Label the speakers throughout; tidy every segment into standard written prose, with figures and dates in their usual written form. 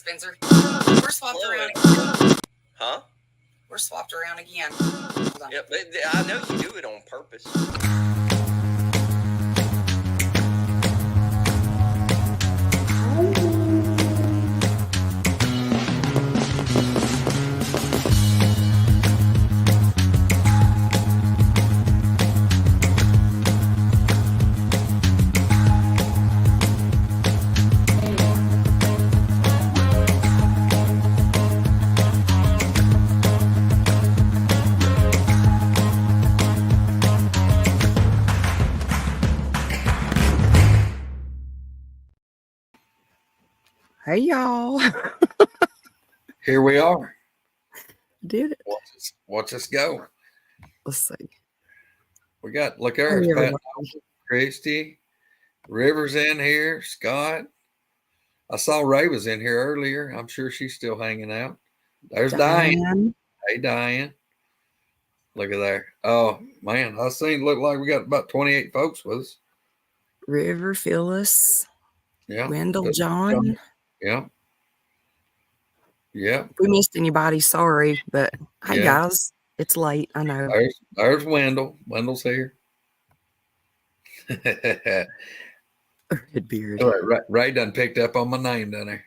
Speaker 1: Spencer. We're swapped around again.
Speaker 2: Huh?
Speaker 1: We're swapped around again. Hold on.
Speaker 2: Yep, I know you do it on purpose.
Speaker 1: Hey, y'all.
Speaker 3: Here we are.
Speaker 1: Did it?
Speaker 3: Watch us go.
Speaker 1: Let's see.
Speaker 3: We got, look, there's Pat, Christy, Rivers in here, Scott. I saw Ray was in here earlier. I'm sure she's still hanging out. There's Diane. Hey, Diane. Look at there. Oh, man. I seen look like we got about 28 folks with us.
Speaker 1: River, Phyllis.
Speaker 3: Yeah.
Speaker 1: Wendell, John.
Speaker 3: Yeah. Yeah.
Speaker 1: If we missed anybody, sorry. But hey, guys, it's late. I know.
Speaker 3: There's Wendell. Wendell's here.
Speaker 1: Red beard.
Speaker 3: Ray done picked up on my name down there.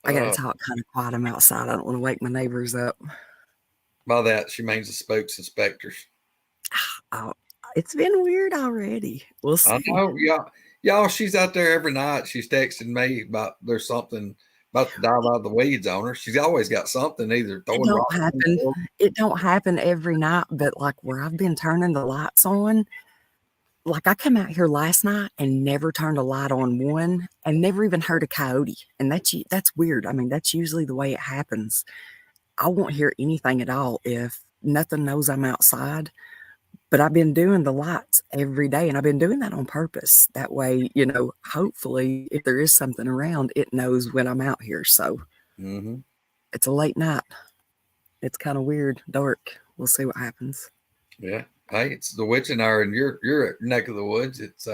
Speaker 1: I got to talk kind of quiet. I'm outside. I don't want to wake my neighbors up.
Speaker 3: By that, she means the spooks and specters.
Speaker 1: Oh, it's been weird already. We'll see.
Speaker 3: I know. Y'all, she's out there every night. She's texting me about there's something about to dive out of the weeds on her. She's always got something, either throwing rocks.
Speaker 1: It don't happen every night, but like where I've been turning the lights on, like I come out here last night and never turned a light on one and never even heard a coyote. And that's weird. I mean, that's usually the way it happens. I won't hear anything at all if nothing knows I'm outside. But I've been doing the lights every day, and I've been doing that on purpose. That way, hopefully if there is something around, it knows when I'm out here. So It's a late night. It's kind of weird, dark. We'll see what happens.
Speaker 3: Yeah. Hey, it's the witching hour in your neck of the woods. It's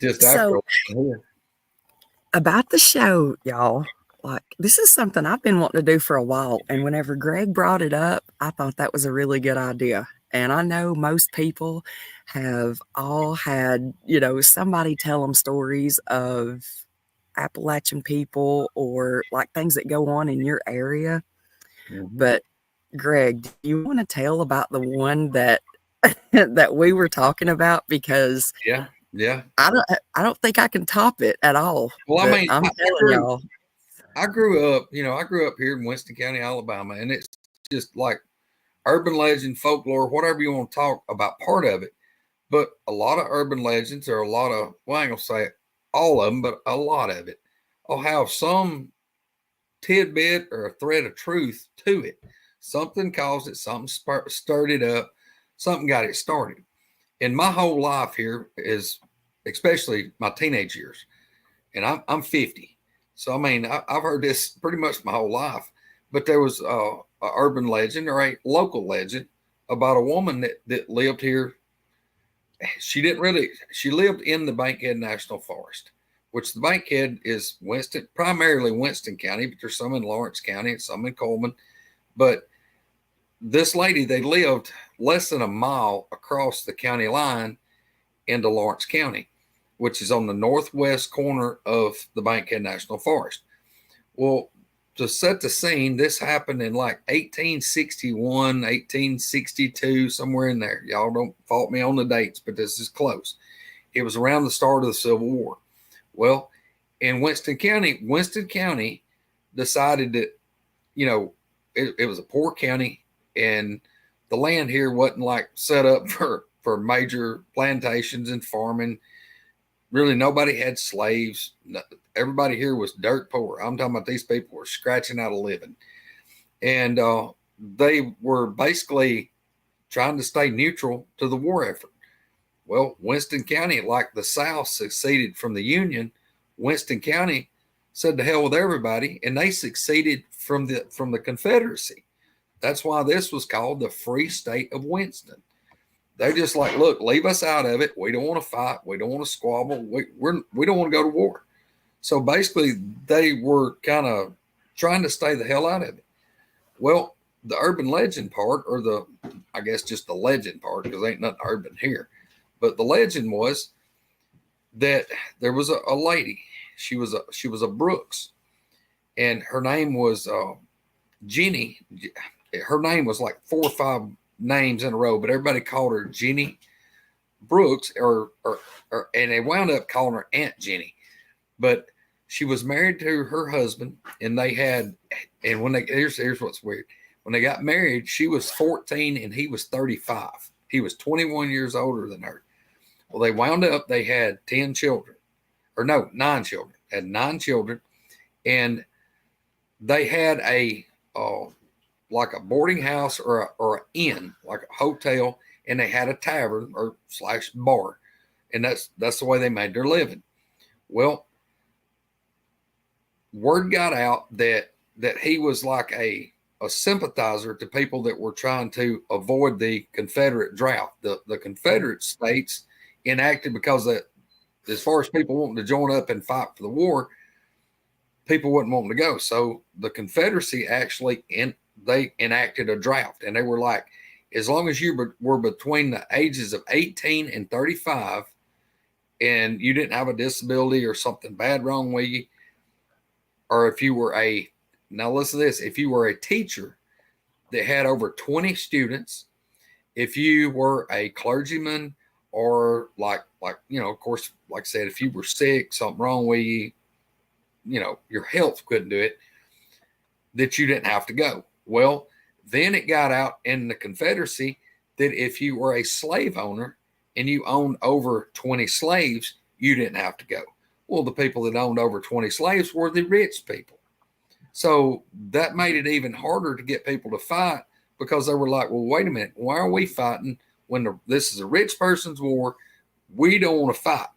Speaker 3: just after here.
Speaker 1: About the show, y'all. Like, this is something I've been wanting to do for a while. And whenever Greg brought it up, I thought that was a really good idea. And I know most people have all had, somebody tell them stories of Appalachian people or like things that go on in your area. But Greg, do you want to tell about the one that that we were talking about? Because
Speaker 3: yeah,
Speaker 1: I don't think I can top it at all.
Speaker 3: Well, I mean,
Speaker 1: I'm telling y'all.
Speaker 3: I grew up here in Winston County, Alabama, and it's just like urban legend, folklore, whatever you want to talk about, part of it. But a lot of urban legends, or a lot of, well, I ain't gonna say all of them, but a lot of it will have some tidbit or a thread of truth to it. Something caused it, something stirred it up, something got it started. And my whole life here is, especially my teenage years, and I'm 50. So, I mean, I've heard this pretty much my whole life. But there was a urban legend or a local legend about a woman that lived here. She lived in the Bankhead National Forest, which the Bankhead is primarily Winston County, but there's some in Lawrence County and some in Coleman. But this lady, they lived less than a mile across the county line into Lawrence County, which is on the northwest corner of the Bankhead National Forest. Well, to set the scene, this happened in like 1861, 1862, somewhere in there. Y'all don't fault me on the dates, but this is close. It was around the start of the Civil War. Well, in Winston County decided that, it was a poor county, and the land here wasn't like set up for major plantations and farming. Really, nobody had slaves. Everybody here was dirt poor. I'm talking about these people were scratching out a living. And they were basically trying to stay neutral to the war effort. Well, Winston County, like the South seceded from the Union, Winston County said to hell with everybody, and they succeeded from the Confederacy. That's why this was called the Free State of Winston. They're just like, look, leave us out of it. We don't want to fight. We don't want to squabble. We don't want to go to war. So basically, they were kind of trying to stay the hell out of it. Well, the urban legend part, or I guess just the legend part, because ain't nothing urban here, but the legend was that there was a lady. She was a Brooks, and her name was Jenny. Her name was like 4 or 5 names in a row, but everybody called her Jenny Brooks, or and they wound up calling her Aunt Jenny. But she was married to her husband, and they had, and when they here's what's weird. When they got married, she was 14 and he was 35. He was 21 years older than her. Well, they wound up, they had 10 children, or no, 9 children, had 9 children, and they had a like a boarding house or an inn, like a hotel, and they had a tavern or / bar, and that's the way they made their living. Well, word got out that he was like a sympathizer to people that were trying to avoid the Confederate draft. The Confederate states enacted, because that, as far as people wanting to join up and fight for the war, people wasn't wanting to go. So the Confederacy actually they enacted a draft, and they were like, as long as you were between the ages of 18 and 35, and you didn't have a disability or something bad wrong with you, or if you were now listen to this, if you were a teacher that had over 20 students, if you were a clergyman, or like of course, like I said, if you were sick, something wrong with you, your health couldn't do it, that you didn't have to go. Well, then it got out in the Confederacy that if you were a slave owner and you owned over 20 slaves, you didn't have to go. Well, the people that owned over 20 slaves were the rich people. So that made it even harder to get people to fight, because they were like, well, wait a minute, why are we fighting when this is a rich person's war? We don't want to fight.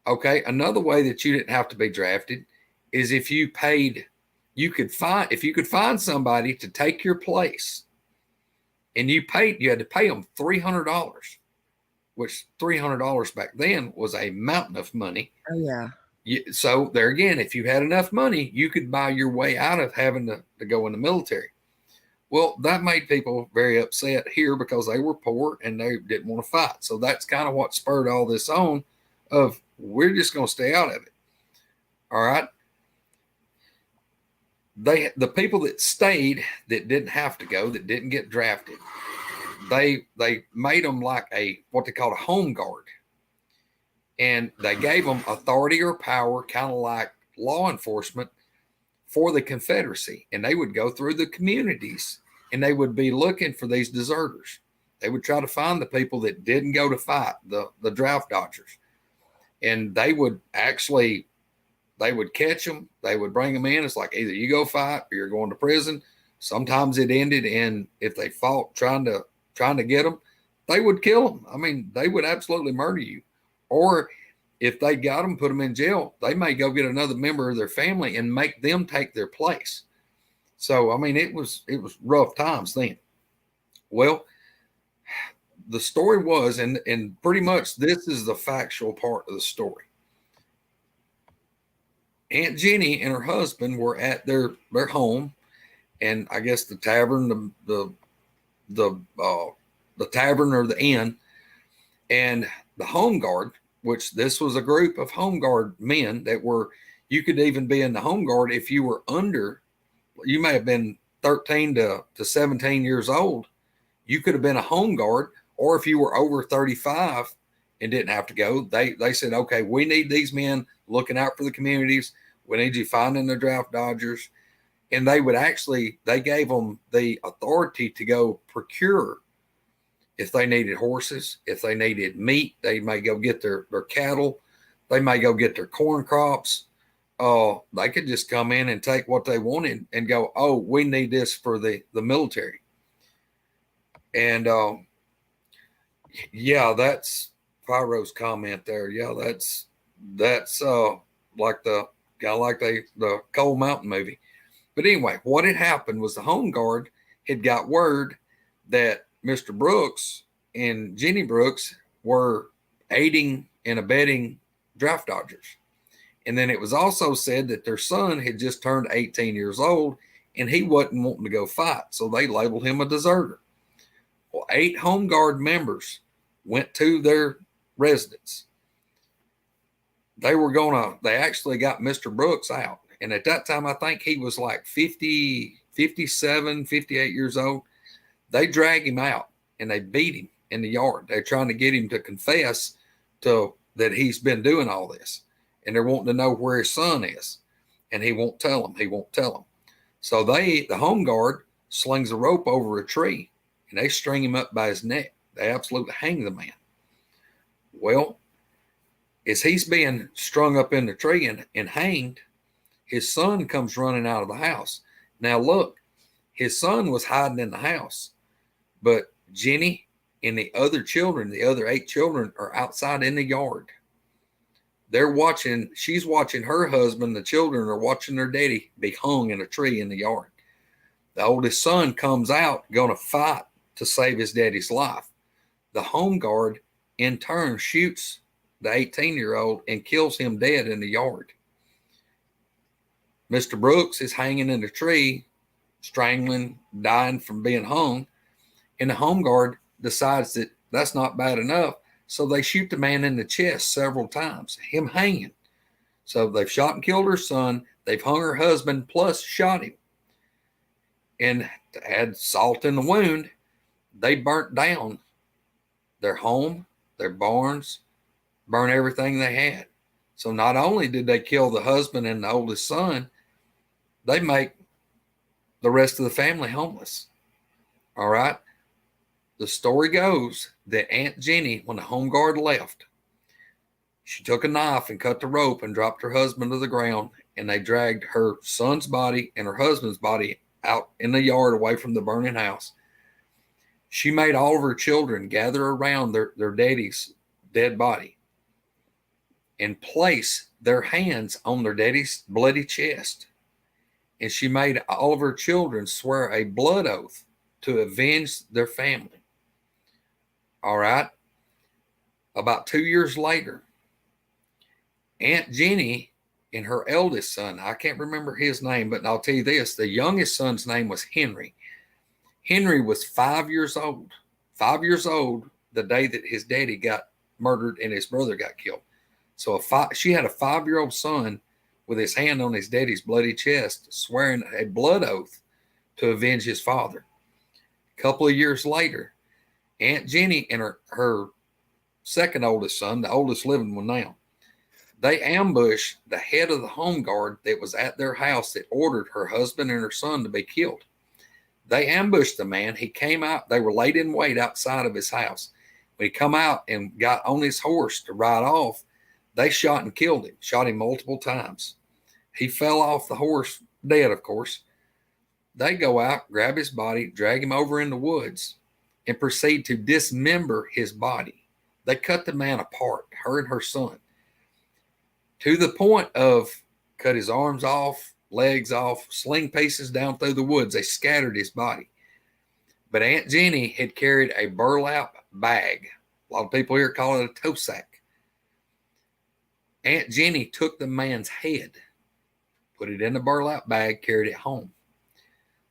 Speaker 3: Okay, another way that you didn't have to be drafted is if you paid, you could find somebody to take your place, and you had to pay them $300, which $300 back then was a mountain of money.
Speaker 1: Oh yeah.
Speaker 3: So there again, if you had enough money, you could buy your way out of having to go in the military. Well, that made people very upset here, because they were poor and they didn't want to fight. So that's kind of what spurred all this on, of we're just going to stay out of it. All right. The people that stayed, that didn't have to go, that didn't get drafted, they made them like what they called a home guard. And they gave them authority or power, kind of like law enforcement for the Confederacy. And they would go through the communities, and they would be looking for these deserters. They would try to find the people that didn't go to fight, the draft dodgers. And they would catch them. They would bring them in. It's like, either you go fight or you're going to prison. Sometimes it ended in, if they fought trying to get them, they would kill them. I mean, they would absolutely murder you. Or if they got them, put them in jail, they may go get another member of their family and make them take their place. So, I mean, it was rough times then. Well, the story was, and pretty much this is the factual part of the story. Aunt Jenny and her husband were at their home, and I guess the tavern, the tavern or the inn, and the home guard, which this was a group of home guard men that were, you could even be in the home guard if you were under, you may have been 13 to 17 years old. You could have been a home guard, or if you were over 35 and didn't have to go, they said, okay, we need these men looking out for the communities. We need you finding the draft dodgers. And they gave them the authority to go procure. If they needed horses, if they needed meat, they may go get their cattle. They may go get their corn crops. They could just come in and take what they wanted and go, oh, we need this for the military. And yeah, that's Pyro's comment there. Yeah, that's like the Coal Mountain movie. But anyway, what had happened was the home guard had got word that Mr. Brooks and Jenny Brooks were aiding and abetting draft dodgers. And then it was also said that their son had just turned 18 years old and he wasn't wanting to go fight. So they labeled him a deserter. Well, 8 Home Guard members went to their residence. They actually got Mr. Brooks out. And at that time, I think he was like 50, 57, 58 years old. They drag him out and they beat him in the yard. They're trying to get him to confess that he's been doing all this. And they're wanting to know where his son is. And he won't tell them. He won't tell them. So the Home Guard slings a rope over a tree and they string him up by his neck. They absolutely hang the man. Well, as he's being strung up in the tree and hanged, his son comes running out of the house. Now look, his son was hiding in the house, but Jenny and the other children, the other 8 children, are outside in the yard. She's watching her husband, the children are watching their daddy be hung in a tree in the yard. The oldest son comes out, going to fight to save his daddy's life. The Home Guard, in turn, shoots the 18-year-old and kills him dead in the yard. Mr. Brooks is hanging in the tree, strangling, dying from being hung, and the Home Guard decides that that's not bad enough, so they shoot the man in the chest several times, him hanging. So they've shot and killed her son, they've hung her husband, plus shot him. And to add salt in the wound, they burnt down their home, their barns, burn everything they had. So not only did they kill the husband and the oldest son, they make the rest of the family homeless. All right. The story goes that Aunt Jenny, when the Home Guard left, she took a knife and cut the rope and dropped her husband to the ground, and they dragged her son's body and her husband's body out in the yard away from the burning house. She made all of her children gather around their daddy's dead body and place their hands on their daddy's bloody chest. And she made all of her children swear a blood oath to avenge their family. All right. About 2 years later, Aunt Jenny and her eldest son, I can't remember his name, but I'll tell you this, the youngest son's name was Henry. Henry was 5 years old. 5 years old the day that his daddy got murdered and his brother got killed. So she had a 5-year-old son with his hand on his daddy's bloody chest, swearing a blood oath to avenge his father. A couple of years later, Aunt Jenny and her second oldest son, the oldest living one now, they ambushed the head of the Home Guard that was at their house that ordered her husband and her son to be killed. They ambushed the man. He came out. They were laid in wait outside of his house. When he come out and got on his horse to ride off, they shot and killed him, shot him multiple times. He fell off the horse, dead, of course. They go out, grab his body, drag him over in the woods, and proceed to dismember his body. They cut the man apart, her and her son, to the point of cut his arms off, legs off, sling pieces down through the woods. They scattered his body. But Aunt Jenny had carried a burlap bag. A lot of people here call it a tow sack. Aunt Jenny took the man's head, put it in a burlap bag, carried it home.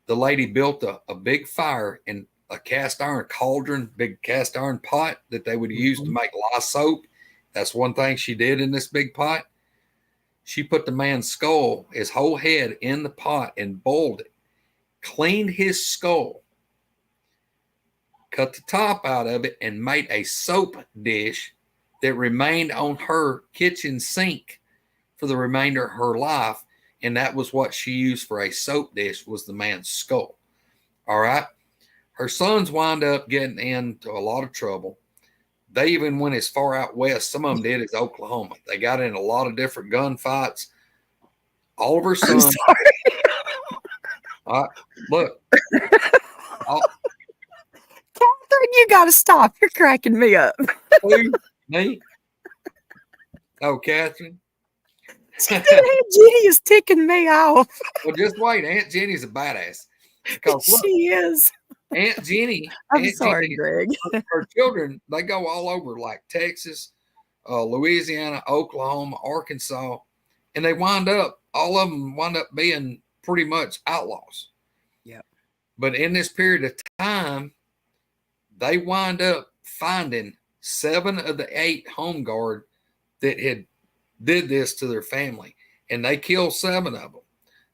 Speaker 3: The lady built a big fire in a cast iron cauldron, big cast iron pot that they would use to make lye soap. That's one thing she did in this big pot. She put the man's skull, his whole head, in the pot and boiled it, cleaned his skull, cut the top out of it, and made a soap dish that remained on her kitchen sink for the remainder of her life. And that was what she used for a soap dish, was the man's skull. All right. Her sons wind up getting into a lot of trouble. They even went as far out west, some of them did, as Oklahoma. They got in a lot of different gunfights. All of her sons. Look.
Speaker 1: Catherine, you got to stop. You're cracking me up.
Speaker 3: Who? Me? Oh, Catherine.
Speaker 1: Aunt Jenny is ticking me off.
Speaker 3: Well, just wait. Aunt Jenny's a badass. Because look,
Speaker 1: she is.
Speaker 3: Aunt Jenny.
Speaker 1: I'm
Speaker 3: Aunt
Speaker 1: sorry,
Speaker 3: Jenny,
Speaker 1: Greg.
Speaker 3: her children, they go all over like Texas, Louisiana, Oklahoma, Arkansas. and all of them wind up being pretty much outlaws.
Speaker 1: Yep.
Speaker 3: But in this period of time, they wind up finding 7 of the 8 home guard that had did this to their family, and they killed 7 of them.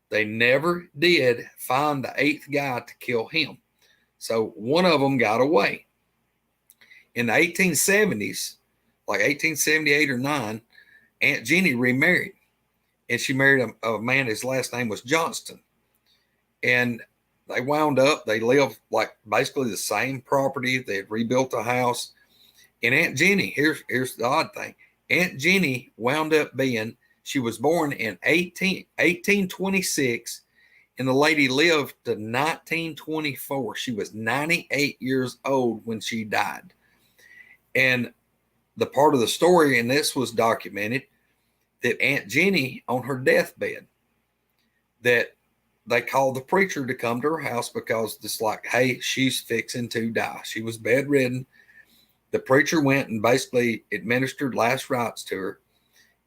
Speaker 3: They never did find the 8th guy to kill him. So one of them got away. In the 1870s, like 1878 or 9, Aunt Jenny remarried, and she married a man, his last name was Johnston. And they lived like basically the same property. They had rebuilt a house. And Aunt Jenny, here's the odd thing. Aunt Jenny wound up she was born in 1826, and the lady lived to 1924. She was 98 years old when she died. And the part of the story, and this was documented, that Aunt Jenny on her deathbed, that they called the preacher to come to her house because it's like, hey, she's fixing to die. She was bedridden. The preacher went and basically administered last rites to her.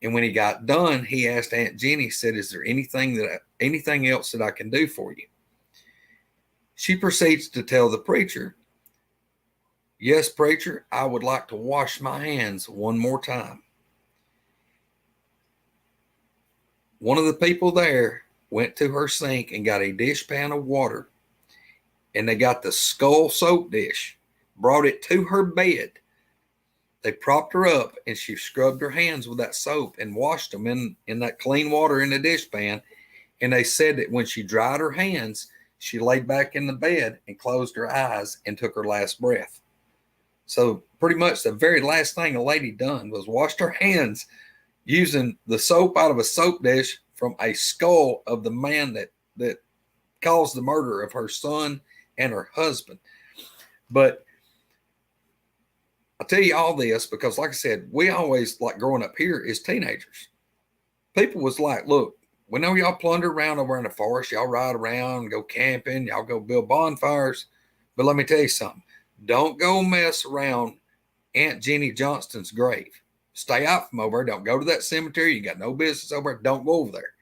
Speaker 3: And when he got done, he asked Aunt Jenny, said, is there anything else that I can do for you? She proceeds to tell the preacher, yes, preacher, I would like to wash my hands one more time. One of the people there went to her sink and got a dishpan of water, and they got the skull soap dish, brought it to her bed. They propped her up, and she scrubbed her hands with that soap and washed them in that clean water in the dishpan. And they said that when she dried her hands, she laid back in the bed and closed her eyes and took her last breath. So pretty much the very last thing a lady done was washed her hands using the soap out of a soap dish from a skull of the man that caused the murder of her son and her husband. But I'll tell you all this because, like I said, we always, like growing up here as teenagers, people was like, look, we know y'all plunder around over in the forest. Y'all ride around, go camping. Y'all go build bonfires. But let me tell you something. Don't go mess around Aunt Jenny Johnston's grave. Stay out from over there. Don't go to that cemetery. You got no business over there. Don't go over there.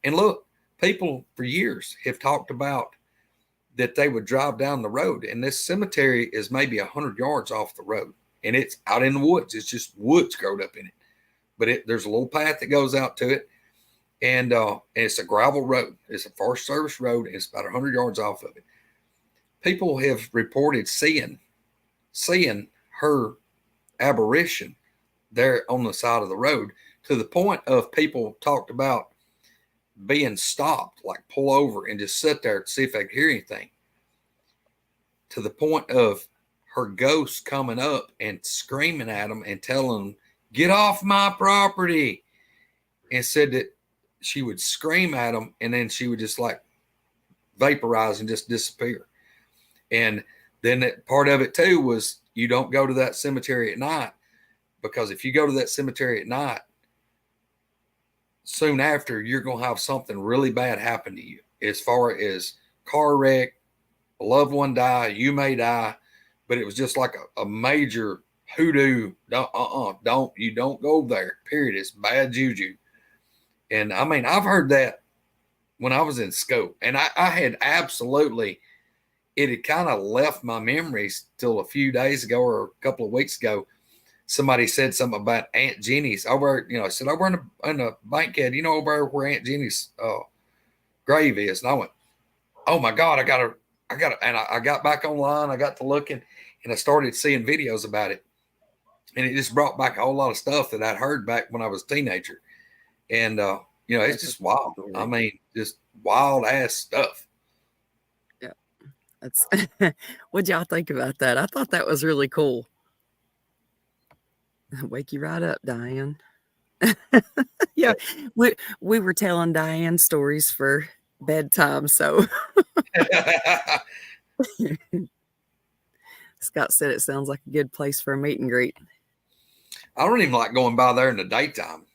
Speaker 3: And look, people for years have talked about that they would drive down the road, and this cemetery is maybe 100 yards off the road, and it's out in the woods. It's just woods growed up in it, but there's a little path that goes out to it, and it's a gravel road. It's a Forest Service road, and it's about 100 yards off of it. People have reported seeing her apparition there on the side of the road, to the point of people talked about being stopped, like pull over and just sit there to see if they could hear anything, to the point of her ghost coming up and screaming at them and telling them, get off my property, and said that she would scream at them and then she would just like vaporize and just disappear. And then that part of it too was, you don't go to that cemetery at night, because if you go to that cemetery at night, soon after, you're going to have something really bad happen to you, as far as car wreck, a loved one die, you may die, but it was just like a major hoodoo. You don't go there, period. It's bad juju. And I mean, I've heard that when I was in school, and I had absolutely, it had kind of left my memories till a few days ago or a couple of weeks ago. Somebody said something about Aunt Jenny's over, I said, over in the bankhead, over where Aunt Jenny's grave is. And I went, oh my God, I got to, and I got back online. I got to looking, and I started seeing videos about it. And it just brought back a whole lot of stuff that I'd heard back when I was a teenager. And, it's just wild. I mean, just wild ass stuff.
Speaker 1: Yeah. That's, what'd y'all think about that? I thought that was really cool. Wake you right up, Diane. Yeah, we were telling Diane stories for bedtime, so Scott said it sounds like a good place for a meet and greet.
Speaker 3: I don't even like going by there in the daytime.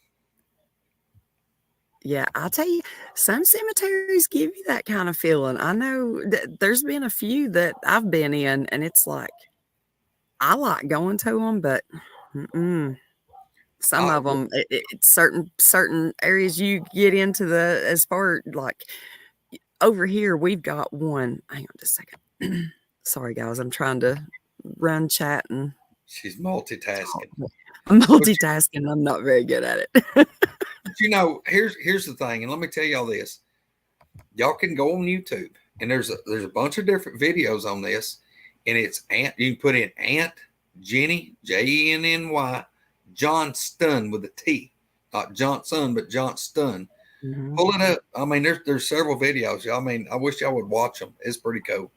Speaker 1: Yeah, I'll tell you, some cemeteries give you that kind of feeling. I know there's been a few that I've been in, and it's like, I like going to them, but Some of them, it's certain areas you get into the as far like over here. We've got one. Hang on just a second. Sorry, guys. I'm trying to run chat and
Speaker 3: She's multitasking.
Speaker 1: I'm multitasking. I'm not very good at it.
Speaker 3: But here's the thing, and let me tell y'all this. Y'all can go on YouTube, and there's a bunch of different videos on this, and it's Aunt. You can put in Aunt Jenny, Jenny, Johnston with a T, not Johnson, but Johnston.
Speaker 1: Mm-hmm.
Speaker 3: Pull it up. I mean, there's several videos. I mean, I wish y'all would watch them. It's pretty cool.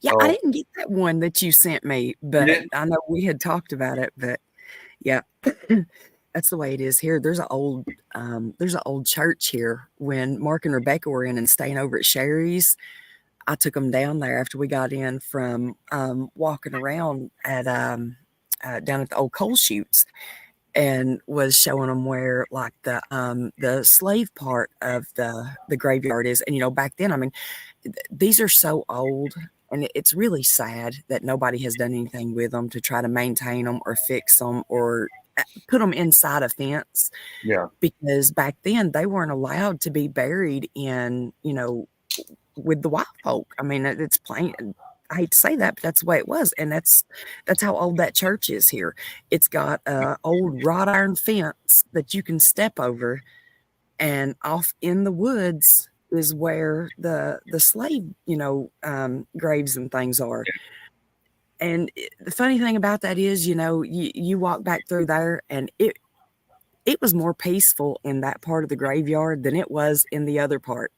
Speaker 1: Yeah, I didn't get that one that you sent me, but I know we had talked about it. But yeah, that's the way it is here. There's an old church here. When Mark and Rebecca were in and staying over at Sherry's, I took them down there after we got in from walking around at down at the old coal chutes, and was showing them where like the slave part of the graveyard is. And back then, I mean, these are so old, and it's really sad that nobody has done anything with them to try to maintain them or fix them or put them inside a fence.
Speaker 3: Yeah.
Speaker 1: Because back then they weren't allowed to be buried in, with the white folk. I mean, it's plain. I hate to say that, but that's the way it was. And that's how old that church is here. It's got an old wrought iron fence that you can step over, and off in the woods is where the slave, graves and things are. And the funny thing about that is, you walk back through there, and it was more peaceful in that part of the graveyard than it was in the other part.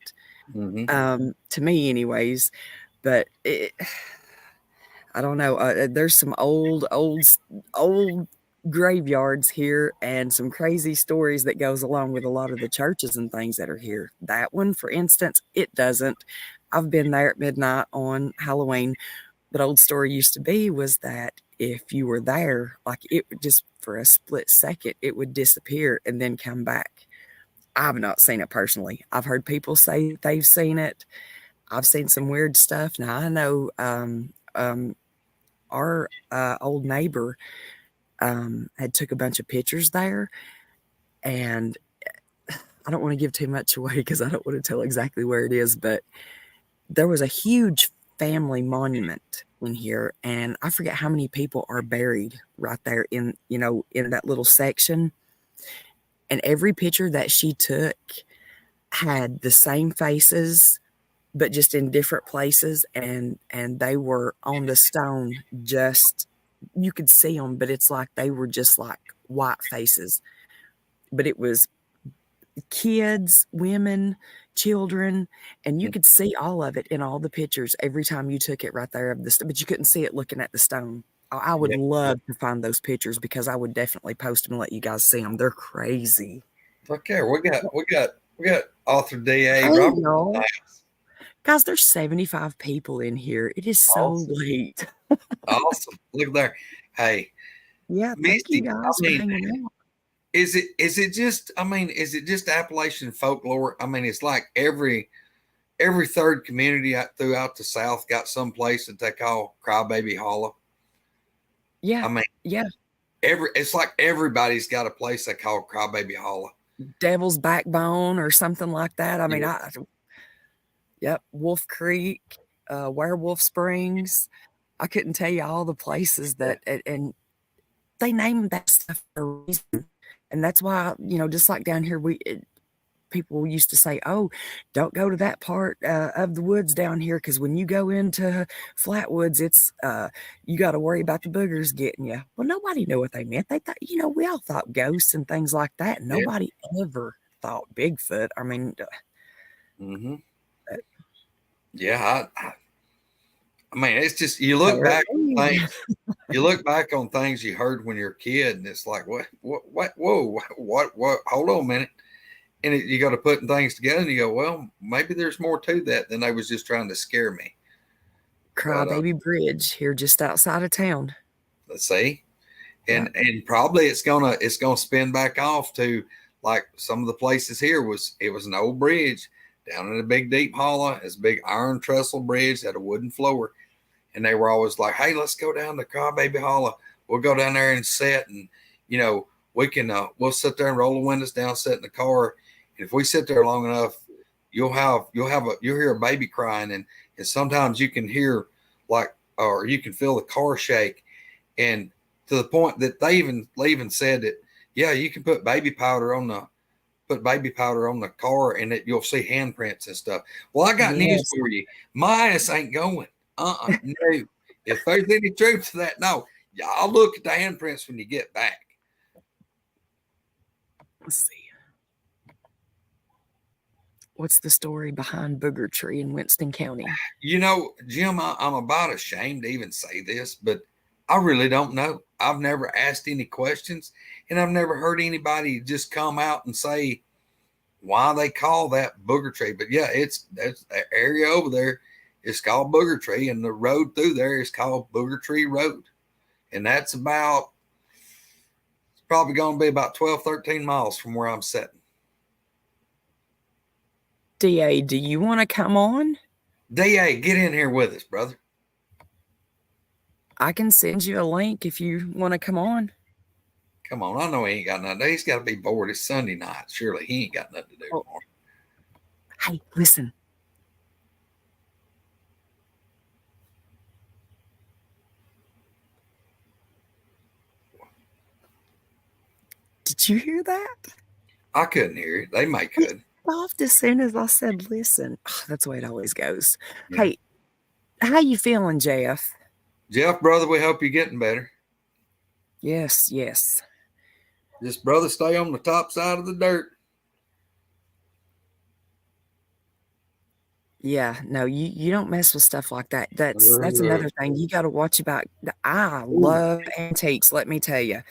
Speaker 3: Mm-hmm.
Speaker 1: To me anyways. But I don't know. There's some old graveyards here, and some crazy stories that goes along with a lot of the churches and things that are here. That one, for instance, it doesn't. I've been there at midnight on Halloween. But old story used to be was that if you were there, like it would just for a split second, it would disappear and then come back. I've not seen it personally. I've heard people say they've seen it. I've seen some weird stuff. Now I know our old neighbor had took a bunch of pictures there, and I don't want to give too much away because I don't want to tell exactly where it is, but there was a huge family monument in here, and I forget how many people are buried right there in that little section. And every picture that she took had the same faces, but just in different places, and they were on the stone. Just you could see them, but it's like they were just like white faces. But it was kids, women, children, and you could see all of it in all the pictures every time you took it right there of the but you couldn't see it looking at the stone. I would love to find those pictures because I would definitely post them and let you guys see them. They're crazy.
Speaker 3: Okay, we got author DA Robert.
Speaker 1: Guys, there's 75 people in here. It is so late.
Speaker 3: Awesome. Look there. Hey.
Speaker 1: Yeah,
Speaker 3: Misty,
Speaker 1: thank you guys for hanging out.
Speaker 3: Is it just Appalachian folklore? I mean, it's like every third community throughout the South got some place that they call Crybaby Hollow.
Speaker 1: Yeah.
Speaker 3: I mean,
Speaker 1: yeah.
Speaker 3: It's like everybody's got a place they call Crybaby Hollow.
Speaker 1: Devil's Backbone or something like that. I mean, Wolf Creek, Werewolf Springs. I couldn't tell you all the places that, and they named that stuff for a reason. And that's why, just like down here, people used to say, oh, don't go to that part of the woods down here, because when you go into Flatwoods, it's you got to worry about the boogers getting you. Well, nobody knew what they meant. They thought, we all thought ghosts and things like that. Nobody ever thought Bigfoot. I mean,
Speaker 3: yeah, I mean, it's just you look back on things, you look back on things you heard when you're a kid, and it's like, what, whoa, what, hold on a minute. And you got to put things together, and you go, well, maybe there's more to that than they was just trying to scare me.
Speaker 1: Crybaby Bridge here just outside of town.
Speaker 3: Let's see. And probably it's gonna spin back off to like some of the places here it was an old bridge down in a big deep hollow. It's a big iron trestle bridge, had a wooden floor. And they were always like, hey, let's go down to Crybaby Hollow. We'll go down there and sit and, we can we'll sit there and roll the windows down, sit in the car. And if we sit there long enough, you'll hear a baby crying, and sometimes you can hear or you can feel the car shake, and to the point that they even said that, yeah, you can put baby powder on the car and that you'll see handprints and stuff. Well, I got news for you. My ass ain't going. No. If there's any truth to that, no. I'll look at the handprints when you get back.
Speaker 1: Let's see. What's the story behind Booger Tree in Winston County?
Speaker 3: You know, Jim, I'm about ashamed to even say this, but I really don't know. I've never asked any questions, and I've never heard anybody just come out and say why they call that Booger Tree. But yeah, that's the area over there is called Booger Tree, and the road through there is called Booger Tree Road. And that's it's probably going to be about 12, 13 miles from where I'm sitting.
Speaker 1: DA, do you want to come on?
Speaker 3: DA, get in here with us, brother.
Speaker 1: I can send you a link if you want to come on.
Speaker 3: Come on, I know he ain't got nothing. He's got to be bored. It's Sunday night. Surely he ain't got nothing to do tomorrow.
Speaker 1: Hey, listen. Did you hear that?
Speaker 3: I couldn't hear it. They might could.
Speaker 1: Stopped as soon as I said, listen. Oh, that's the way it always goes. Yeah. Hey, how you feeling, Jeff?
Speaker 3: Jeff, brother, we hope you're getting better.
Speaker 1: Yes.
Speaker 3: Just, brother, stay on the top side of the dirt.
Speaker 1: Yeah, no, you don't mess with stuff like that. That's another thing. You got to watch about. I love antiques, let me tell you.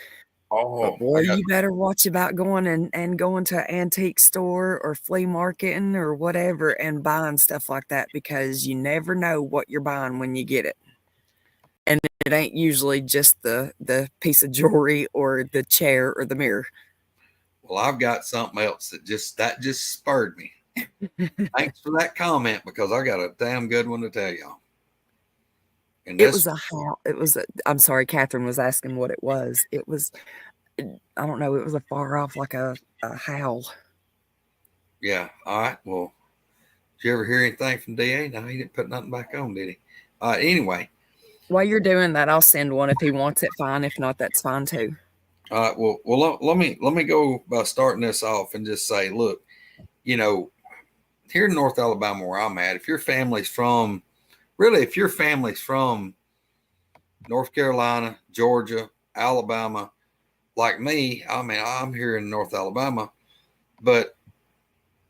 Speaker 3: Oh,
Speaker 1: but boy, you better watch about going and going to an antique store or flea marketing or whatever and buying stuff like that, because you never know what you're buying when you get it. And it ain't usually just the piece of jewelry or the chair or the mirror.
Speaker 3: Well, I've got something else that just spurred me. Thanks for that comment, because I got a damn good one to tell y'all. And
Speaker 1: I'm sorry, Catherine was asking what it was. It was, I don't know, it was a far off, like a howl.
Speaker 3: Yeah. All right. Well, did you ever hear anything from DA? No, he didn't put nothing back on, did he? Anyway.
Speaker 1: While you're doing that, I'll send one. If he wants it, fine. If not, that's fine too.
Speaker 3: All right. Well, let me go by starting this off and just say, look, you know, here in North Alabama where I'm at, if your family's from North Carolina, Georgia, Alabama, like me, I mean, I'm here in North Alabama, but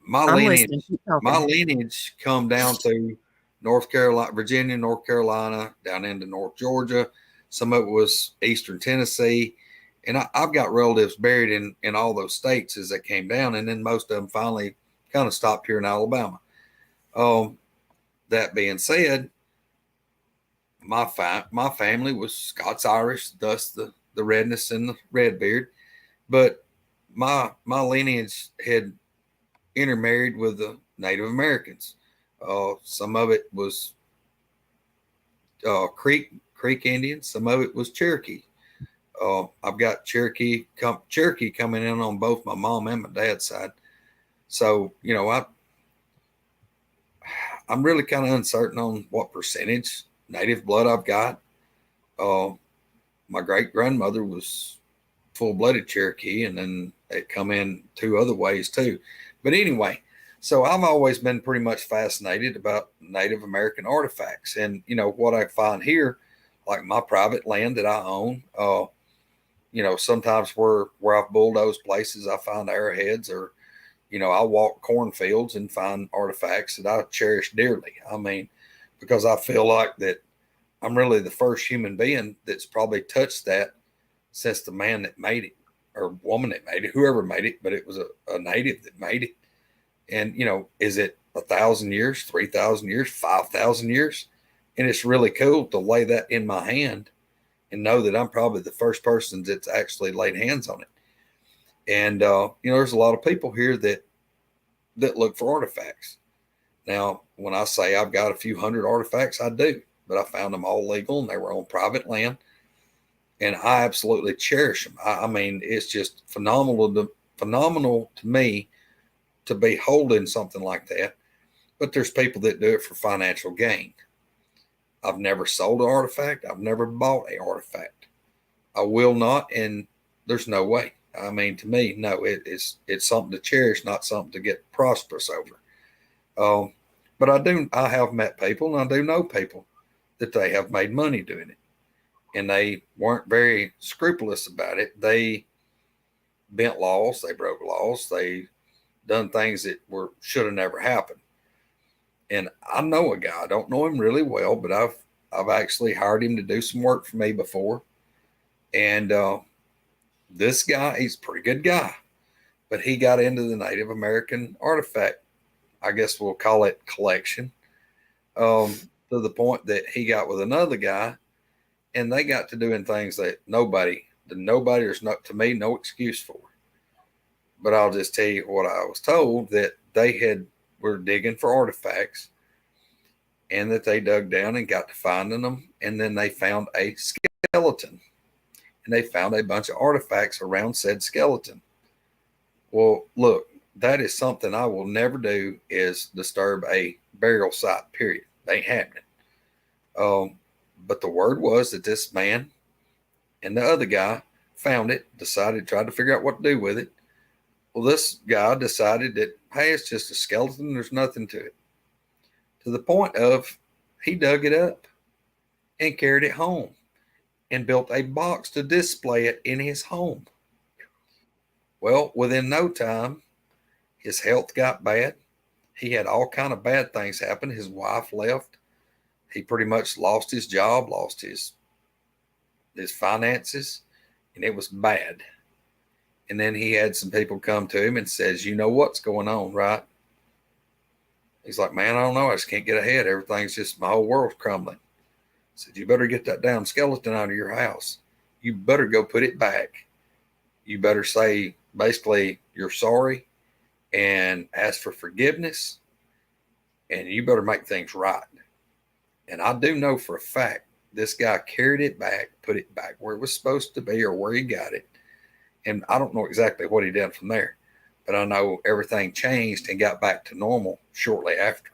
Speaker 3: my lineage come down to North Carolina, Virginia, North Carolina, down into North Georgia. Some of it was Eastern Tennessee. And I've got relatives buried in all those states as they came down. And then most of them finally kind of stopped here in Alabama. That being said, my family was Scots-Irish, thus the redness and the red beard. But my lineage had intermarried with the Native Americans. Some of it was Creek Indians. Some of it was Cherokee. I've got Cherokee coming in on both my mom and my dad's side. So, you know, I'm really kind of uncertain on what percentage Native blood I've got. My great grandmother was full-blooded Cherokee, and then it come in two other ways too. But anyway, so I've always been pretty much fascinated about Native American artifacts. And, you know, what I find here, like my private land that I own, you know, sometimes where I've bulldozed places, I find arrowheads, or, you know, I walk cornfields and find artifacts that I cherish dearly. I mean, because I feel like that I'm really the first human being that's probably touched that since the man that made it, or woman that made it, whoever made it, but it was a native that made it. And, you know, is it 1,000 years, 3,000 years, 5,000 years? And it's really cool to lay that in my hand and know that I'm probably the first person that's actually laid hands on it. And, you know, there's a lot of people here that look for artifacts. Now, when I say I've got a few hundred artifacts, I do, but I found them all legal and they were on private land. and I absolutely cherish them. I mean, it's just phenomenal to me to be holding something like that. But there's people that do it for financial gain. I've never sold an artifact. I've never bought an artifact. I will not, and there's no way. I mean, to me, no, it's something to cherish, not something to get prosperous over. But I have met people, and I do know people that they have made money doing it, and they weren't very scrupulous about it. They bent laws, they broke laws, they done things that should have never happened. And I know a guy. I don't know him really well, but I've actually hired him to do some work for me before. And this guy, he's a pretty good guy, but he got into the Native American artifact, I guess we'll call it collection, to the point that he got with another guy, and they got to doing things that there's not, to me, no excuse for. But I'll just tell you what I was told, that they were digging for artifacts, and that they dug down and got to finding them, and then they found a skeleton, and they found a bunch of artifacts around said skeleton. Well, look, that is something I will never do, is disturb a burial site, period. They ain't happening. But the word was that this man and the other guy found it, tried to figure out what to do with it. Well, this guy decided that, hey, it's just a skeleton. There's nothing to it. To the point of he dug it up and carried it home and built a box to display it in his home. Well, within no time, his health got bad. He had all kind of bad things happen. His wife left. He pretty much lost his job, lost his finances, and it was bad. And then he had some people come to him and says, you know what's going on, right? He's like, man, I don't know. I just can't get ahead. Everything's just, my whole world's crumbling. I said, you better get that damn skeleton out of your house. You better go put it back. You better say, basically, you're sorry and ask for forgiveness. And you better make things right. And I do know for a fact, this guy carried it back, put it back where it was supposed to be or where he got it. And I don't know exactly what he did from there, but I know everything changed and got back to normal shortly after.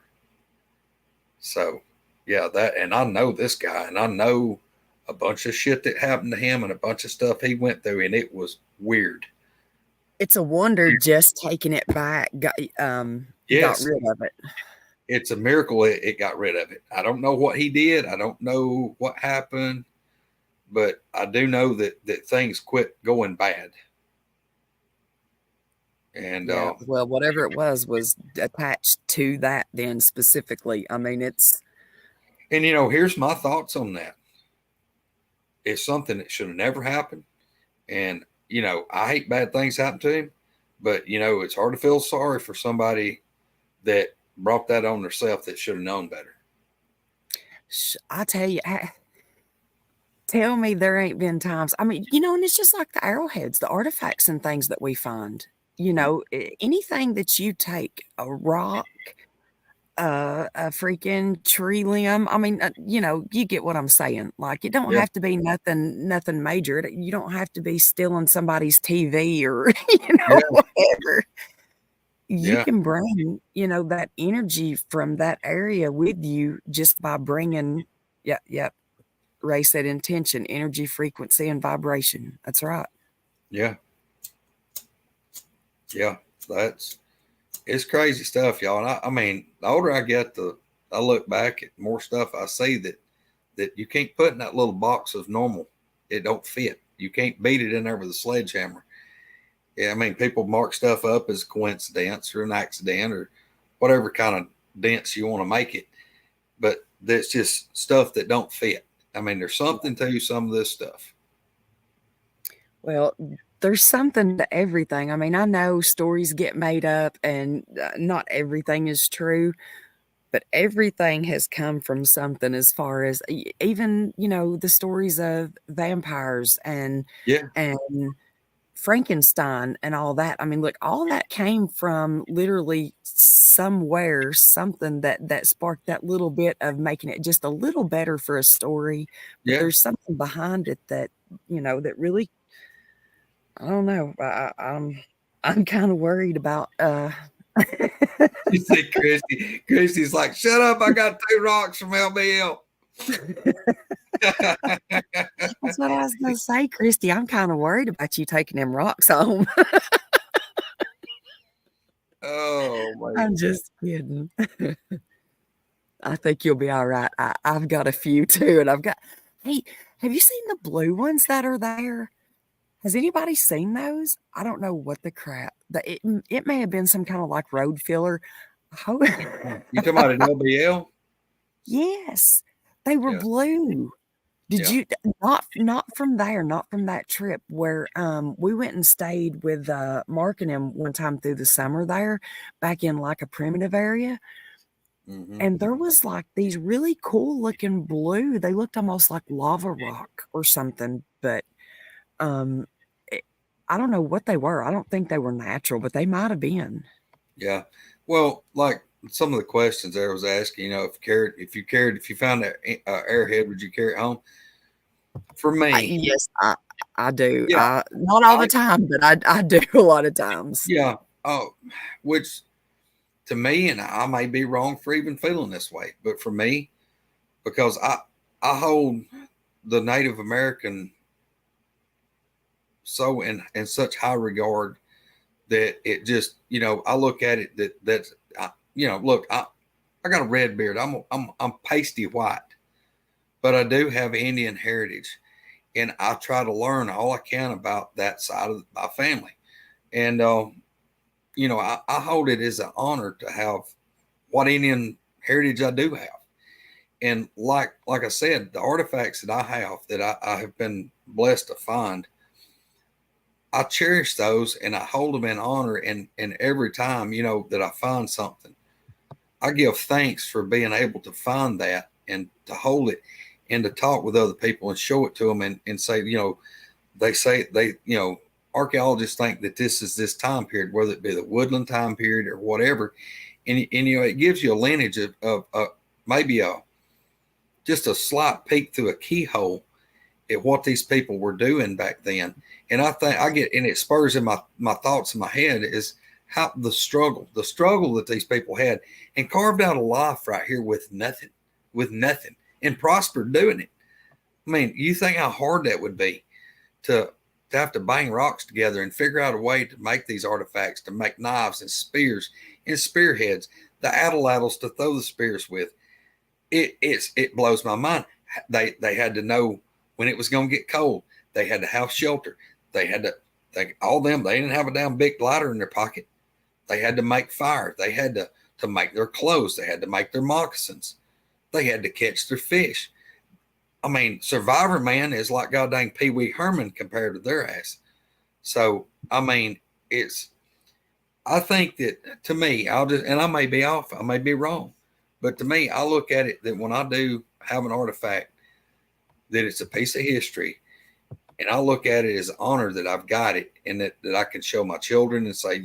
Speaker 3: So, yeah, and I know this guy, and I know a bunch of shit that happened to him and a bunch of stuff he went through, and it was weird.
Speaker 1: It's a wonder just taking it back got rid of it.
Speaker 3: It's a miracle it got rid of it. I don't know what he did. I don't know what happened. But I do know that things quit going bad. And
Speaker 1: well, whatever it was attached to that then specifically. I mean, it's.
Speaker 3: And, here's my thoughts on that. It's something that should have never happened. And, I hate bad things happen to him. But, it's hard to feel sorry for somebody that brought that on themselves that should have known better.
Speaker 1: I tell you, tell me there ain't been times. I mean, and it's just like the arrowheads, the artifacts and things that we find. Anything that you take, a rock, a freaking tree limb. I mean, you get what I'm saying. Like, it don't have to be nothing major. You don't have to be stealing somebody's TV or whatever. You can bring, that energy from that area with you just by bringing, Ray said intention, energy, frequency, and vibration. That's right.
Speaker 3: Yeah. Yeah. It's crazy stuff, y'all. And I mean, the older I get, I look back at more stuff I see that you can't put in that little box of normal. It don't fit. You can't beat it in there with a sledgehammer. Yeah, I mean, people mark stuff up as a coincidence or an accident or whatever kind of dents you want to make it. But that's just stuff that don't fit. I mean, there's something to some of this stuff.
Speaker 1: Well, there's something to everything. I mean, I know stories get made up and not everything is true, but everything has come from something as far as even, the stories of vampires and Frankenstein and all that. I mean, look, all that came from literally somewhere, something that sparked that little bit of making it just a little better for a story. But there's something behind it that really, I don't know. I'm kind of worried about
Speaker 3: You say Christy. Christy's like, shut up. I got 2 rocks from LBL.
Speaker 1: That's what I was gonna say, Christy. I'm kind of worried about you taking them rocks home.
Speaker 3: Oh, my.
Speaker 1: I'm just kidding. I think you'll be all right. I've got a few too, and hey, have you seen the blue ones that are there? Has anybody seen those? I don't know what the crap. It may have been some kind of like road filler. Oh,
Speaker 3: You talking about an LBL?
Speaker 1: yes, they were
Speaker 3: Yeah.
Speaker 1: blue. Did
Speaker 3: Yeah.
Speaker 1: you not from there, not from that trip where we went and stayed with Mark and him one time through the summer there, back in like a primitive area.
Speaker 3: Mm-hmm.
Speaker 1: And there was like these really cool looking blue. They looked almost like lava rock or something, but um it, I don't know what they were. I don't think they were natural, but they might have been.
Speaker 3: Yeah. Well, like some of the questions there was asking, if you found an airhead, would you carry it home? For me,
Speaker 1: Yes, I do.
Speaker 3: yeah,
Speaker 1: Not all the time, but I do a lot of times.
Speaker 3: yeah. Oh, which to me, and I may be wrong for even feeling this way, but for me, because I hold the Native American so in such high regard that it just, I look at it that's look, I got a red beard. I'm pasty white, but I do have Indian heritage, and I try to learn all I can about that side of my family. And I hold it as an honor to have what Indian heritage I do have. And like I said, the artifacts that I have that I have been blessed to find, I cherish those and I hold them in honor. And every time, that I find something, I give thanks for being able to find that and to hold it and to talk with other people and show it to them and say, archaeologists think that this is this time period, whether it be the woodland time period or whatever. And it gives you a lineage of maybe just a slight peek through a keyhole at what these people were doing back then. And I think and it spurs in my thoughts in my head is how the struggle that these people had and carved out a life right here with nothing, and prospered doing it. I mean, you think how hard that would be to have to bang rocks together and figure out a way to make these artifacts, to make knives and spears and spearheads, the atlatls to throw the spears with. It blows my mind. They had to know when it was going to get cold. They had to have shelter. They had to they didn't have a damn big lighter in their pocket. They had to make fire. They had to make their clothes. They had to make their moccasins. They had to catch their fish. I mean, Survivor Man is like goddamn Pee Wee Herman compared to their ass. So, I mean, I think that to me, and I may be off, I may be wrong, but to me, I look at it that when I do have an artifact, that it's a piece of history, and I look at it as an honor that I've got it and that I can show my children and say,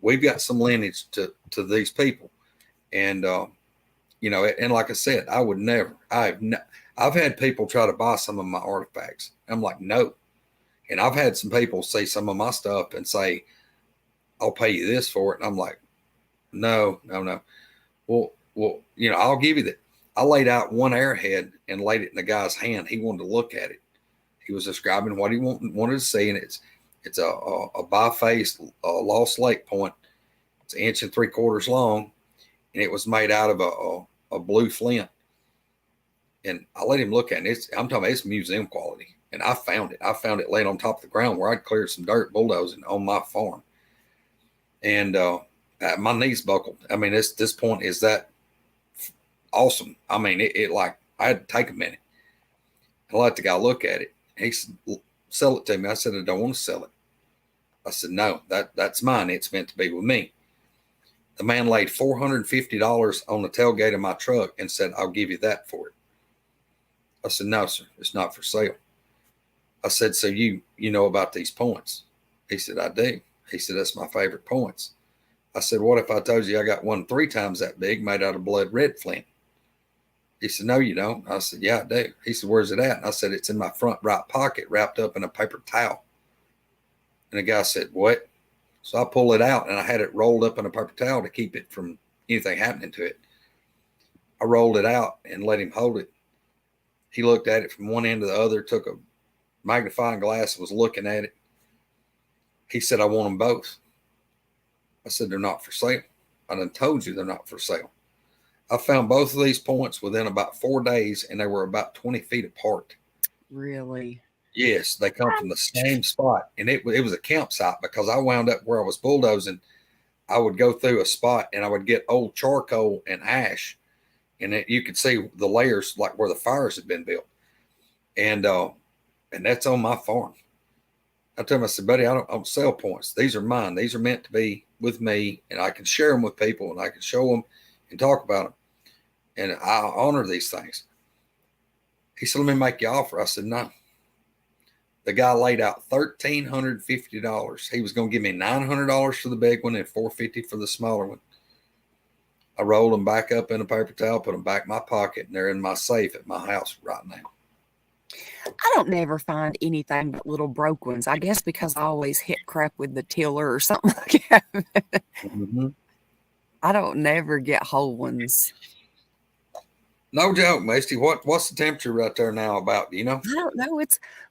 Speaker 3: we've got some lineage to these people. And, and like I said, I would never, I've had people try to buy some of my artifacts. I'm like, no. And I've had some people see some of my stuff and say, I'll pay you this for it. And I'm like, no. Well, I'll give you that. I laid out one airhead and laid it in the guy's hand. He wanted to look at it. He was describing what he wanted to see. And it's a bi-faced Lost Lake point. It's 1 3/4 inches long. And it was made out of a blue flint. And I let him look at it. I'm talking about it's museum quality. And I found it. I found it laying on top of the ground where I'd cleared some dirt bulldozing on my farm. And my knees buckled. I mean, this point is that awesome. I mean, it like I had to take a minute. I let the guy look at it. He said, sell it to me. I said, I don't want to sell it. I said, no, that's mine. It's meant to be with me. The man laid $450 on the tailgate of my truck and said, I'll give you that for it. I said, no, sir, it's not for sale. I said, so you know about these points? He said, I do. He said, that's my favorite points. I said, what if I told you I got one 3 times that big made out of blood red flint? He said, no, you don't. I said, yeah, I do. He said, where's it at? And I said, it's in my front right pocket wrapped up in a paper towel. And the guy said, what? So I pulled it out and I had it rolled up in a paper towel to keep it from anything happening to it. I rolled it out and let him hold it. He looked at it from one end to the other, took a magnifying glass and was looking at it. He said, I want them both. I said, they're not for sale. I done told you they're not for sale. I found both of these points within about 4 days, and they were about 20 feet apart.
Speaker 1: Really?
Speaker 3: Yes, they come from the same spot. And it was a campsite because I wound up where I was bulldozing. I would go through a spot and I would get old charcoal and ash, and you could see the layers like where the fires had been built. And that's on my farm. I told him, I said, buddy, I don't sell points. These are mine. These are meant to be with me, and I can share them with people, and I can show them and talk about them. And I honor these things. He said, let me make you an offer. I said, no. The guy laid out $1,350. He was going to give me $900 for the big one and $450 for the smaller one. I rolled them back up in a paper towel, put them back in my pocket, and they're in my safe at my house right now.
Speaker 1: I don't never find anything but little broke ones. I guess because I always hit crap with the tiller or something like that.
Speaker 3: Mm-hmm.
Speaker 1: I don't never get whole ones.
Speaker 3: No joke, Misty. What's the temperature right there now about? Do you know?
Speaker 1: I don't know.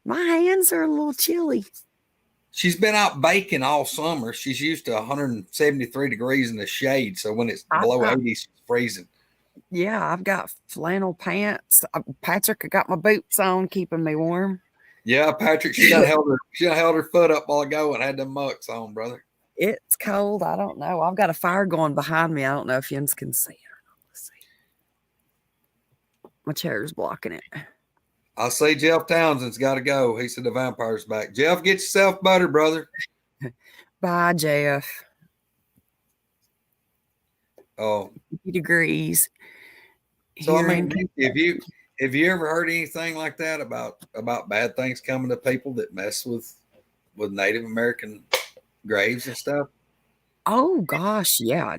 Speaker 1: My hands are a little chilly.
Speaker 3: She's been out baking all summer. She's used to 173 degrees in the shade. So when it's below 80, she's freezing.
Speaker 1: Yeah, I've got flannel pants. Patrick, I got my boots on, keeping me warm.
Speaker 3: Yeah, Patrick, she done held her foot up while ago and had them mucks on, brother.
Speaker 1: It's cold. I don't know. I've got a fire going behind me. I don't know if you can see it or not. Let's see. My chair's blocking it.
Speaker 3: I see Jeff Townsend's got to go. He said the vampire's back. Jeff, get yourself butter, brother.
Speaker 1: Bye, Jeff.
Speaker 3: Oh,
Speaker 1: 50 degrees.
Speaker 3: so I mean, have you ever heard anything like that about bad things coming to people that mess with Native American graves and stuff?
Speaker 1: Oh gosh, yeah,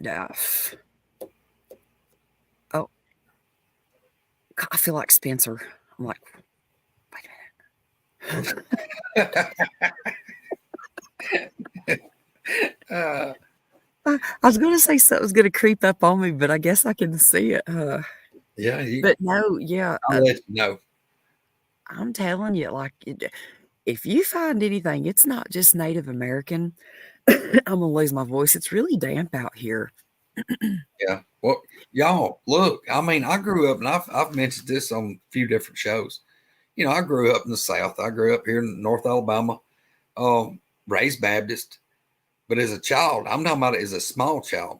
Speaker 1: oh, God, I feel like Spencer. I'm like, wait a minute. I was going to say something's going to creep up on me, but I guess I can see it.
Speaker 3: Yeah,
Speaker 1: but no, yeah.
Speaker 3: I'll let you know.
Speaker 1: I'm telling you, like, if you find anything, it's not just Native American. I'm going to lose my voice. It's really damp out here.
Speaker 3: Yeah. Well, y'all, look, I mean, I grew up, and I've mentioned this on a few different shows. You know, I grew up in the South. I grew up here in North Alabama, raised Baptist. But as a child, I'm talking about it as a small child.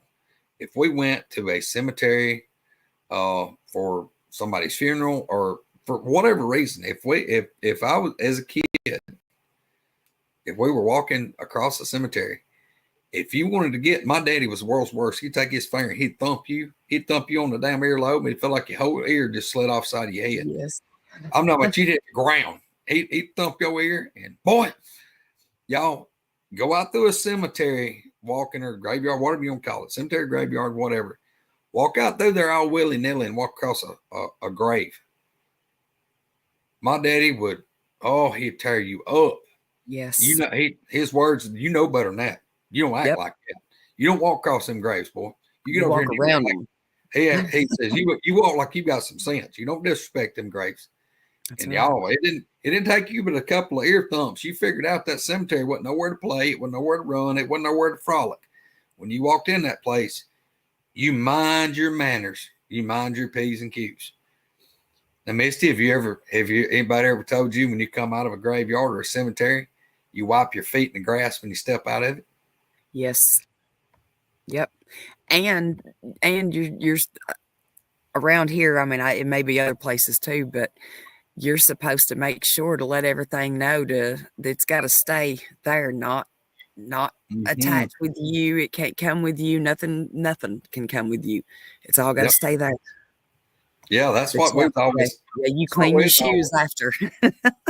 Speaker 3: If we went to a cemetery for somebody's funeral or for whatever reason, if I was as a kid, if we were walking across the cemetery, if you wanted to get, my daddy was the world's worst. He'd take his finger, he'd thump you on the damn earlobe, and it felt like your whole ear just slid off the side of your head.
Speaker 1: Yes.
Speaker 3: I'm talking about you'd hit the ground. He'd thump your ear, and boy, y'all go out through a cemetery, walking or graveyard, whatever you want to call it, cemetery, graveyard, whatever. Walk out through there all willy-nilly and walk across a grave. My daddy would, he'd tear you up.
Speaker 1: Yes.
Speaker 3: You know, his words, you know better than that. You don't act like that. You don't walk across them graves, boy. You get over here
Speaker 1: around
Speaker 3: them. He says, you walk like you got some sense. You don't disrespect them graves. That's and right. Y'all, it didn't take you but a couple of ear thumps. You figured out that cemetery wasn't nowhere to play. It wasn't nowhere to run. It wasn't nowhere to frolic. When you walked in that place, you mind your manners. You mind your P's and Q's. Now, Misty, have anybody ever told you when you come out of a graveyard or a cemetery, you wipe your feet in the grass when you step out of it?
Speaker 1: Yes. Yep. And you're around here. I mean, it may be other places too, but you're supposed to make sure to let everything know that's got to stay there, not attached with you. It can't come with you. Nothing can come with you. It's all got to stay there.
Speaker 3: Yeah, that's what we've always.
Speaker 1: Yeah, you clean your shoes after.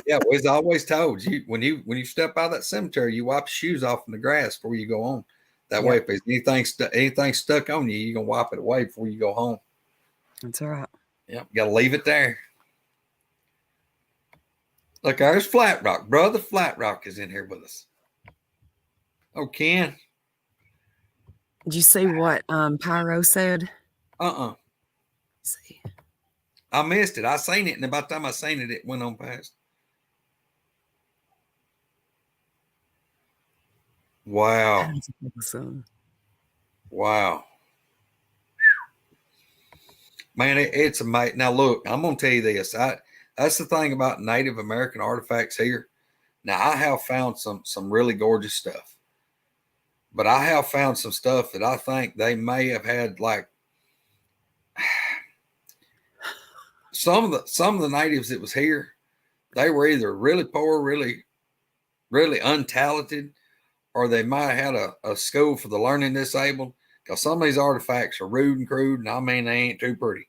Speaker 3: Yeah, we've always told you when you step out of that cemetery, you wipe your shoes off in the grass before you go on. That way, if there's anything stuck on you, you can wipe it away before you go home.
Speaker 1: That's all right.
Speaker 3: Yep, got to leave it there. Look, there's Flat Rock. Brother Flat Rock is in here with us. Oh, Ken.
Speaker 1: Did you see what Pyro said?
Speaker 3: Let's
Speaker 1: See.
Speaker 3: I missed it. I seen it, and by the time I seen it, it went on past. Wow. Wow. Man, it's amazing. Now, look, I'm going to tell you this. That's the thing about Native American artifacts here. Now, I have found some really gorgeous stuff. But I have found some stuff that I think they may have had, like, some of the natives that was here, they were either really poor, really, really untalented, or they might have had a school for the learning disabled, because some of these artifacts are rude and crude, and I mean, they ain't too pretty.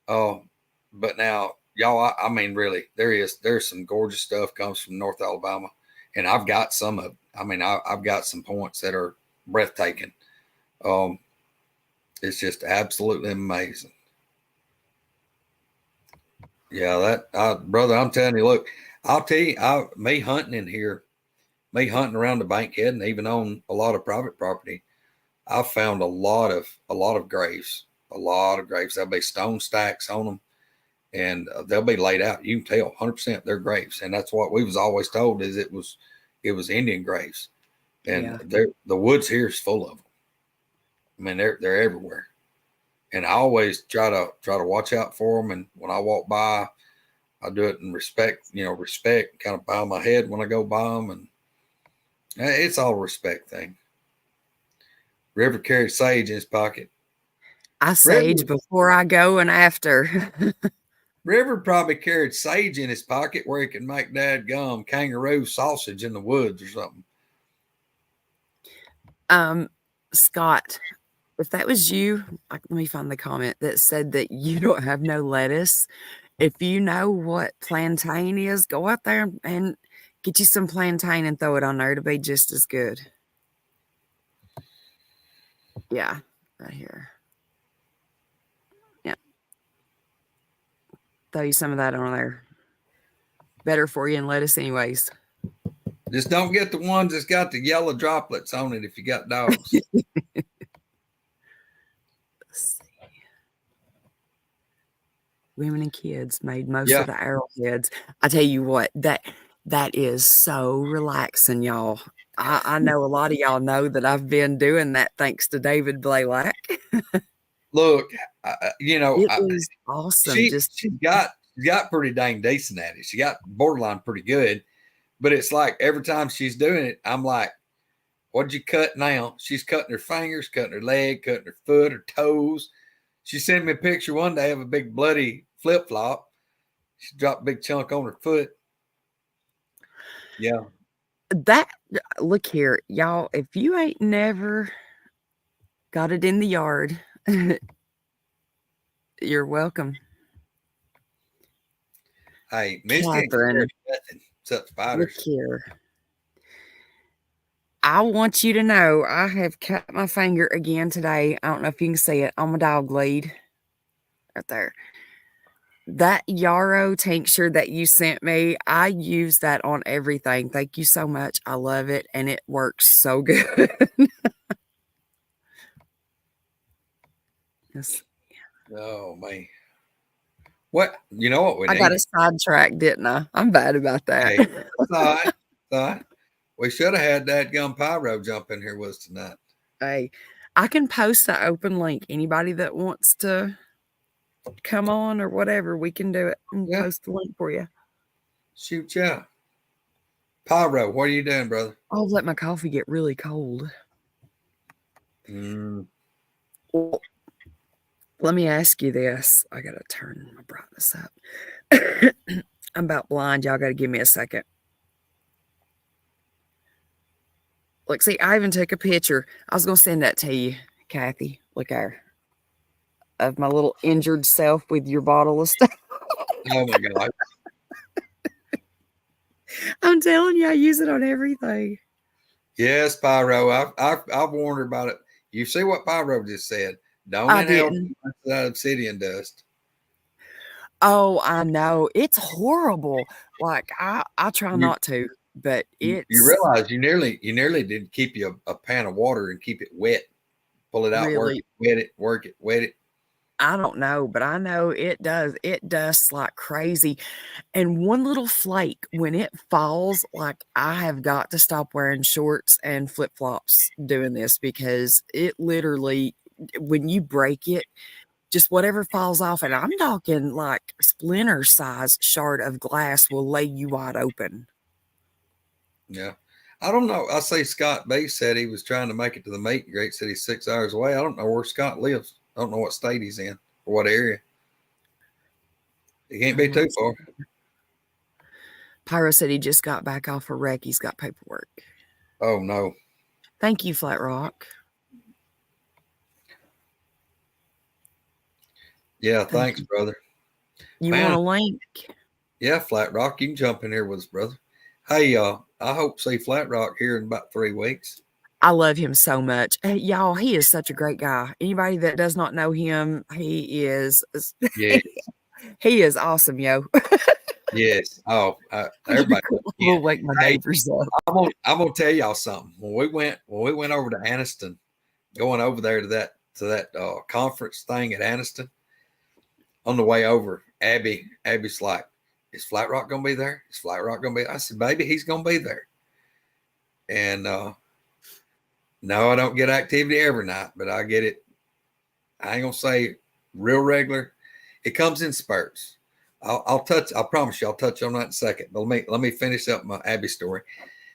Speaker 3: But now, y'all, I mean, really, there's some gorgeous stuff comes from North Alabama, and I've got some of, I mean, I've got some points that are breathtaking. It's just absolutely amazing. Yeah, brother, I'm telling you, look, I'll tell you, me hunting in here, me hunting around the bankhead and even on a lot of private property, I've found a lot of graves, There'll be stone stacks on them, and they'll be laid out. You can tell 100% they're graves, and that's what we was always told, is it was Indian graves, and the woods here is full of them. I mean, they're everywhere, and I always try to watch out for them. And when I walk by, I do it in respect, kind of bow my head when I go by them, and it's all a respect thing. River carried sage in his pocket.
Speaker 1: I sage before I go and after.
Speaker 3: River probably carried sage in his pocket where he can make dadgum kangaroo sausage in the woods or something.
Speaker 1: Scott, if that was you, let me find the comment that said that you don't have no lettuce. If you know what plantain is, go out there and get you some plantain and throw it on there. It'll be just as good. Yeah, right here. Yeah. Throw you some of that on there. Better for you than lettuce anyways.
Speaker 3: Just don't get the ones that's got the yellow droplets on it if you got dogs.
Speaker 1: Let's see. Women and kids made most of the arrowheads. I tell you what, that is so relaxing, y'all. I know a lot of y'all know that I've been doing that thanks to David Blaylock.
Speaker 3: Look,
Speaker 1: it is awesome.
Speaker 3: She got pretty dang decent at it. She got borderline pretty good, but it's like every time she's doing it, I'm like, what'd you cut now? She's cutting her fingers, cutting her leg, cutting her foot, her toes. She sent me a picture one day of a big bloody flip-flop. She dropped a big chunk on her foot. Yeah.
Speaker 1: Look here, y'all, if you ain't never got it in the yard, you're welcome.
Speaker 3: Hey, Miss
Speaker 1: Catherine,
Speaker 3: except spiders.
Speaker 1: Look here. I want you to know I have cut my finger again today. I don't know if you can see it on my dog lead. Right there. That yarrow tincture that you sent me, I use that on everything. Thank you so much. I love it, and it works so good. Yes.
Speaker 3: Oh, man. What? You know what we need?
Speaker 1: I got a sidetrack, didn't I? I'm bad about that.
Speaker 3: Hey, thought. We should have had that gum pyro jump in here with us tonight.
Speaker 1: Hey, I can post an open link. Anybody that wants to come on or whatever, we can do it and post the link for you.
Speaker 3: Shoot, yeah. Pyro, what are you doing, brother?
Speaker 1: I'll let my coffee get really cold. Well, let me ask you this. I gotta turn my brightness up. I'm about blind. Y'all gotta give me a second. Look, see, I even took a picture. I was gonna send that to you, Kathy. Look there. Of my little injured self with your bottle of stuff.
Speaker 3: Oh my God.
Speaker 1: I'm telling you, I use it on everything.
Speaker 3: Yes, Pyro. I've warned her about it. You see what Pyro just said. Don't inhale that obsidian dust.
Speaker 1: Oh, I know. It's horrible. Like I try
Speaker 3: You
Speaker 1: not to, but
Speaker 3: you
Speaker 1: it's
Speaker 3: realize you nearly did keep you a pan of water and keep it wet. Pull it out, work
Speaker 1: really,
Speaker 3: it, wet it, work it, wet it.
Speaker 1: I don't know, but I know it does. It dusts like crazy. And one little flake, when it falls, like I have got to stop wearing shorts and flip flops doing this because it literally, when you break it, just whatever falls off, and I'm talking like splinter size shard of glass will lay you wide open.
Speaker 3: Yeah. I don't know. I say Scott B said he was trying to make it to the meet and greet. Said he's 6 hours away. I don't know where Scott lives. I don't know what state he's in or what area. He can't be too far.
Speaker 1: Pyro said he just got back off a wreck. He's got paperwork.
Speaker 3: Oh no.
Speaker 1: Thank you, Flat Rock.
Speaker 3: Yeah,
Speaker 1: Thank
Speaker 3: thanks,
Speaker 1: you.
Speaker 3: brother.
Speaker 1: You want
Speaker 3: Man,
Speaker 1: a link?
Speaker 3: yeah, Flat Rock, you can jump in here with us, brother. Hey, I hope to see Flat Rock here in about 3 weeks.
Speaker 1: I love him so much. Hey, y'all, he is such a great guy. Anybody that does not know him, he is
Speaker 3: Yeah,
Speaker 1: he is awesome, yo.
Speaker 3: yes. Oh, everybody. Yeah.
Speaker 1: We'll wake my
Speaker 3: Hey,
Speaker 1: neighbors up.
Speaker 3: I'm gonna tell y'all something. When we went over to Anniston, going over there to that conference thing at Anniston, on the way over, Abby's like, "Is Flat Rock gonna be there? Is Flat Rock gonna be?" I said, "Baby, he's gonna be there." And no, I don't get activity every night, but I get it. I ain't gonna say real regular. It comes in spurts. I'll touch. I promise you, I'll touch on that in a second. But let me finish up my Abby story.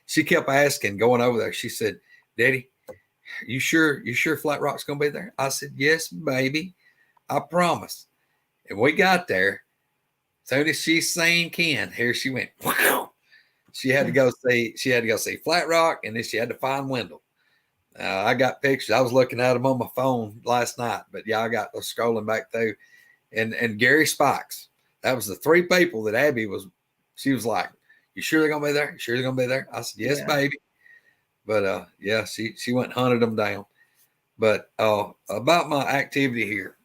Speaker 3: She kept asking, going over there. She said, "Daddy, you sure Flat Rock's gonna be there?" I said, "Yes, baby. I promise." And we got there. Soon as she seen Ken, here she went. Wow. She had to go see Flat Rock, and then she had to find Wendell. I got pictures. I was looking at them on my phone last night, but yeah, I got scrolling back through, and Gary Spikes. That was the 3 people that Abby was. She was like, "You sure they're gonna be there? You sure they're gonna be there?" I said, "Yes,
Speaker 1: Yeah.
Speaker 3: baby." But yeah, she went and hunted them down. But about my activity here,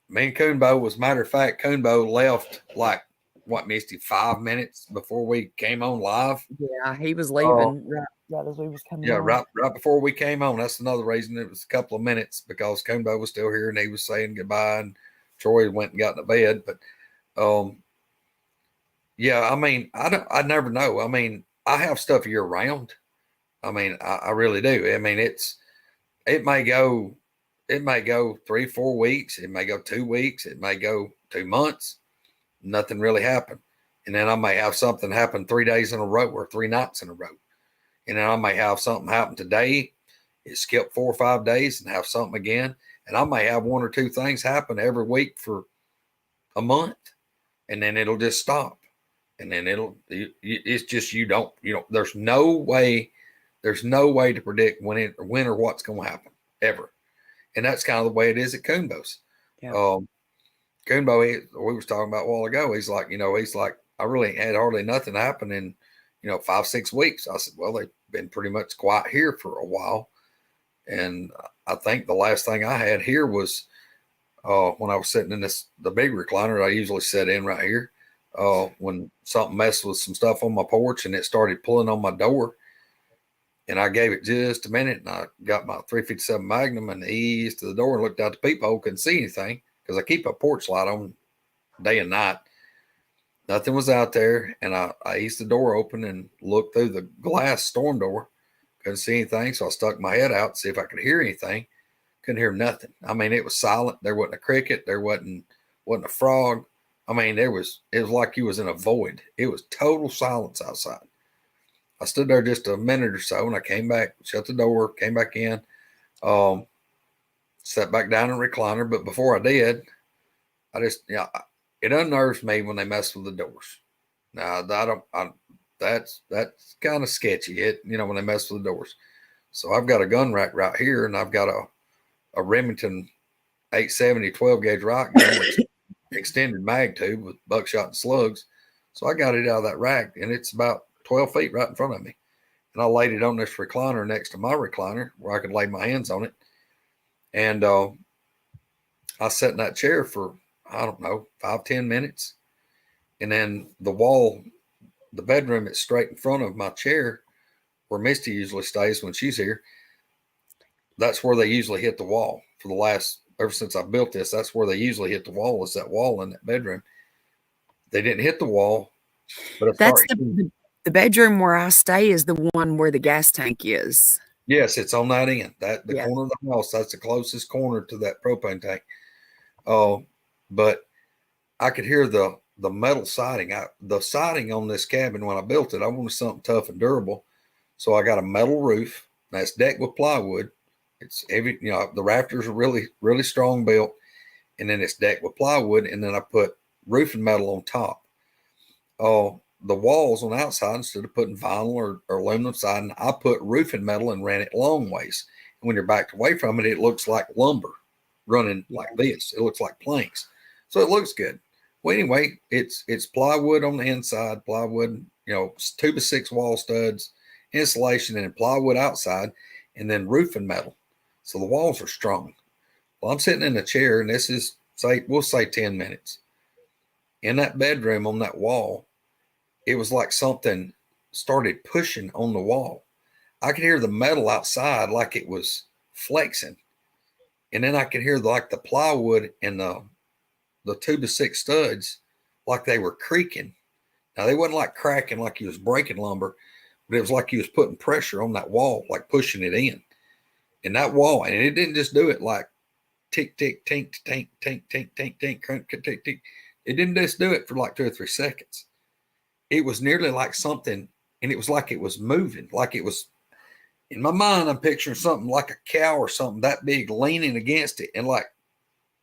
Speaker 3: me and Coonbo was, matter of fact, Coonbo left like what, Misty, 5 minutes before we came on live.
Speaker 1: Yeah, he was
Speaker 3: Uh,
Speaker 1: leaving right as we was coming
Speaker 3: yeah,
Speaker 1: on.
Speaker 3: right before we came on. That's another reason it was a couple of minutes, because Coonbo was still here and he was saying goodbye, and Troy went and got into bed. But yeah, I mean, I never know. I mean, I have stuff year round. I mean, I really do. I mean, it may go 3, 4 weeks. It may go 2 weeks. It may go 2 months. Nothing really happened. And then I may have something happen 3 days in a row or 3 nights in a row. And then I may have something happen today. It skip 4 or 5 days and have something again. And I may have 1 or 2 things happen every week for a month. And then it'll just stop. And then it's just, there's no way to predict when or what's going to happen ever. And that's kind of the way it is at Coonbo's.
Speaker 1: Yeah.
Speaker 3: Coonbo, we was talking about a while ago. He's like, I really had hardly nothing happen in, 5, 6 weeks. I said, well, they've been pretty much quiet here for a while. And I think the last thing I had here was when I was sitting in the big recliner that I usually sit in right here. When something messed with some stuff on my porch and it started pulling on my door, and I gave it just a minute, and I got my 357 Magnum and eased to the door and looked out the peephole, couldn't see anything because I keep a porch light on day and night. Nothing was out there, and I eased the door open and looked through the glass storm door. Couldn't see anything, so I stuck my head out to see if I could hear anything. Couldn't hear nothing. I mean, it was silent. There wasn't a cricket. There wasn't a frog. I mean, it was like you was in a void. It was total silence outside. I stood there just a minute or so, and I came back, shut the door, came back in, sat back down in the recliner. But before I did, it unnerves me when they mess with the doors. Now, that's kind of sketchy. When they mess with the doors. So I've got a gun rack right here, and I've got a Remington 870 12 gauge rock gun with extended mag tube with buckshot and slugs. So I got it out of that rack, and it's about 12 feet right in front of me. And I laid it on this recliner next to my recliner where I could lay my hands on it. And I sat in that chair for, I don't know, 5-10 minutes. And then the bedroom is straight in front of my chair where Misty usually stays when she's here. That's where they usually hit the wall for the last, ever since I built this. That's where they usually hit the wall, is that wall in that bedroom. They didn't hit the wall, but I
Speaker 1: That's
Speaker 3: start.
Speaker 1: the bedroom where I stay is the one where the gas tank is.
Speaker 3: Yes, it's on that end. That the
Speaker 1: Yeah.
Speaker 3: corner of the house. That's the closest corner to that propane tank. Oh, but I could hear the metal siding. The siding on this cabin when I built it, I wanted something tough and durable. So I got a metal roof that's decked with plywood. It's heavy, the rafters are really, really strong built, and then it's decked with plywood, and then I put roofing metal on top. Oh, the walls on the outside, instead of putting vinyl or aluminum siding, I put roofing metal and ran it long ways. And when you're backed away from it, it looks like lumber running like this. It looks like planks. So it looks good. Well, anyway, it's plywood on the inside, plywood, 2x6 wall studs, insulation, and plywood outside, and then roofing metal. So the walls are strong. Well, I'm sitting in a chair, and this is, we'll say 10 minutes. In that bedroom on that wall, it was like something started pushing on the wall. I could hear the metal outside like it was flexing. And then I could hear like the plywood and the 2x6 studs like they were creaking. Now, they wasn't like cracking like he was breaking lumber, but it was like he was putting pressure on that wall, like pushing it in. And that wall, and it didn't just do it like tick, tick, tink, tink, tink, tink, tink, tink, crunk, tick, tick. It didn't just do it for like 2 or 3 seconds. It was nearly like something, and it was like it was moving, like it was, in my mind, I'm picturing something like a cow or something that big leaning against it and like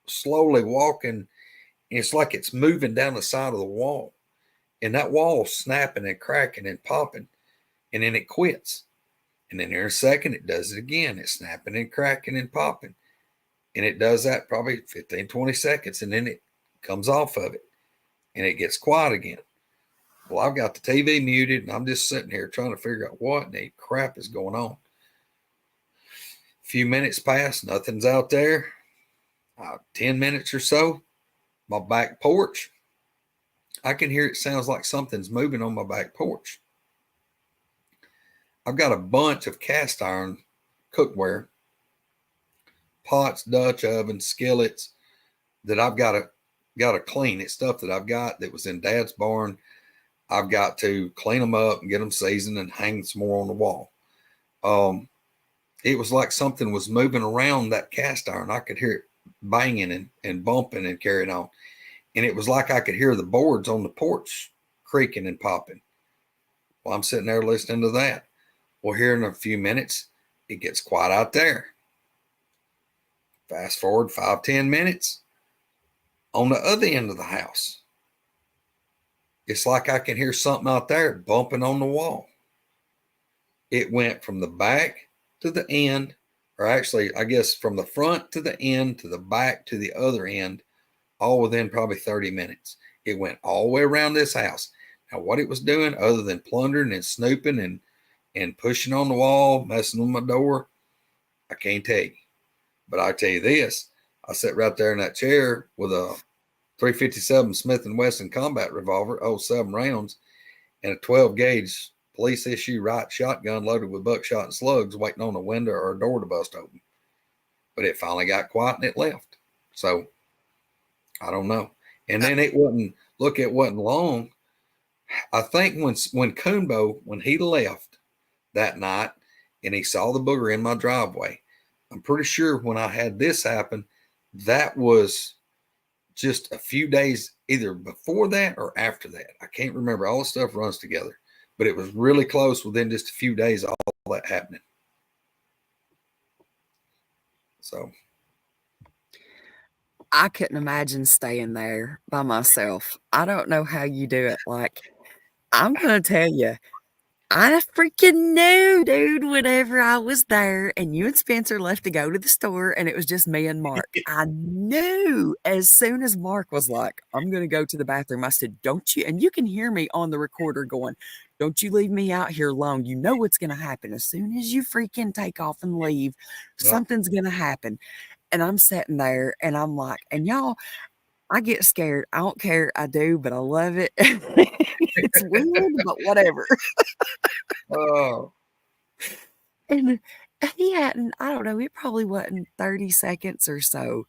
Speaker 3: slowly walking. And it's like it's moving down the side of the wall, and that wall snapping and cracking and popping, and then it quits. And then in a second, it does it again. It's snapping and cracking and popping. And it does that probably 15, 20 seconds, and then it comes off of it, and it gets quiet again. Well, I've got the TV muted, and I'm just sitting here trying to figure out what in the crap is going on. A few minutes pass, nothing's out there. 10 minutes or so, my back porch, I can hear it sounds like something's moving on my back porch. I've got a bunch of cast iron cookware, pots, Dutch ovens, skillets that I've got to clean. It's stuff that I've got that was in Dad's barn. I've got to clean them up and get them seasoned and hang some more on the wall. It was like something was moving around that cast iron. I could hear it banging and bumping and carrying on. And it was like I could hear the boards on the porch creaking and popping. Well, I'm sitting there listening to that. Well, here in a few minutes, it gets quiet out there. Fast forward 5-10 minutes. On the other end of the house, it's like I can hear something out there bumping on the wall. It went from the back to the end, or actually, I guess from the front to the end to the back to the other end, all within probably 30 minutes. It went all the way around this house. Now, what it was doing other than plundering and snooping and pushing on the wall, messing with my door, I can't tell you. But I tell you this, I sat right there in that chair with a 357 Smith & Wesson combat revolver, 7 rounds, and a 12 gauge police issue Wright shotgun loaded with buckshot and slugs waiting on a window or a door to bust open. But it finally got quiet and it left. So I don't know. And then it wasn't long. I think when Coonbo, when he left that night and he saw the booger in my driveway, I'm pretty sure when I had this happen, that was just a few days either before that or after that. I can't remember. All the stuff runs together, but it was really close within just a few days of all that happening. So
Speaker 1: I couldn't imagine staying there by myself. I don't know how you do it. Like, I'm going to tell you, I freaking knew, dude, whenever I was there and you and Spencer left to go to the store and it was just me and Mark. I knew as soon as Mark was like, I'm going to go to the bathroom. I said, don't you? And you can hear me on the recorder going, don't you leave me out here alone. You know what's going to happen. As soon as you freaking take off and leave, something's going to happen. And I'm sitting there and I'm like, and y'all, I get scared. I don't care. I do, but I love it. It's weird, but whatever.
Speaker 3: Oh,
Speaker 1: And he hadn't, I don't know, it probably wasn't 30 seconds or so.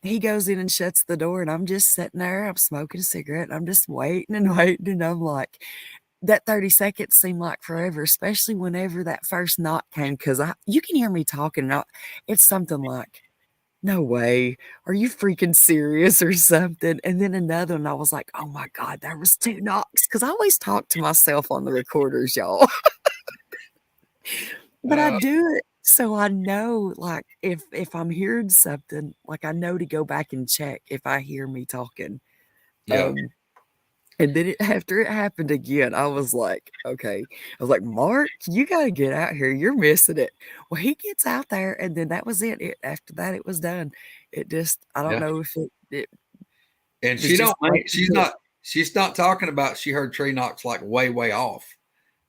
Speaker 1: He goes in and shuts the door, and I'm just sitting there. I'm smoking a cigarette, and I'm just waiting and waiting. And I'm like, that 30 seconds seemed like forever, especially whenever that first knock came, because you can hear me talking. And it's something like, no way. Are you freaking serious or something? And then another one, I was like, oh my God, there was 2 knocks. Because I always talk to myself on the recorders, y'all. But I do it so I know, like, if I'm hearing something, like, I know to go back and check if I hear me talking.
Speaker 3: yeah.
Speaker 1: And then after it happened again, I was like, okay. I was like, Mark, you got to get out here. You're missing it. Well, he gets out there, and then that was it. After that, it was done. It just, I don't
Speaker 3: Yeah.
Speaker 1: know if it
Speaker 3: And
Speaker 1: was just
Speaker 3: she's not talking about she heard tree knocks like way, way off.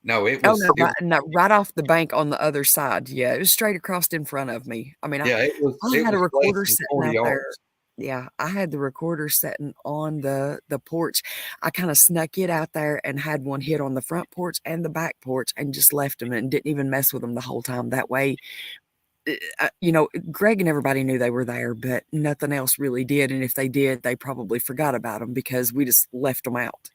Speaker 3: No, it
Speaker 1: Oh,
Speaker 3: was,
Speaker 1: no, no, right off the bank on the other side. Yeah, it was straight across in front of me. I mean, I
Speaker 3: it was
Speaker 1: had a
Speaker 3: less
Speaker 1: recorder
Speaker 3: than
Speaker 1: sitting
Speaker 3: 40
Speaker 1: out there.
Speaker 3: yards.
Speaker 1: Yeah, I had the recorder sitting on the porch. I kinda snuck it out there and had one hit on the front porch and the back porch and just left them and didn't even mess with them the whole time. That way, Greg and everybody knew they were there, but nothing else really did, and if they did, they probably forgot about them because we just left them out.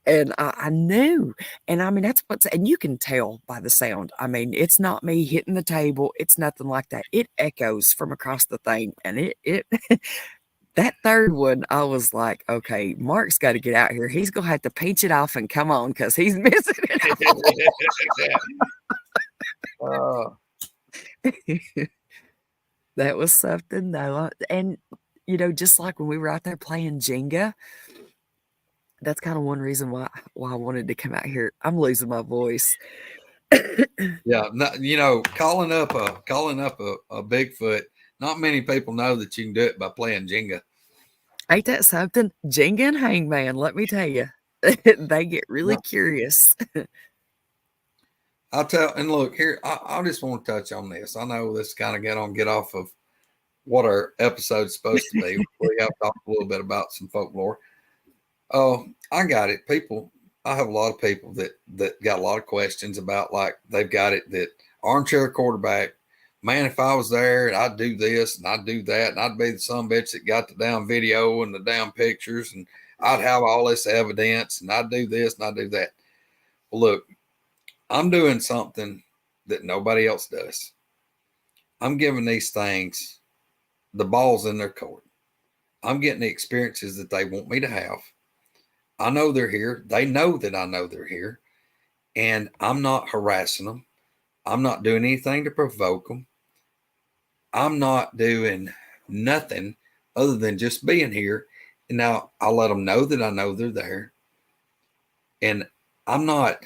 Speaker 1: And I knew, and I mean, and you can tell by the sound. I mean, it's not me hitting the table. It's nothing like that. It echoes from across the thing, and it that third one, I was like, okay, Mark's got to get out here. He's gonna have to pinch it off and come on because he's missing it all. That was something though. And just like when we were out there playing Jenga, that's kind of one reason why I wanted to come out here. I'm losing my voice.
Speaker 3: Yeah, no, calling up a Bigfoot. Not many people know that you can do it by playing Jenga.
Speaker 1: Ain't that something? Jenga and Hangman, let me tell you, they get really curious.
Speaker 3: And look here, I just want to touch on this. I know this kind of get off of what our episode's supposed to be. We have talked a little bit about some folklore. Oh, I got it. I have a lot of people that got a lot of questions about, like, they've got it that armchair quarterback, man, if I was there and I'd do this and I'd do that and I'd be the son bitch that got the damn video and the damn pictures and I'd have all this evidence and I'd do this and I'd do that. Well, look, I'm doing something that nobody else does. I'm giving these things the balls in their court. I'm getting the experiences that they want me to have. I know they're here. They know that I know they're here. And I'm not harassing them. I'm not doing anything to provoke them. I'm not doing nothing other than just being here. And now I'll let them know that I know they're there. And I'm not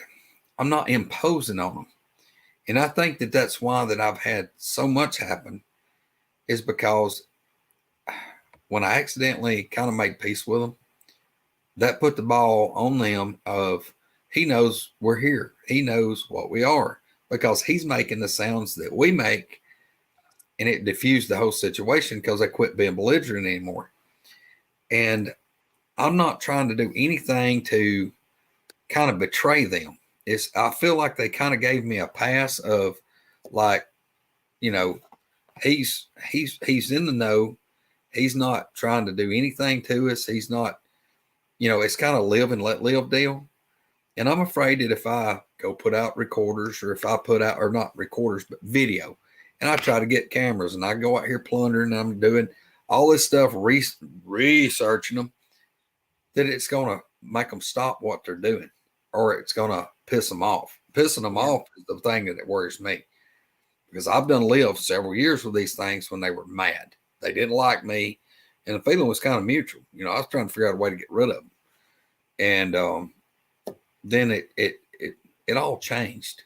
Speaker 3: imposing on them. And I think that that's why that I've had so much happen, is because when I accidentally kind of made peace with them, that put the ball on them of, he knows we're here. He knows what we are, because he's making the sounds that we make, and it diffused the whole situation because they quit being belligerent anymore. And I'm not trying to do anything to kind of betray them. I feel like they kind of gave me a pass of, like, he's in the know. He's not trying to do anything to us. He's not, it's kind of live and let live deal. And I'm afraid that if I go put out recorders, or if I put out, or not recorders, but video, and I try to get cameras and I go out here plundering, and I'm doing all this stuff, researching them, that it's going to make them stop what they're doing, or it's going to piss them off. Pissing them off is the thing that worries me, because I've done live several years with these things when they were mad. They didn't like me, and the feeling was kind of mutual. I was trying to figure out a way to get rid of them. And then it all changed.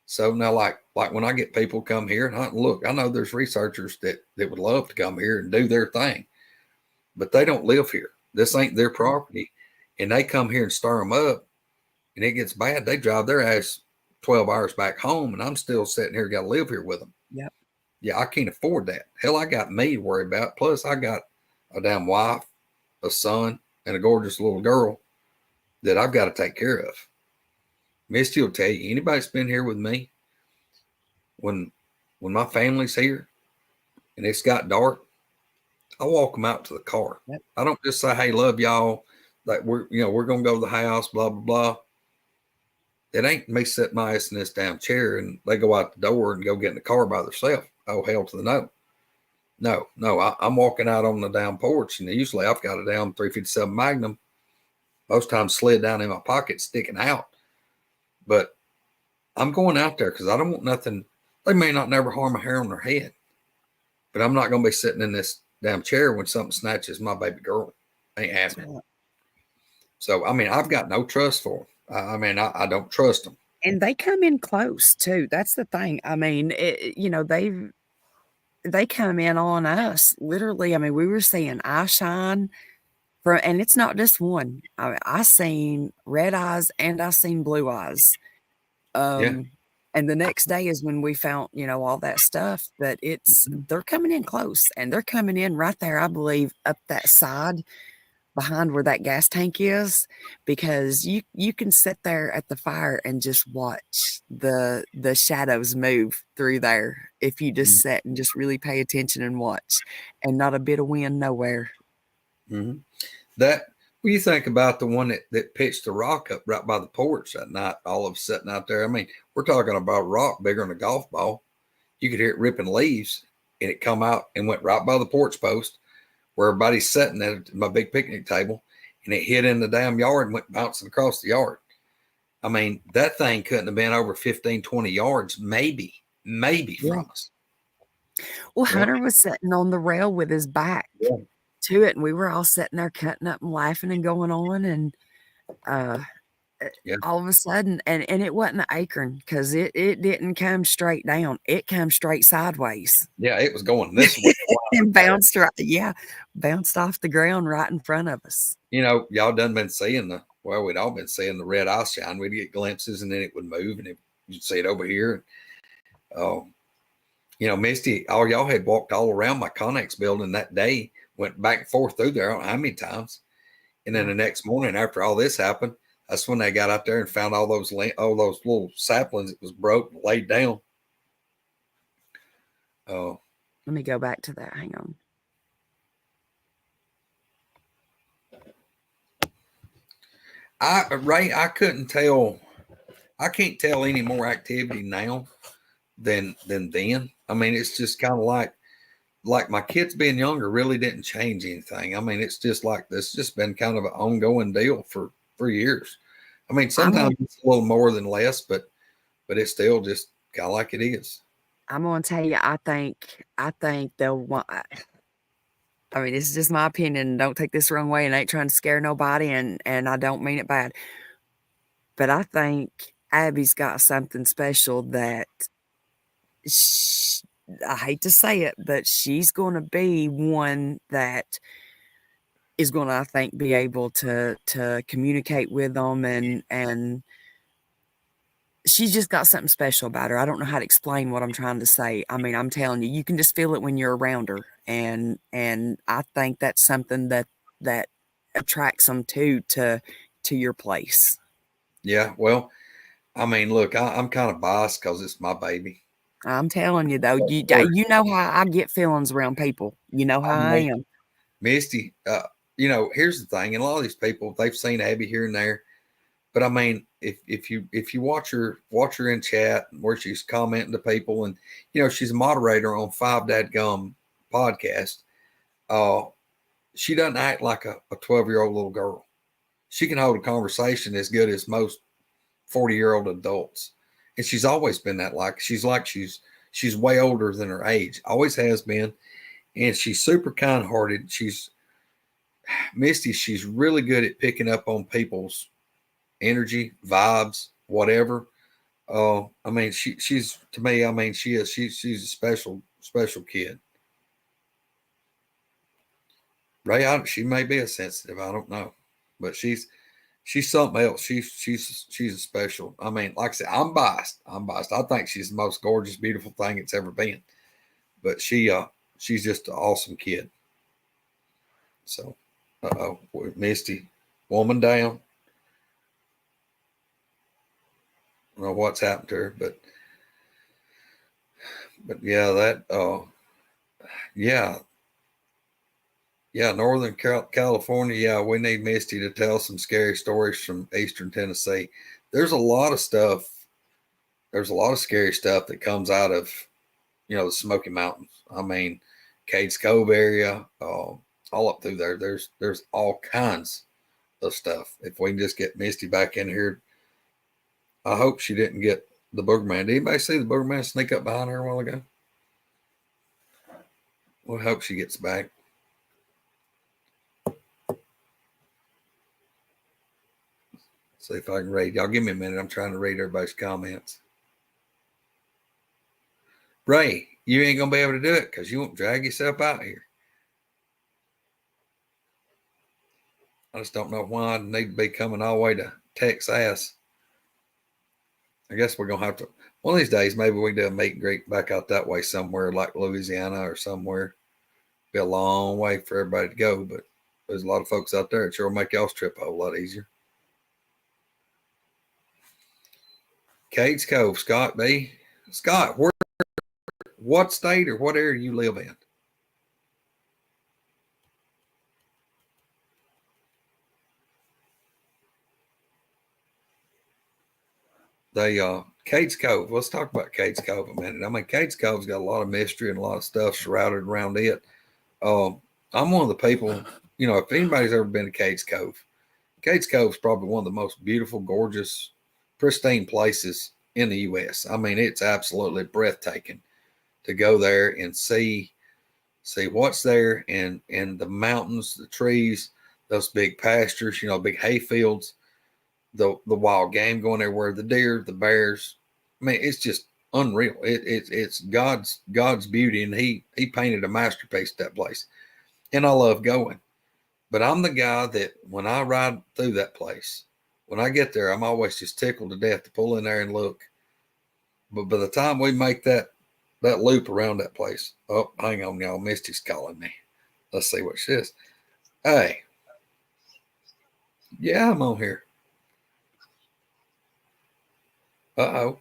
Speaker 3: So now, like when I get people come here, and look, I know there's researchers that would love to come here and do their thing, but they don't live here. This ain't their property. And they come here and stir them up, and it gets bad. They drive their ass 12 hours back home, and I'm still sitting here, got to live here with them.
Speaker 1: Yep.
Speaker 3: Yeah, I can't afford that. Hell, I got me to worry about. Plus, I got a damn wife, a son, and a gorgeous little girl that I've got to take care of. Misty will tell you, anybody that's been here with me, when my family's here and it's got dark, I walk them out to the car.
Speaker 1: Yep.
Speaker 3: I don't just say, "Hey, love y'all," like we're gonna go to the house, blah blah blah. It ain't me sitting my ass in this damn chair and they go out the door and go get in the car by themselves. Oh, hell to the no. No, I'm walking out on the damn porch, and usually I've got a damn 357 Magnum, most times slid down in my pocket, sticking out. But I'm going out there because I don't want nothing. They may not never harm a hair on their head, but I'm not going to be sitting in this damn chair when something snatches my baby girl. Ain't happening. So, I mean, I've got no trust for them. I don't trust them.
Speaker 1: And they come in close too. That's the thing. I mean, they come in on us literally. I mean, we were seeing eye shine from, and it's not just one. I seen red eyes and I seen blue eyes.
Speaker 3: Yeah.
Speaker 1: And the next day is when we found, all that stuff. But they're coming in close, and they're coming in right there, I believe, up that side behind where that gas tank is, because you can sit there at the fire and just watch the shadows move through there if you just sit and just really pay attention and watch, and not a bit of wind nowhere.
Speaker 3: Mm-hmm. That, when you think about the one that pitched the rock up right by the porch that night, all of us sitting out there, I mean, we're talking about a rock bigger than a golf ball. You could hear it ripping leaves, and it come out and went right by the porch post where everybody's sitting at my big picnic table, and it hit in the damn yard and went bouncing across the yard. I mean, that thing couldn't have been over 15, 20 yards, maybe from us.
Speaker 1: Well, Hunter was sitting on the rail with his back to it, and we were all sitting there cutting up and laughing and going on, and all of a sudden, and it wasn't an acorn, because it didn't come straight down. It came straight sideways.
Speaker 3: Yeah, it was going this way.
Speaker 1: And bounced off the ground right in front of us.
Speaker 3: Y'all done been seeing we'd all been seeing the red eye shine. We'd get glimpses, and then it would move, and you'd see it over here. Misty, all y'all had walked all around my Connex building that day, went back and forth through there, I don't know how many times. And then the next morning, after all this happened, that's when they got out there and found all those little saplings that was broke and laid down.
Speaker 1: Let me go back to that. Hang on.
Speaker 3: I couldn't tell. I can't tell any more activity now than then. I mean, it's just kind of like my kids being younger really didn't change anything. I mean, it's just like this, just been kind of an ongoing deal for years. I mean, sometimes it's a little more than less, but it's still just kind of like it is.
Speaker 1: I'm going to tell you, I think they'll want, I mean, it's just my opinion. Don't take this the wrong way, and I ain't trying to scare nobody, and I don't mean it bad. But I think Abby's got something special that I hate to say it, but she's going to be one that is going to, I think, be able to communicate with them, and she's just got something special about her. I don't know how to explain what I'm trying to say. I mean, I'm telling you, you can just feel it when you're around her, and I think that's something that attracts them to your place.
Speaker 3: Yeah, well, I mean, look, I'm kind of biased because it's my baby.
Speaker 1: I'm telling you, though, you know how I get feelings around people. You know how I am.
Speaker 3: Misty, here's the thing, and a lot of these people, they've seen Abby here and there, but I mean, if you watch her in chat where she's commenting to people, and she's a moderator on 5dadgum podcast, she doesn't act like a 12-year-old little girl. She can hold a conversation as good as most 40-year-old adults, and she's always been that. She's way older than her age, always has been, and she's super kind-hearted. Misty, she's really good at picking up on people's energy, vibes, whatever. I mean, she's to me, I mean, she's a special kid. Ray, she may be a sensitive, I don't know, but she's something else. She's a special. I mean, like I said, I'm biased. I think she's the most gorgeous, beautiful thing it's ever been. But she's just an awesome kid. So, Misty, woman down. I don't know what's happened to her, but yeah, yeah, Northern California. Yeah, we need Misty to tell some scary stories from Eastern Tennessee. There's a lot of stuff. There's a lot of scary stuff that comes out of, the Smoky Mountains. I mean, Cades Cove area, all up through there. There's all kinds of stuff. If we can just get Misty back in here, I hope she didn't get the Boogerman. Did anybody see the Boogerman sneak up behind her a while ago? We'll hope she gets back. See if I can read. Y'all give me a minute. I'm trying to read everybody's comments. Ray, you ain't going to be able to do it because you won't drag yourself out here. I just don't know why I need to be coming all the way to Texas. I guess we're going to have to, one of these days, maybe we can do a meet and greet back out that way somewhere like Louisiana or somewhere. Be a long way for everybody to go, but there's a lot of folks out there. It sure will make y'all's trip a whole lot easier. Cades Cove, Scott B. Scott, what state or what area you live in? Cades Cove. Let's talk about Cades Cove a minute. I mean, Cades Cove's got a lot of mystery and a lot of stuff surrounded around it. I'm one of the people, if anybody's ever been to Cades Cove is probably one of the most beautiful, gorgeous, pristine places in the U.S. I mean, it's absolutely breathtaking to go there and see what's there, and the mountains, the trees, those big pastures, big hay fields, the wild game going everywhere, the deer, the bears. I mean, it's just unreal. It's God's beauty, and he painted a masterpiece at that place. And I love going. But I'm the guy that when I ride through that place, when I get there, I'm always just tickled to death to pull in there and look. But by the time we make that loop around that place, oh, hang on, y'all. Misty's calling me. Let's see what she says. Hey. Yeah, I'm on here. Uh-oh.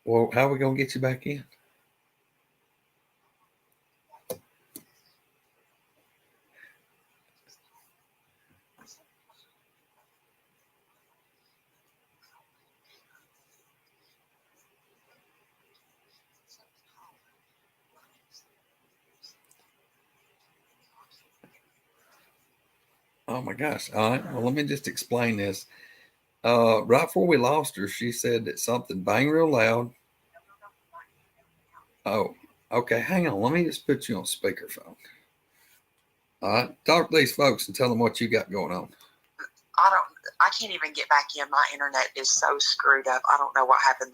Speaker 3: Well, how are we going to get you back in? Oh my gosh. All right. Well, let me just explain this. Right before we lost her, she said that something banged real loud. Oh, okay. Hang on. Let me just put you on speakerphone. All right. Talk to these folks and tell them what you got going on.
Speaker 4: I can't even get back in. My internet is so screwed up. I don't know what happened.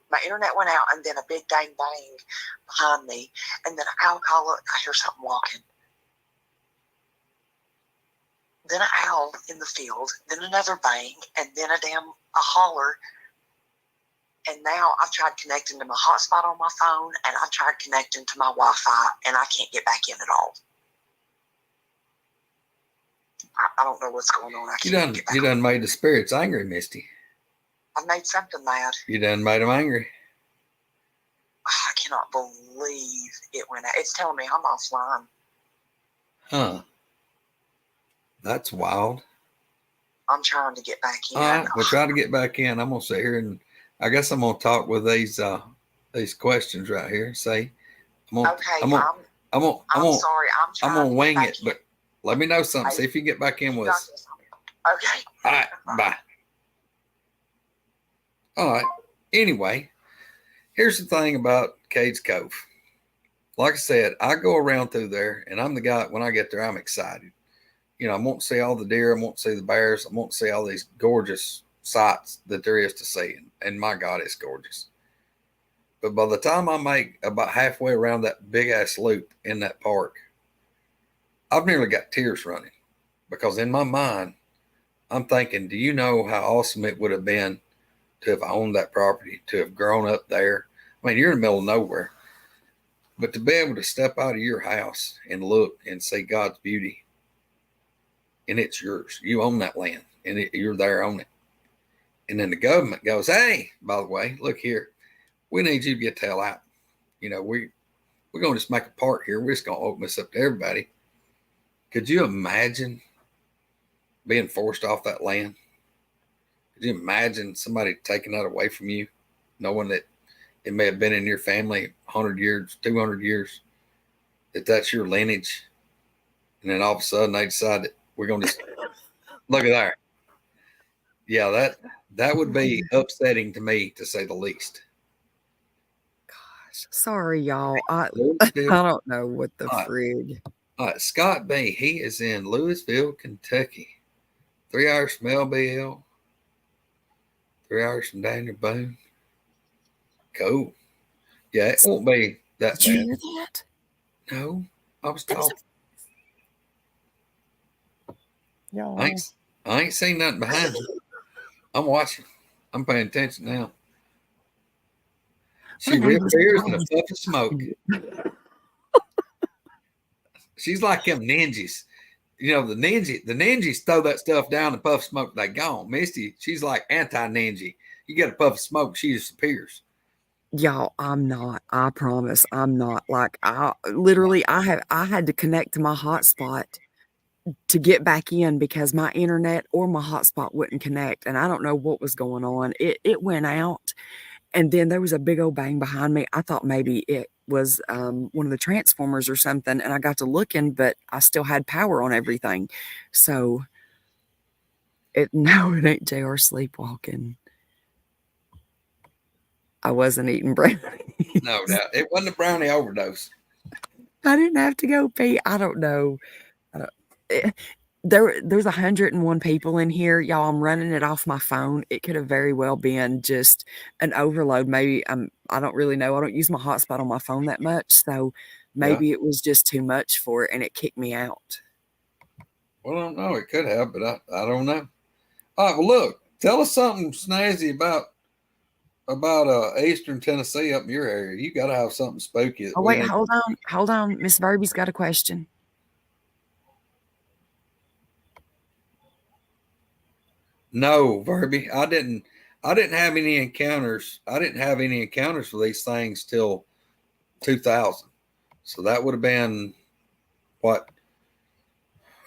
Speaker 4: My internet went out, and then a big dang bang behind me, and then an owl call up. I hear something walking. Then an owl in the field, then another bang, and then a holler. And now I've tried connecting to my hotspot on my phone, and I've tried connecting to my Wi-Fi, and I can't get back in at all. I don't know what's going on.
Speaker 3: You done made the spirits angry, Misty.
Speaker 4: I've made something mad.
Speaker 3: You done made them angry.
Speaker 4: I cannot believe it went out. It's telling me I'm offline.
Speaker 3: Huh. That's wild.
Speaker 4: I'm trying to get back in.
Speaker 3: All right, we'll try to get back in. I'm gonna sit here and I guess I'm gonna talk with these questions right here. Say, I'm sorry. I'm gonna wing it, but let me know something. See if you get back in with us.
Speaker 4: Okay.
Speaker 3: All right. Bye. All right. Anyway, here's the thing about Cades Cove. Like I said, I go around through there, and I'm the guy. When I get there, I'm excited. I want to see all the deer. I want to see the bears. I want to see all these gorgeous sights that there is to see. And my God, it's gorgeous. But by the time I make about halfway around that big ass loop in that park, I've nearly got tears running because in my mind, I'm thinking, do you know how awesome it would have been to have owned that property, to have grown up there? I mean, you're in the middle of nowhere. But to be able to step out of your house and look and see God's beauty, and it's yours. You own that land, and you're there on it. And then the government goes, hey, by the way, look here. We need you to get the hell out. You know, we're going to just make a part here. We're just going to open this up to everybody. Could you imagine being forced off that land? Could you imagine somebody taking that away from you, knowing that it may have been in your family 100 years, 200 years, that's your lineage? And then all of a sudden they decide that we're going to just look at that. Yeah, that would be upsetting to me, to say the least.
Speaker 1: Sorry, y'all. I don't know what the frig.
Speaker 3: Scott B. He is in Louisville, Kentucky. 3 hours from LBL. 3 hours from Daniel Boone. Cool. Yeah, it won't be that
Speaker 1: Did you
Speaker 3: bad.
Speaker 1: hear that?
Speaker 3: No, I was talking.
Speaker 1: Y'all.
Speaker 3: I ain't seen nothing behind you. I'm watching. I'm paying attention now. She reappears in a puff of smoke. She's like them ninjas. You know, the ninjas throw that stuff down and puff of smoke, they gone. Misty, she's like anti-ninja. You get a puff of smoke, she disappears.
Speaker 1: Y'all, I'm not. I promise I'm not. Like, I had to connect to my hotspot to get back in because my internet or my hotspot wouldn't connect. And I don't know what was going on. It went out. And then there was a big old bang behind me. I thought maybe it was one of the transformers or something. And I got to looking, but I still had power on everything. So no, it ain't JR sleepwalking. I wasn't eating brownies.
Speaker 3: No doubt. It wasn't a brownie overdose.
Speaker 1: I didn't have to go pee. I don't know. There's 101 people in here. Y'all, I'm running it off my phone. It could have very well been just an overload. Maybe I don't really know. I don't use my hotspot on my phone that much. So maybe it was just too much for it and it kicked me out.
Speaker 3: Well, I don't know. It could have, but I don't know. All right, well, look, tell us something snazzy about Eastern Tennessee up in your area. You got to have something spooky.
Speaker 1: Oh, wait, hold on. Miss Verby's got a question.
Speaker 3: No, Verby, I didn't have any encounters. I didn't have any encounters with these things till 2000. So that would have been what?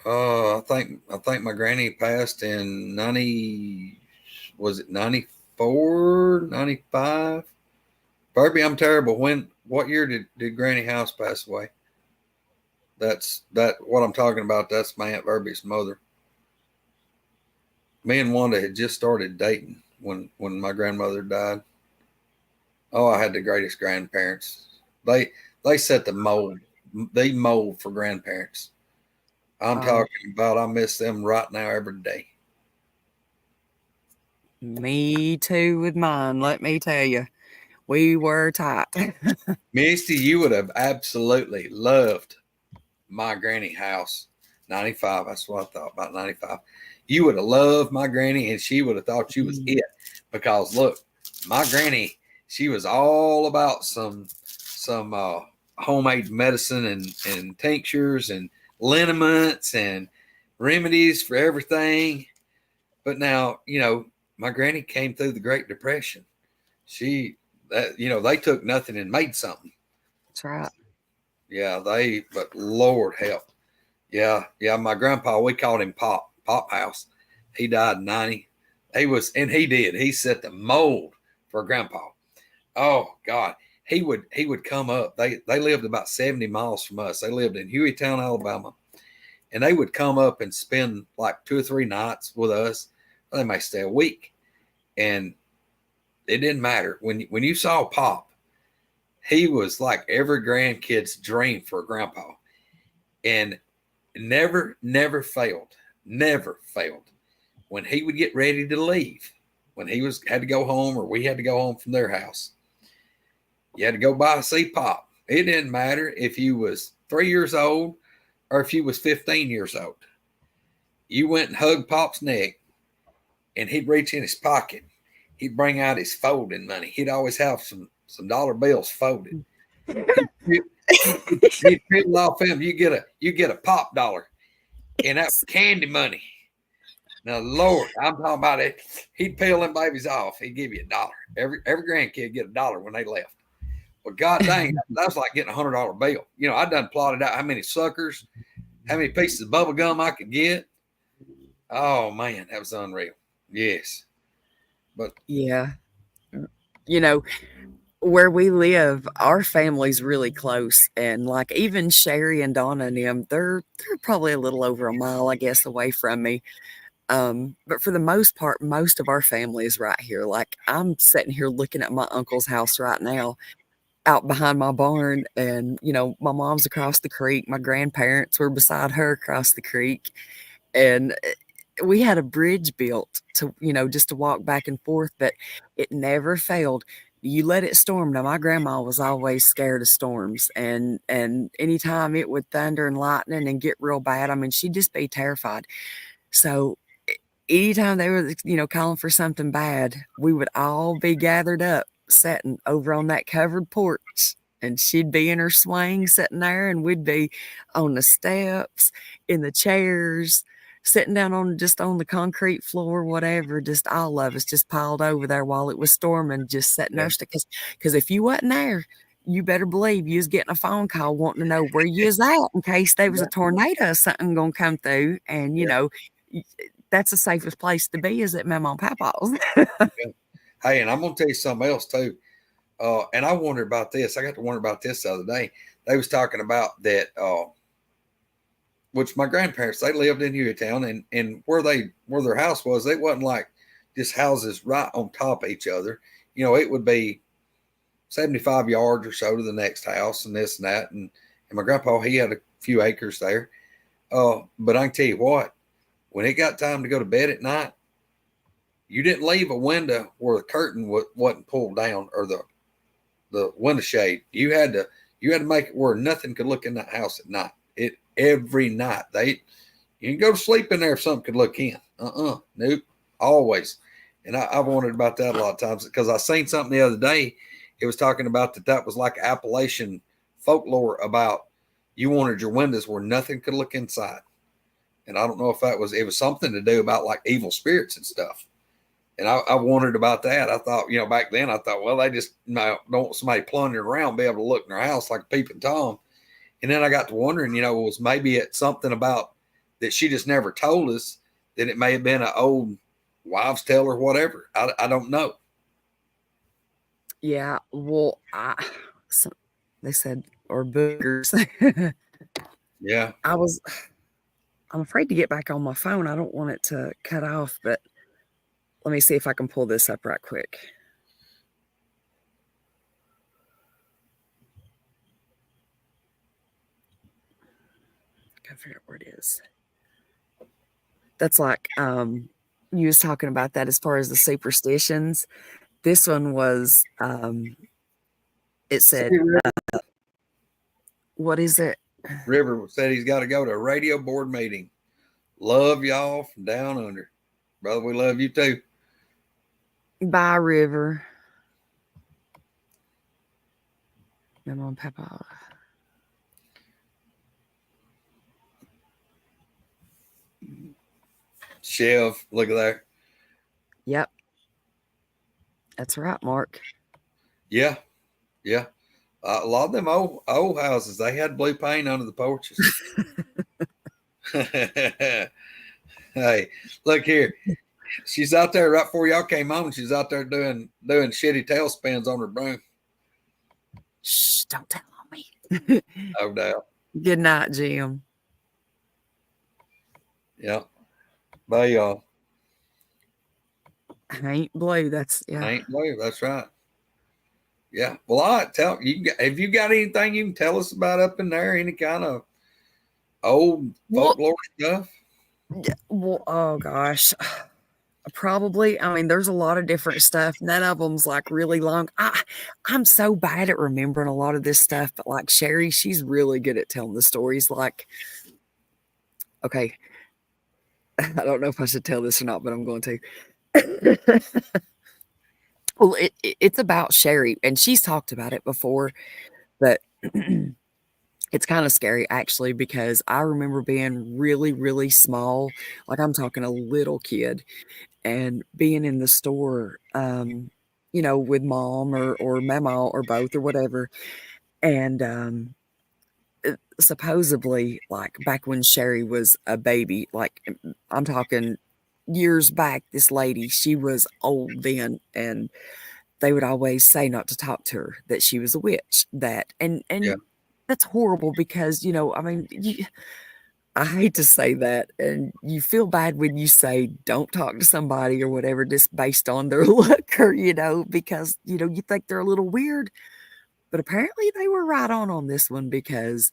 Speaker 3: I think my granny passed in 90. Was it 94, 95? Verby, I'm terrible. What year did Granny House pass away? That's what I'm talking about. That's my Aunt Verby's mother. Me and Wanda had just started dating when my grandmother died. Oh, I had the greatest grandparents. They set the mold. They mold for grandparents. I'm talking about, I miss them right now every day.
Speaker 1: Me too with mine. Let me tell you, we were tight.
Speaker 3: Misty, you would have absolutely loved my granny house. 95. That's what I thought about 95. You would have loved my granny, and she would have thought you was it. Because look, my granny, she was all about some homemade medicine and tinctures and liniments and remedies for everything. But now, you know, my granny came through the Great Depression. They took nothing and made something.
Speaker 1: That's right.
Speaker 3: Yeah, but Lord help. Yeah, my grandpa, we called him Pop House. He died 90. He set the mold for grandpa. Oh God. He would come up. They lived about 70 miles from us. They lived in Hueytown, Alabama. And they would come up and spend like 2 or 3 nights with us. They might stay a week. And it didn't matter. When you saw Pop, he was like every grandkid's dream for a grandpa. And never failed. Never failed. When he would get ready to leave, when he had to go home or we had to go home from their house, you had to go by and see Pop. It didn't matter if you was 3 years old or if you was 15 years old. You went and hugged Pop's neck, and he'd reach in his pocket. He'd bring out his folding money. He'd always have some dollar bills folded. He'd peel off him. You get a pop dollar, and that's candy money. Now, Lord, I'm talking about it. He'd peel them babies off. He'd give you $1. Every grandkid get $1 when they left. But God dang, that was like getting $100 bill. You know, I done plotted out how many suckers, how many pieces of bubble gum I could get. Oh man, that was unreal. Yes. But
Speaker 1: Yeah. You know, where we live, our family's really close. And like even Sherry and Donna and them, they're probably a little over a mile, I guess, away from me. But for the most part, most of our family is right here. Like I'm sitting here looking at my uncle's house right now, out behind my barn, and you know, my mom's across the creek. My grandparents were beside her across the creek, and we had a bridge built to, you know, just to walk back and forth, but it never failed. You let it storm. Now my grandma was always scared of storms, and anytime it would thunder and lightning and get real bad, I mean, she'd just be terrified. So anytime they were, you know, calling for something bad, we would all be gathered up, sitting over on that covered porch. And she'd be in her swing sitting there, and we'd be on the steps, in the chairs, sitting down on the concrete floor, whatever, just all of us just piled over there while it was storming, just sitting there. Because if you wasn't there, you better believe you was getting a phone call wanting to know where you was at in case there was a tornado or something going to come through. And, you know, that's the safest place to be is at Mama and Papa's.
Speaker 3: Hey, and I'm going to tell you something else too. And I wondered about this. I got to wonder about this the other day. They was talking about that, which my grandparents, they lived in Hueytown, and where their house was, it wasn't like just houses right on top of each other. You know, it would be 75 yards or so to the next house and this and that. And my grandpa, he had a few acres there. But I can tell you what, when it got time to go to bed at night, you didn't leave a window where the curtain wasn't pulled down, or the window shade. You had to make it where nothing could look in that house at night. Every night. You can go to sleep in there if something could look in. Nope. Always. And I've wondered about that a lot of times, because I seen something the other day. It was talking about that was like Appalachian folklore about you wanted your windows where nothing could look inside. And I don't know if it was something to do about like evil spirits and stuff. And I wondered about that. I thought, you know, back then I thought, well, they just don't want somebody plundering around be able to look in their house like a peeping Tom. And then I got to wondering, you know, was maybe it's something about that she just never told us, that it may have been an old wives' tale or whatever. I don't know.
Speaker 1: Yeah, well, they said, or boogers.
Speaker 3: Yeah.
Speaker 1: I'm afraid to get back on my phone. I don't want it to cut off, but let me see if I can pull this up right quick. I gotta figure out where it is. That's like, you was talking about that as far as the superstitions. This one was, it said, what is it?
Speaker 3: River said he's got to go to a radio board meeting. Love y'all from down under. Brother, we love you too.
Speaker 1: Bye, River. Mama and Papa.
Speaker 3: Chev, look at there.
Speaker 1: Yep. That's right, Mark.
Speaker 3: Yeah. Yeah. A lot of them old houses, they had blue paint under the porches. Hey, look here. She's out there right before y'all came home. She's out there doing shitty tailspins on her broom.
Speaker 1: Shh, don't tell on me.
Speaker 3: No doubt.
Speaker 1: Good night, Jim.
Speaker 3: Yeah. Bye, y'all.
Speaker 1: Ain't blue. That's, yeah.
Speaker 3: Ain't blue. That's right. Yeah. Well, have you got anything you can tell us about up in there? Any kind of old folklore stuff?
Speaker 1: Well, oh gosh. Probably. I mean, there's a lot of different stuff. None of them's like really long. I'm so bad at remembering a lot of this stuff, but like Sherry, she's really good at telling the stories. Like, okay, I don't know if I should tell this or not, but I'm going to. Well, it's about Sherry, and she's talked about it before, but It's kind of scary actually, because I remember being really, really small, like I'm talking a little kid, and being in the store, with mom or mama or both or whatever. And supposedly, like back when Sherry was a baby, like I'm talking years back, this lady, she was old then, and they would always say not to talk to her, that she was a witch, that,
Speaker 3: Yeah.
Speaker 1: and that's horrible because, I mean, I hate to say that, and you feel bad when you say don't talk to somebody or whatever just based on their look, or because you think they're a little weird, but apparently they were right on this one, because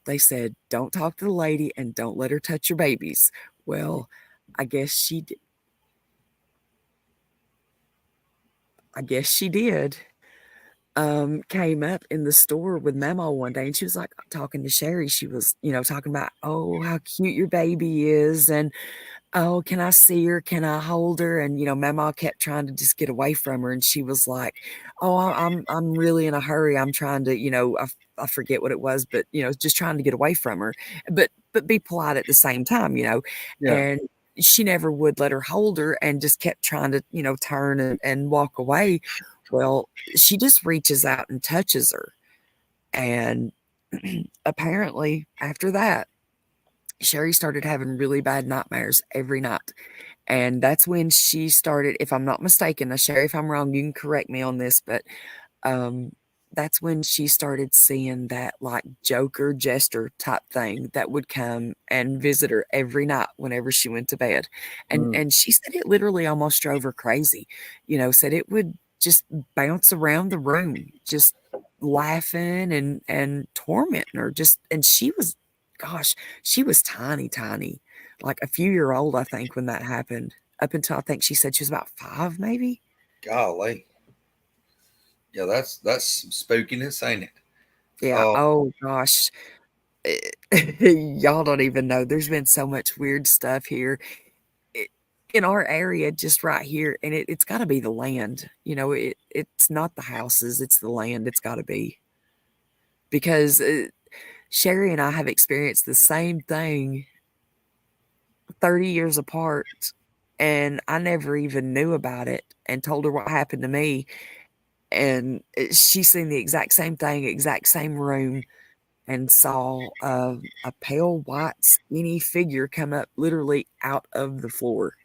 Speaker 1: they said don't talk to the lady and don't let her touch your babies. Well, I guess she did. I guess she did. Came up in the store with Mama one day, and she was like talking to Sherry. She was, talking about, oh, how cute your baby is, and oh, can I see her? Can I hold her? And Mama kept trying to just get away from her, and she was like, "Oh, I'm really in a hurry. I'm trying to, I forget what it was, but just trying to get away from her, but be polite at the same time,
Speaker 3: Yeah.
Speaker 1: And she never would let her hold her, and just kept trying to, turn and walk away. Well, she just reaches out and touches her, and apparently after that, Sherry started having really bad nightmares every night. And that's when she started, if I'm not mistaken, now Sherry, if I'm wrong, you can correct me on this, but um, that's when she started seeing that like Joker jester type thing that would come and visit her every night whenever she went to bed. And
Speaker 3: Mm.
Speaker 1: and she said it literally almost drove her crazy. Said it would just bounce around the room, just laughing and tormenting her. Just and she was, gosh, she was tiny, tiny, like a few-year old, I think, when that happened. Up until I think she said she was about 5, maybe.
Speaker 3: Golly. Yeah, that's some spookiness, ain't it?
Speaker 1: Yeah.
Speaker 3: Oh,
Speaker 1: Oh gosh. Y'all don't even know. There's been so much weird stuff here i- in our area, just right here, and it's got to be the land. It's not the houses; it's the land. It's got to be, because Sherry and I have experienced the same thing 30 years apart, and I never even knew about it and told her what happened to me. And she's seen the exact same thing, exact same room, and saw a pale white skinny figure come up literally out of the floor.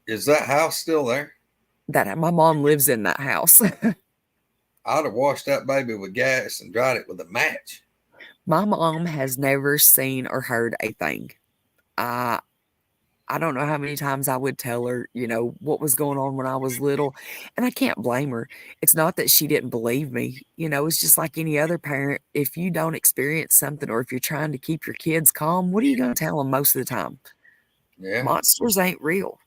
Speaker 3: is that house still there?
Speaker 1: That my mom lives in that house.
Speaker 3: I'd have washed that baby with gas and dried it with a match.
Speaker 1: My mom has never seen or heard a thing. I don't know how many times I would tell her, what was going on when I was little. And I can't blame her. It's not that she didn't believe me. It's just like any other parent. If you don't experience something, or if you're trying to keep your kids calm, what are you going to tell them most of the time?
Speaker 3: Yeah.
Speaker 1: Monsters ain't real.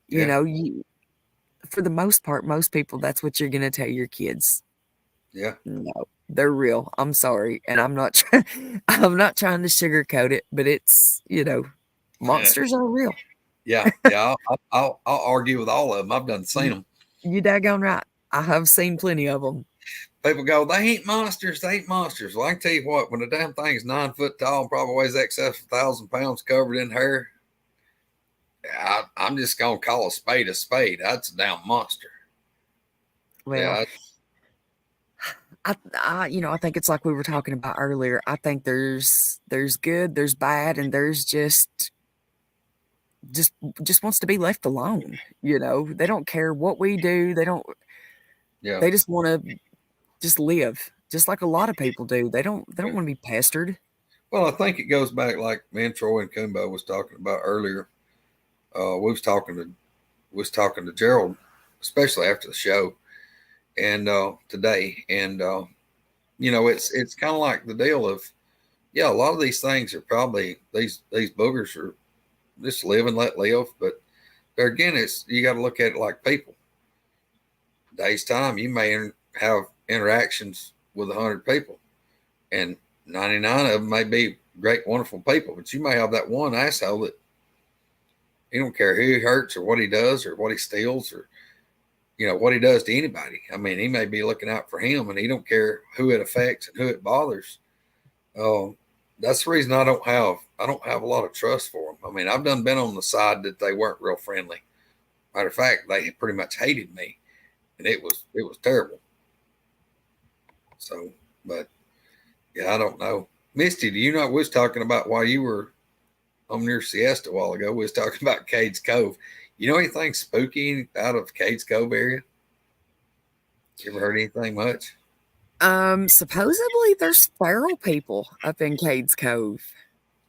Speaker 3: Yeah.
Speaker 1: You, for the most part, most people, that's what you're going to tell your kids.
Speaker 3: Yeah.
Speaker 1: No, they're real. I'm sorry. And I'm not, I'm not trying to sugarcoat it, but it's, monsters are real.
Speaker 3: Yeah. Yeah. I'll argue with all of them. I've done seen them.
Speaker 1: You daggone right. I have seen plenty of them.
Speaker 3: People go, they ain't monsters. They ain't monsters. Well, I can tell you what, when the damn thing's 9 foot tall and probably weighs excess of 1,000 pounds covered in hair, I'm just going to call a spade a spade. That's a damn monster.
Speaker 1: Well,
Speaker 3: Yeah.
Speaker 1: I think it's like we were talking about earlier. I think there's good, there's bad, and there's just just wants to be left alone. They don't care what we do. They don't.
Speaker 3: Yeah.
Speaker 1: They just want to just live, just like a lot of people do. They don't want to be pestered.
Speaker 3: Well, I think it goes back like me and Troy and Kumbo was talking about earlier. We was talking to Gerald, especially after the show, and today, and it's kind of like the deal of, yeah, a lot of these things are probably these boogers are just live and let live, but there again, it's you got to look at it like people. Day's time, you may have interactions with 100 people, and 99 of them may be great, wonderful people, but you may have that one asshole that he don't care who he hurts or what he does or what he steals or what he does to anybody. I mean, he may be looking out for him, and he don't care who it affects and who it bothers. That's the reason I don't have a lot of trust for them. I mean, I've been on the side that they weren't real friendly. Matter of fact, they pretty much hated me, and it was terrible. So, but yeah, I don't know. Misty, do you know what we was talking about while you were on your siesta a while ago? We was talking about Cades Cove. You know anything spooky out of Cades Cove area? You ever heard anything much?
Speaker 1: Supposedly there's feral people up in Cades Cove.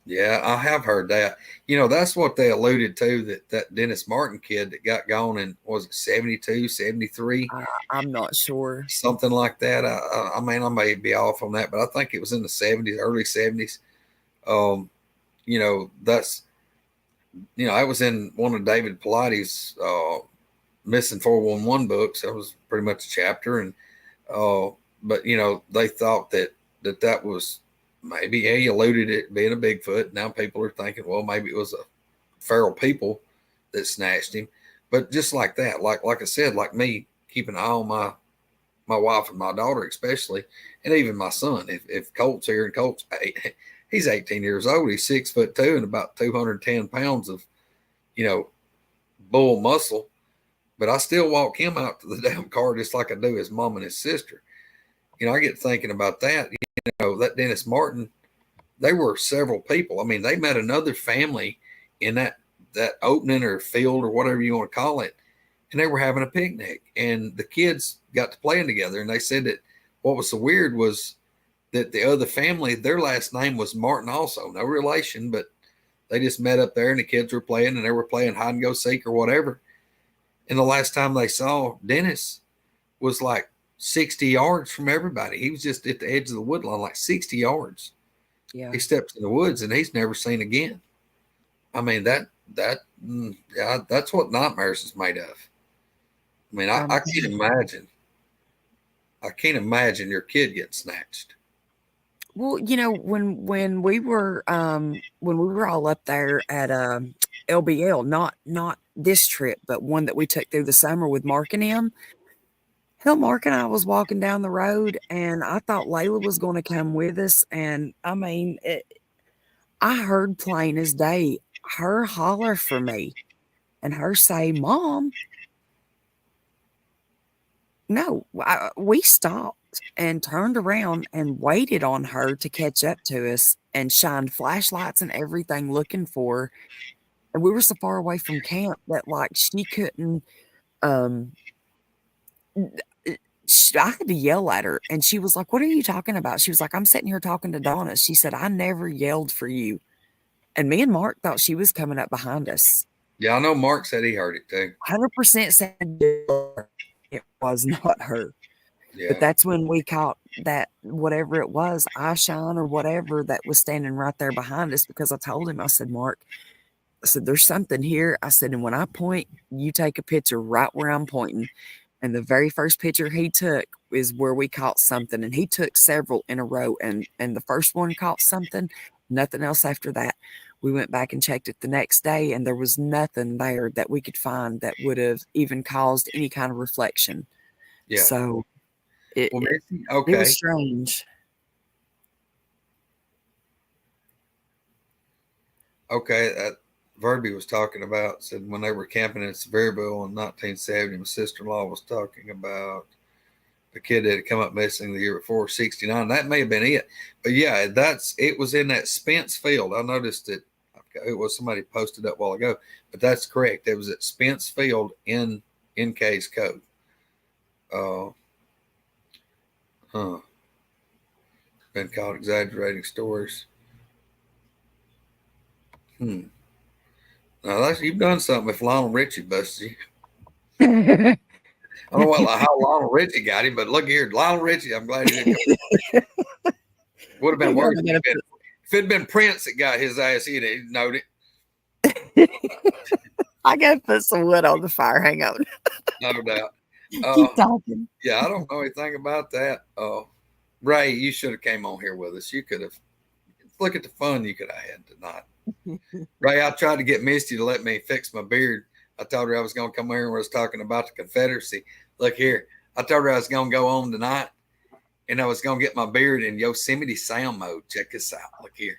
Speaker 3: Yeah, I have heard that. You know, that's what they alluded to, that Dennis Martin kid that got gone in, was it 72, 73?
Speaker 1: I'm not sure.
Speaker 3: Something like that. I mean, I may be off on that, but I think it was in the 70s, early 70s. You know, that's, you know, I was in one of David Pilates Missing 411 books. That was pretty much a chapter. And, but, you know, they thought that was, maybe he alluded it being a Bigfoot. Now people are thinking, well, maybe it was a feral people that snatched him. But just like that, like I said, like me keeping an eye on my wife and my daughter, especially, and even my son. If Colt's here, and Colt's he's 18 years old, he's 6'2" and about 210 pounds of, you know, bull muscle. But I still walk him out to the damn car just like I do his mom and his sister. You know, I get thinking about that. You know, that Dennis Martin, they were several people. I mean, they met another family in that opening or field or whatever you want to call it, and they were having a picnic, and the kids got to playing together. And they said that what was so weird was that the other family, their last name was Martin also. No relation, but they just met up there, and the kids were playing, and they were playing hide and go seek or whatever. And the last time they saw Dennis was like 60 yards from everybody. He was just at the edge of the woodline, like 60 yards.
Speaker 1: Yeah.
Speaker 3: He steps in the woods and he's never seen again. I mean, yeah, that's what nightmares is made of. I mean, I can't imagine. I can't imagine your kid getting snatched.
Speaker 1: Well, you know, when we were all up there at LBL, not this trip, but one that we took through the summer with Mark and him. Hell, Mark and I was walking down the road, and I thought Layla was going to come with us. And I mean, I heard plain as day her holler for me, and her say, "Mom." No, we stopped and turned around and waited on her to catch up to us, and shined flashlights and everything looking for her. And we were so far away from camp that like she couldn't. I had to yell at her, and she was like, "What are you talking about?" She was like, "I'm sitting here talking to Donna." She said, "I never yelled for you." And me and Mark thought she was coming up behind us.
Speaker 3: Yeah, I know Mark said he heard it too.
Speaker 1: 100% said it was not her.
Speaker 3: Yeah.
Speaker 1: But that's when we caught that, whatever it was, eyeshine or whatever, that was standing right there behind us, because I told him, I said, "Mark," I said, "there's something here." I said, "And when I point, you take a picture right where I'm pointing." And the very first picture he took is where we caught something. And he took several in a row. And the first one caught something, nothing else after that. We went back and checked it the next day, and there was nothing there that we could find that would have even caused any kind of reflection.
Speaker 3: Yeah.
Speaker 1: So it was strange.
Speaker 3: Okay. That Verby was talking about, said when they were camping in Sevierville in 1970, my sister-in-law was talking about the kid that had come up missing the year before, 69. That may have been it. But yeah, it was in that Spence Field. I noticed it was somebody posted up a while ago, but that's correct. It was at Spence Field in Cades Cove. Been caught exaggerating stories. Now you've done something if Lionel Richie busted you. I don't know how Lionel Richie got him, but look here, Lionel Richie, I'm glad he didn't go. Would have been worse if it had been Prince that got his ass, he'd known it.
Speaker 1: I gotta put some wood on the fire. Hang on.
Speaker 3: No doubt.
Speaker 1: Keep talking.
Speaker 3: Yeah, I don't know anything about that. Ray, you should have came on here with us. You could have. Look at the fun you could have had tonight. Ray, I tried to get Misty to let me fix my beard. I told her I was going to come here and was talking about the Confederacy. Look here, I told her I was going to go on tonight, and I was gonna get my beard in Yosemite Sound mode. Check this out. Look here.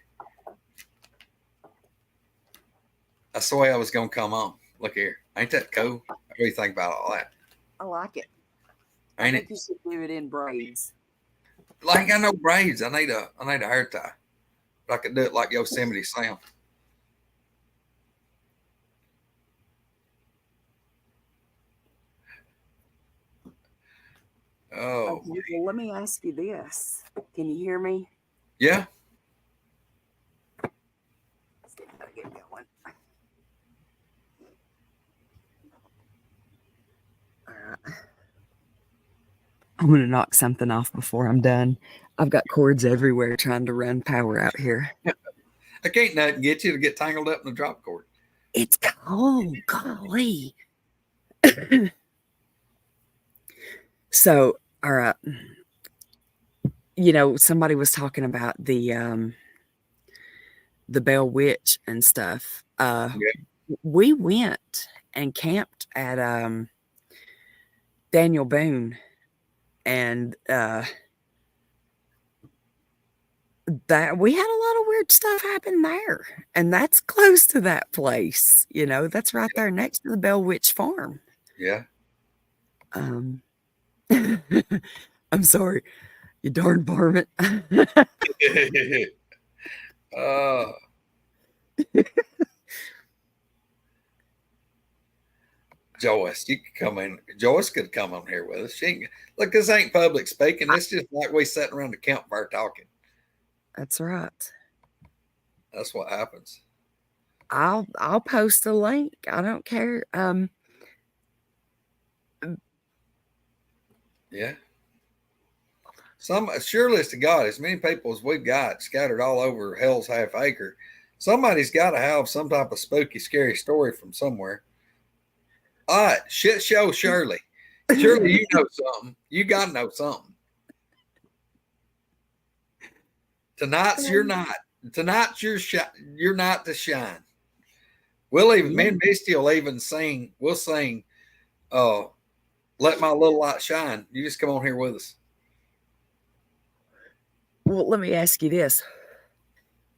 Speaker 3: That's the way I was gonna come on. Look here. Ain't that cool? What do you think about all that?
Speaker 1: I like it.
Speaker 3: Ain't
Speaker 1: I
Speaker 3: it?
Speaker 1: think you should do it in braids.
Speaker 3: Like I ain't got no braids. I need a hair tie. But I could do it like Yosemite Sound. Oh,
Speaker 1: Okay, well, let me ask you this. Can you hear me?
Speaker 3: yeah.
Speaker 1: Let's see if I get going. All right. I'm going to knock something off before I'm done. I've got cords everywhere trying to run power out here.
Speaker 3: I can't nothing get you to get tangled up in the drop cord.
Speaker 1: It's cold. Golly. So, all right. You know, somebody was talking about the Bell Witch and stuff. We went and camped at Daniel Boone, and that we had a lot of weird stuff happen there, and that's close to that place. You know, that's right there next to the Bell Witch farm.
Speaker 3: Yeah.
Speaker 1: I'm sorry, you darn varmint.
Speaker 3: Joyce, you could come in. Joyce could come on here with us. She ain't, look, this ain't public speaking. It's just like we sitting around the campfire talking.
Speaker 1: That's right.
Speaker 3: That's what happens.
Speaker 1: I'll post a link. I don't care.
Speaker 3: Yeah. Surely to God, as many people as we've got scattered all over hell's half acre, somebody's got to have some type of spooky, scary story from somewhere. All right, shit show Shirley. Surely you know something. You got to know something. Tonight's your night. Tonight's your night to shine. We'll even, me and Misty will even sing. We'll sing, Let My Little Light Shine. You just come on here with us.
Speaker 1: Well, let me ask you this.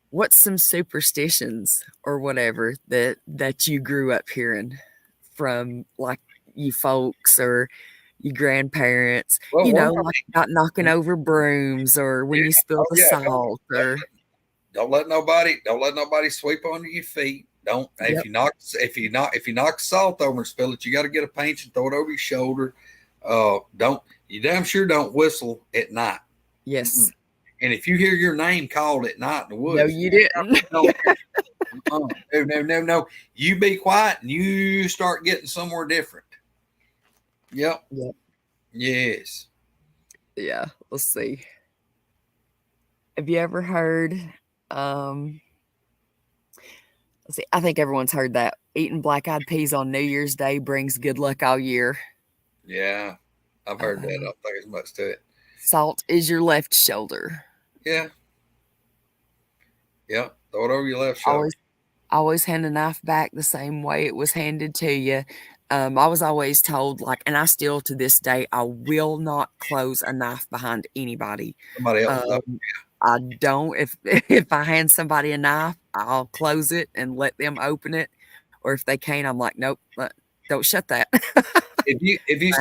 Speaker 1: What's some superstitions or whatever that you grew up hearing from, like, you folks or your grandparents?
Speaker 3: Well,
Speaker 1: you know, like not knocking over brooms, or when you spill the salt, or
Speaker 3: don't let nobody sweep under your feet. Don't if you knock salt over and spill it, you got to get a pinch and throw it over your shoulder. You damn sure don't whistle at night.
Speaker 1: Yes.
Speaker 3: Mm-mm. And if you hear your name called at night in the woods,
Speaker 1: no, you didn't.
Speaker 3: No. You be quiet and you start getting somewhere different. Yep. Yes.
Speaker 1: Yeah. Let's see. Have you ever heard? Let's see. I think everyone's heard that eating black-eyed peas on New Year's Day brings good luck all year.
Speaker 3: Yeah, I've heard that. I don't think there's much to it.
Speaker 1: Salt is your left shoulder.
Speaker 3: Yeah. Yep. Throw it over your left shoulder.
Speaker 1: Always hand a knife back the same way it was handed to you. I was always told, like, and I still to this day, I will not close a knife behind anybody.
Speaker 3: Somebody else.
Speaker 1: I don't. If I hand somebody a knife, I'll close it and let them open it. Or if they can't, I'm like, nope, don't shut that.
Speaker 3: If you've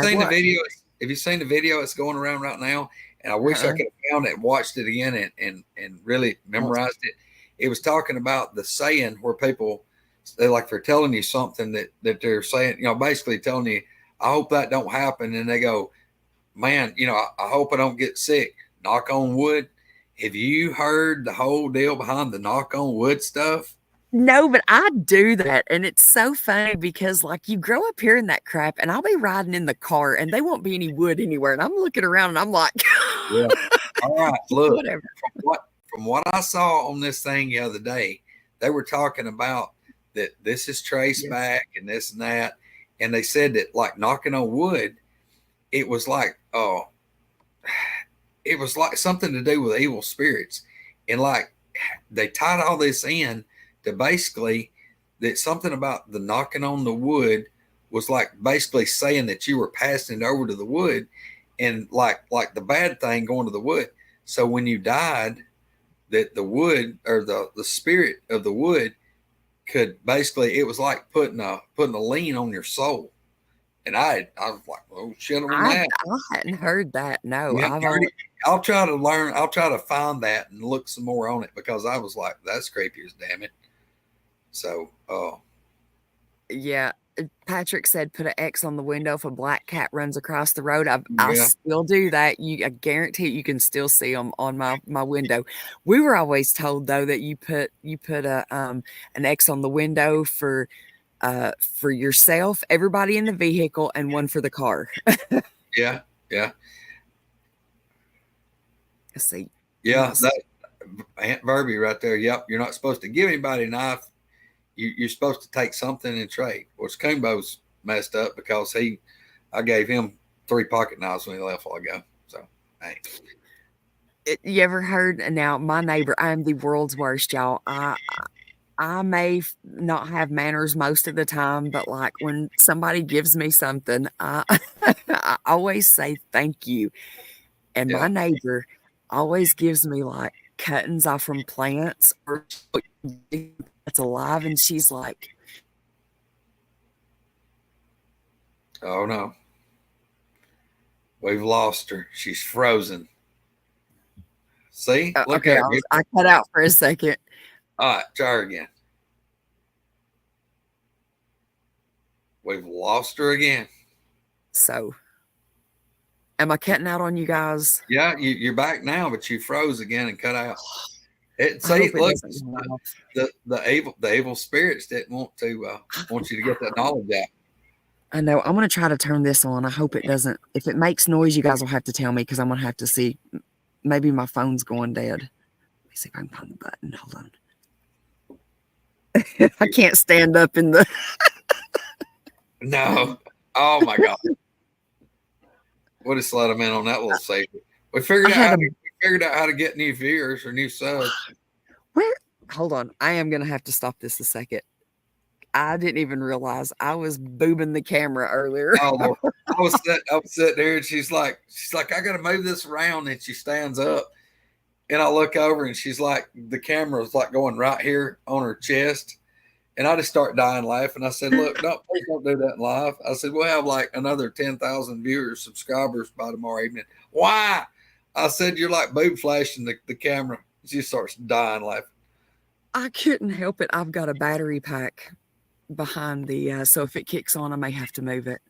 Speaker 3: seen the video, it's going around right now, and I wish I could have found it and watched it again and really memorized it. It was talking about the saying where people, they're telling you something that they're saying, you know, basically telling you, I hope that don't happen. And they go, man, you know, I hope I don't get sick. Knock on wood. Have you heard the whole deal behind the knock on wood stuff?
Speaker 1: No, but I do that. And it's so funny because, like, you grow up hearing that crap, and I'll be riding in the car and there won't be any wood anywhere. And I'm looking around and I'm like,
Speaker 3: yeah. All right, look,
Speaker 1: whatever.
Speaker 3: From what I saw on this thing the other day, they were talking about that this is traced back and this and that. And they said that, like, knocking on wood, it was like something to do with evil spirits. And, like, they tied all this in to basically that something about the knocking on the wood was like basically saying that you were passing it over to the wood. and like the bad thing going to the wood. So when you died, that the wood or the spirit of the wood could basically, it was like putting a lien on your soul. And I was like, oh shit on
Speaker 1: I
Speaker 3: that.
Speaker 1: hadn't heard that. No,
Speaker 3: Yeah, I'll try to learn. I'll try to find that and look some more on it, because I was like, that's creepy as damn it. So,
Speaker 1: yeah. Patrick said put an X on the window if a black cat runs across the road. I
Speaker 3: yeah,
Speaker 1: still do that. I guarantee you can still see them on my window. We were always told though that you put a an X on the window for yourself, everybody in the vehicle, and one for the car.
Speaker 3: yeah,
Speaker 1: Let's see.
Speaker 3: yeah. That Aunt Verby right there. Yep, you're not supposed to give anybody a knife. You're supposed to take something and trade. Well, Coombo's messed up because I gave him 3 pocket knives when he left a while ago. So, hey.
Speaker 1: You ever heard? Now, my neighbor, I'm the world's worst, y'all. I may not have manners most of the time, but like when somebody gives me something, I always say thank you. And my neighbor always gives me like cuttings off from plants or that's alive, and she's like,
Speaker 3: Oh no, we've lost her. She's frozen. See, look
Speaker 1: okay,
Speaker 3: at her.
Speaker 1: I cut out for a second.
Speaker 3: All right, try her again. We've lost her again.
Speaker 1: So, am I cutting out on you guys?
Speaker 3: Yeah, you're back now, but you froze again and cut out.
Speaker 1: Look,
Speaker 3: the evil spirits didn't want you to get that knowledge out.
Speaker 1: I know. I'm going to try to turn this on. I hope it doesn't. If it makes noise, you guys will have to tell me, because I'm going to have to see. Maybe my phone's going dead. Let me see if I can find the button. Hold on. I can't stand up in the.
Speaker 3: No. Oh my God. We'll just let them in on that little secret. We figured out how to get new viewers or new subs.
Speaker 1: Where? Hold on. I am going to have to stop this a second. I didn't even realize I was boobing the camera earlier.
Speaker 3: Oh, Lord. I was sitting there, and she's like, I got to move this around. And she stands up, and I look over, and she's like, the camera is like going right here on her chest. And I just start dying laughing. I said, look, no, please don't do that in live. I said, we'll have like another 10,000 viewers, subscribers by tomorrow evening. Why? I said, you're like boob flashing the camera. She starts dying laughing.
Speaker 1: I couldn't help it. I've got a battery pack behind the, so if it kicks on, I may have to move it.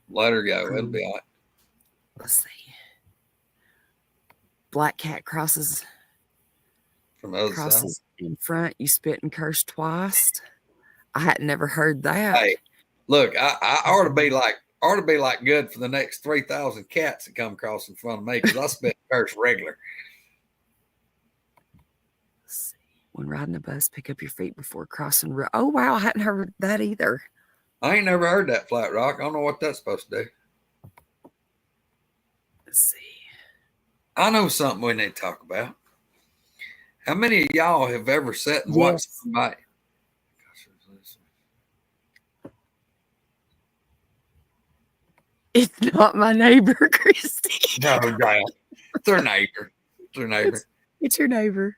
Speaker 3: Let her go. It'll be all right.
Speaker 1: Let's see. Black cat crosses
Speaker 3: From the other side.
Speaker 1: In front. You spit and curse twice. I hadn't never heard that.
Speaker 3: Hey, look, I ought to be like good for the next 3,000 cats that come across in front of me, because I spit and curse regular.
Speaker 1: Let's see. When riding a bus, pick up your feet before crossing road. Oh wow, I hadn't heard that either.
Speaker 3: I ain't never heard that, Flat Rock. I don't know what that's supposed to do.
Speaker 1: Let's see.
Speaker 3: I know something we need to talk about. How many of y'all have ever sat and watched somebody?
Speaker 1: It's not my neighbor, Christy.
Speaker 3: No, it's their neighbor. It's their neighbor.
Speaker 1: It's your neighbor.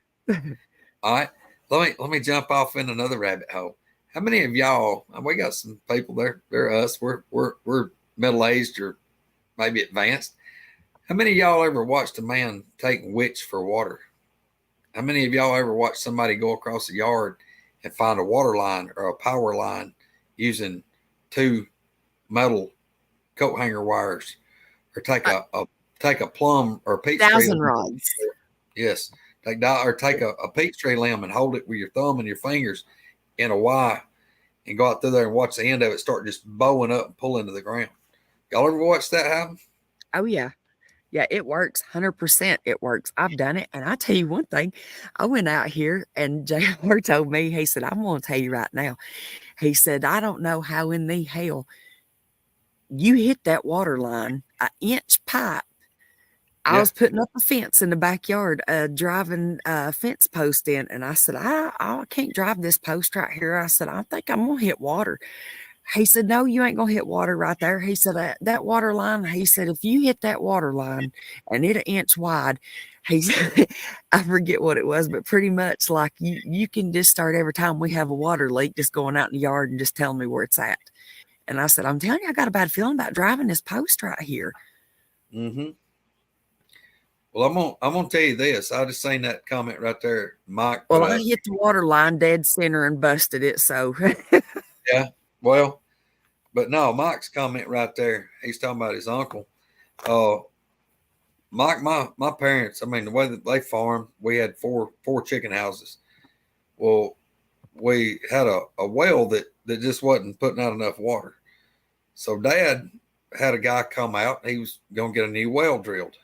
Speaker 3: All right. Let me jump off in another rabbit hole. How many of y'all? We got some people there. They're us. We're middle aged or maybe advanced. How many of y'all ever watched a man take witch for water? How many of y'all ever watched somebody go across the yard and find a water line or a power line using 2 metal coat hanger wires, or take a plum or a peach tree
Speaker 1: 1,000 rods?
Speaker 3: Yes. Take a peach tree limb and hold it with your thumb and your fingers in a Y, and go out through there and watch the end of it start just bowing up and pull into the ground. Y'all ever watch that happen?
Speaker 1: Oh yeah. Yeah, it works. 100% it works. I've done it. And I tell you one thing, I went out here and JR told me, he said, I'm going to tell you right now. He said, I don't know how in the hell you hit that water line, an inch pipe. I was putting up a fence in the backyard, driving a fence post in. And I said, I can't drive this post right here. I said, I think I'm going to hit water. He said, no, you ain't gonna hit water right there. He said, that water line, he said, if you hit that water line and it an inch wide, he said, I forget what it was, but pretty much like you can just start every time we have a water leak, just going out in the yard and just telling me where it's at. And I said, I'm telling you, I got a bad feeling about driving this post right here.
Speaker 3: Mm-hmm. Well, I'm gonna tell you this. I just seen that comment right there, Mike.
Speaker 1: Well, I hit the water line dead center and busted it. So
Speaker 3: Yeah. Well, but no, Mike's comment right there. He's talking about his uncle. Mike, my parents. I mean, the way that they farmed, we had four chicken houses. Well, we had a well that just wasn't putting out enough water. So Dad had a guy come out. He was gonna get a new well drilled,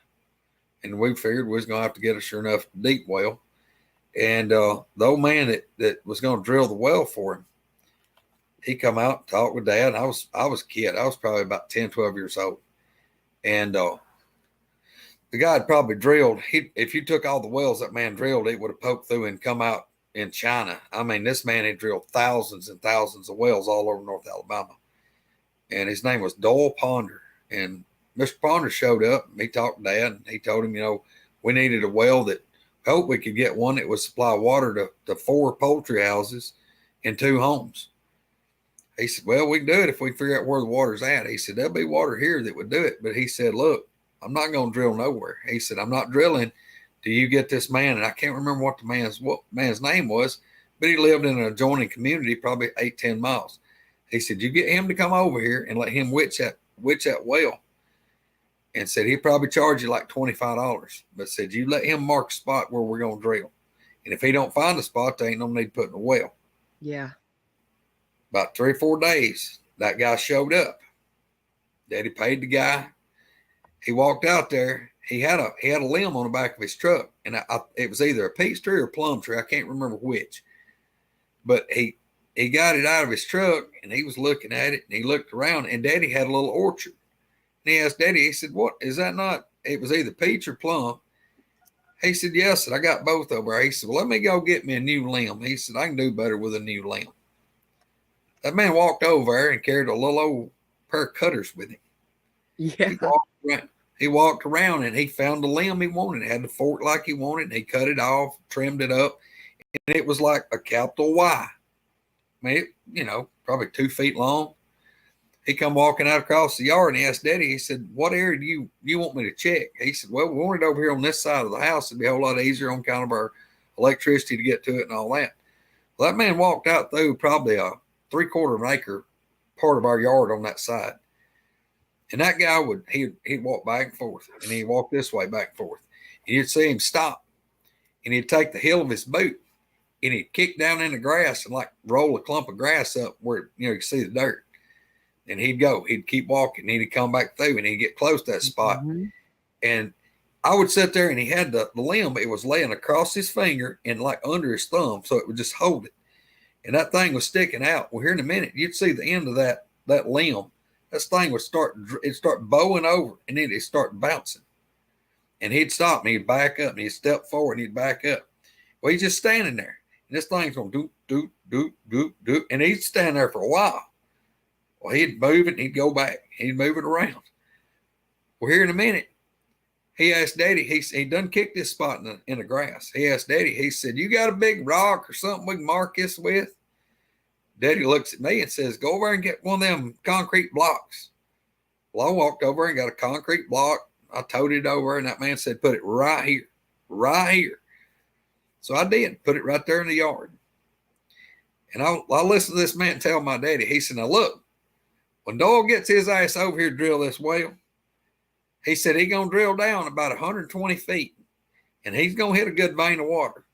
Speaker 3: and we figured we was gonna have to get a sure enough deep well. And the old man that was gonna drill the well for him, he come out and talked with Dad. I was a kid. I was probably about 10, 12 years old. And the guy had probably drilled. If you took all the wells that man drilled, it would have poked through and come out in China. I mean, this man had drilled thousands and thousands of wells all over North Alabama. And his name was Doyle Ponder. And Mr. Ponder showed up. And he talked to Dad. And he told him, we needed a well that hoped we could get one that would supply water to 4 poultry houses and 2 homes. He said, well, we can do it if we figure out where the water's at. He said, there'll be water here that would do it. But he said, look, I'm not going to drill nowhere. He said, I'm not drilling till you get this man. And I can't remember what man's name was, but he lived in an adjoining community, probably 8, 10 miles. He said, you get him to come over here and let him witch that well. And said, he'd probably charge you like $25. But said, you let him mark a spot where we're going to drill. And if he don't find a spot, there ain't no need putting a well.
Speaker 1: yeah.
Speaker 3: About 3 or 4 days, that guy showed up. Daddy paid the guy. He walked out there. He had a limb on the back of his truck, and it was either a peach tree or a plum tree. I can't remember which. But he got it out of his truck, and he was looking at it, and he looked around, and Daddy had a little orchard. And he asked Daddy, he said, what, is that not, it was either peach or plum. He said, yes, I got both over there. He said, well, let me go get me a new limb. He said, I can do better with a new limb. That man walked over there and carried a little old pair of cutters with him.
Speaker 1: Yeah.
Speaker 3: He walked around and he found the limb he wanted. It had the fork like he wanted. And he cut it off, trimmed it up, and it was like a capital Y. I mean, probably 2 feet long. He come walking out across the yard and he asked Daddy, he said, what area do you want me to check? He said, well, we want it over here on this side of the house. It'd be a whole lot easier on kind of our electricity to get to it and all that. Well, that man walked out through probably a 3/4 of an acre part of our yard on that side. And that guy he'd walk back and forth, and he'd walk this way back and forth. And you'd see him stop, and he'd take the heel of his boot, and he'd kick down in the grass and like roll a clump of grass up where you could see the dirt. And he'd keep walking, and he'd come back through, and he'd get close to that spot. Mm-hmm. And I would sit there, and he had the limb, it was laying across his finger and like under his thumb, so it would just hold it. And that thing was sticking out. Well, here in a minute, you'd see the end of that limb. This thing would start bowing over, and then it'd start bouncing. And he'd stop, and he'd back up, and he'd step forward, and he'd back up. Well, he's just standing there, and this thing's going doop, doop, doop, doop, doop, and he'd stand there for a while. Well, he'd move it, and he'd go back. He'd move it around. Well, here in a minute, he asked Daddy, he done kicked this spot in the grass. He asked Daddy, he said, you got a big rock or something we can mark this with? Daddy looks at me and says, go over and get one of them concrete blocks. Well, I walked over and got a concrete block. I towed it over, and that man said, put it right here, right here. So I did, put it right there in the yard. And I listened to this man tell my daddy, he said, now look, when Doyle gets his ass over here to drill this well, he said he's going to drill down about 120 feet, and he's going to hit a good vein of water.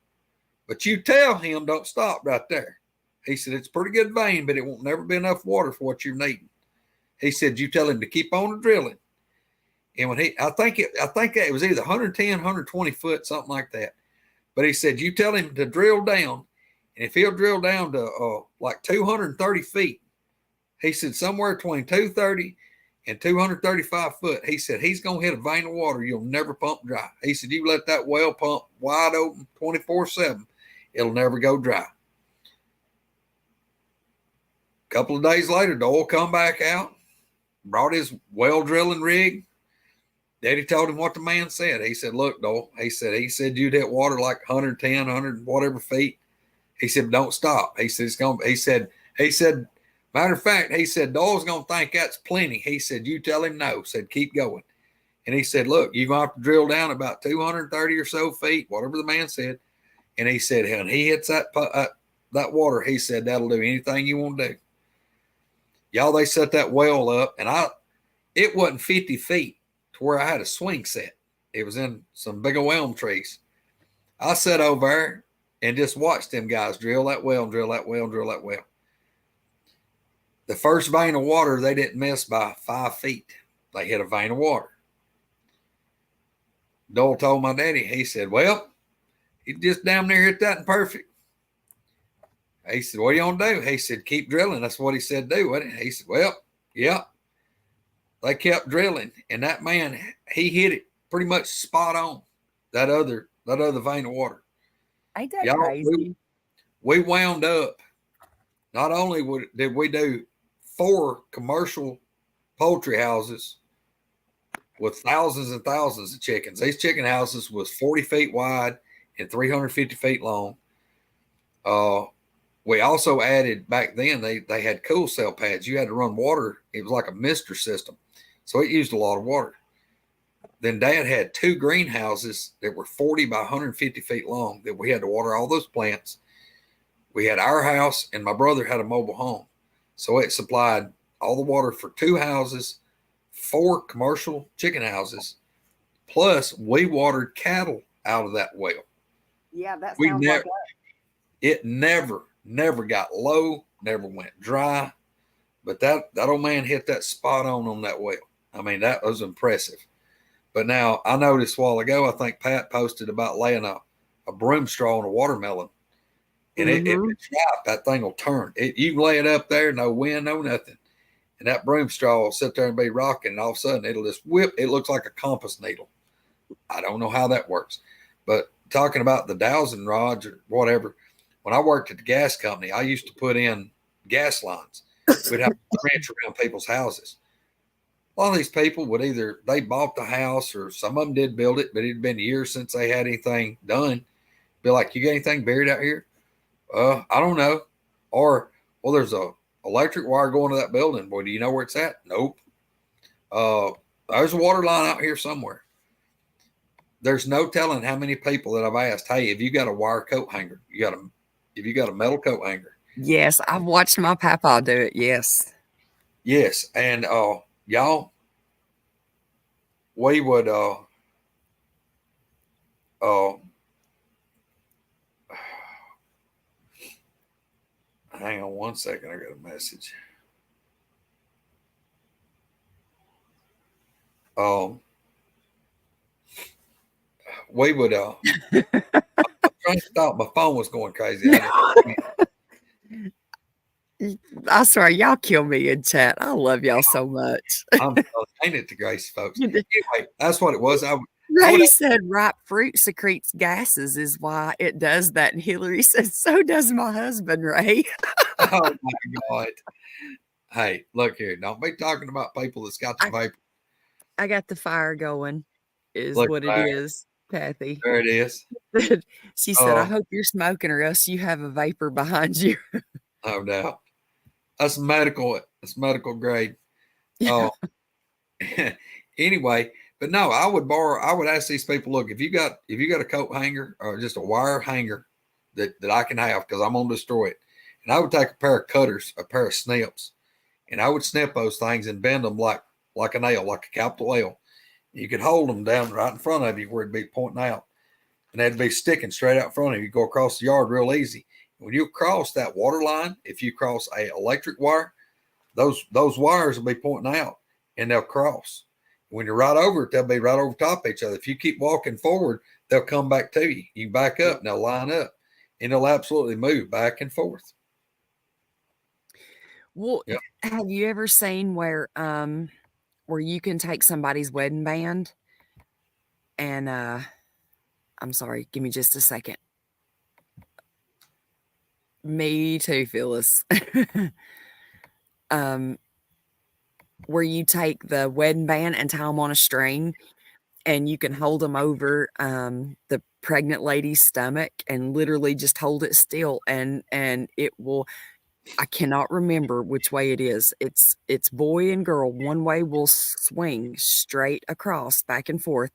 Speaker 3: But you tell him don't stop right there. He said, it's a pretty good vein, but it won't never be enough water for what you're needing. He said, you tell him to keep on drilling. And when I think it was either 110, 120 foot, something like that. But he said, you tell him to drill down. And if he'll drill down to like 230 feet, he said somewhere between 230 and 235 foot, he said, he's going to hit a vein of water you'll never pump dry. He said, you let that well pump wide open 24/7, it'll never go dry. couple of days later, Doyle come back out, brought his well drilling rig. Daddy told him what the man said. He said, look, Doyle, he said you'd hit water like 110, 100, whatever feet. He said, don't stop. He said, he said, matter of fact, he said, Doyle's going to think that's plenty. He said, you tell him no. Said, keep going. And he said, look, you're going to have to drill down about 230 or so feet, whatever the man said. And he said, when he hits that water, he said, that'll do anything you want to do. Y'all, they set that well up, and it wasn't 50 feet to where I had a swing set. It was in some big old elm trees. I sat over there and just watched them guys drill that well and drill that well and drill that well. The first vein of water, they didn't miss by 5 feet. They hit a vein of water. Doyle told my daddy, he said, well, he just damn near hit that in perfect. He said, what are you going to do? He said, keep drilling. That's what he said do, wasn't it? He said, well, yeah. They kept drilling, and that man, he hit it pretty much spot on, that other vein of water.
Speaker 1: Ain't that crazy?
Speaker 3: We wound up, not only did we do 4 commercial poultry houses with thousands and thousands of chickens. These chicken houses was 40 feet wide and 350 feet long. We also added, back then, they had cool cell pads. You had to run water. It was like a mister system. So it used a lot of water. Then Dad had 2 greenhouses that were 40 by 150 feet long that we had to water all those plants. We had our house, and my brother had a mobile home. So it supplied all the water for 2 houses, 4 commercial chicken houses, plus we watered cattle out of that well.
Speaker 1: Yeah, that sounds like
Speaker 3: it never got low, never went dry. But that old man hit that spot on that well. I mean, that was impressive. But now I noticed a while ago, I think Pat posted about laying a broom straw on a watermelon. And if it's ripe, that thing will turn. You can lay it up there, no wind, no nothing. And that broom straw will sit there and be rocking, and all of a sudden it'll just whip. It looks like a compass needle. I don't know how that works. But talking about the dowsing rods or whatever, when I worked at the gas company, I used to put in gas lines. We'd have to trench around people's houses. A lot of these people would either they bought the house or some of them did build it, but it'd been years since they had anything done. Be like, you got anything buried out here? I don't know. Or, well, there's a electric wire going to that building. Boy, do you know where it's at? Nope. There's a water line out here somewhere. There's no telling how many people that I've asked, hey, have you got a wire coat hanger? If you got a metal coat hanger?
Speaker 1: Yes, I've watched my papa do it. Yes.
Speaker 3: Yes. And y'all, we would hang on one second. I got a message. We would I'm trying to stop. My phone was going crazy.
Speaker 1: I swear, y'all kill me in chat. I love y'all so much.
Speaker 3: I'm ain't it to Grace, folks. Anyway, that's what it was.
Speaker 1: Ray said ripe fruit secretes gases is why it does that. And Hillary says, so does my husband, Ray.
Speaker 3: Oh, my God. Hey, look here. Don't be talking about people that's got the vapor.
Speaker 1: I got the fire going, is
Speaker 3: Look
Speaker 1: what
Speaker 3: there.
Speaker 1: it is, Kathy.
Speaker 3: There it is.
Speaker 1: She said, I hope you're smoking or else you have a vapor behind you.
Speaker 3: No doubt. That's medical grade. Oh, anyway, but no, I would ask these people, look, if you got a coat hanger or just a wire hanger that I can have, because I'm gonna destroy it. And I would take a pair of cutters, a pair of snips, and I would snip those things and bend them like an L, like a capital L. You could hold them down right in front of you where it'd be pointing out, and they'd be sticking straight out in front of you. You go across the yard real easy. When you cross that water line, if you cross a electric wire, those wires will be pointing out and they'll cross. When you're right over it, they'll be right over top of each other. If you keep walking forward, they'll come back to you. You back up and they'll line up and they'll absolutely move back and forth.
Speaker 1: Well, yep. Have you ever seen where you can take somebody's wedding band and I'm sorry, give me just a second. Me too, Phyllis. where you take the wedding band and tie them on a string, and you can hold them over the pregnant lady's stomach and literally just hold it still, and it will. I cannot remember which way it is. It's boy and girl. One way will swing straight across, back and forth,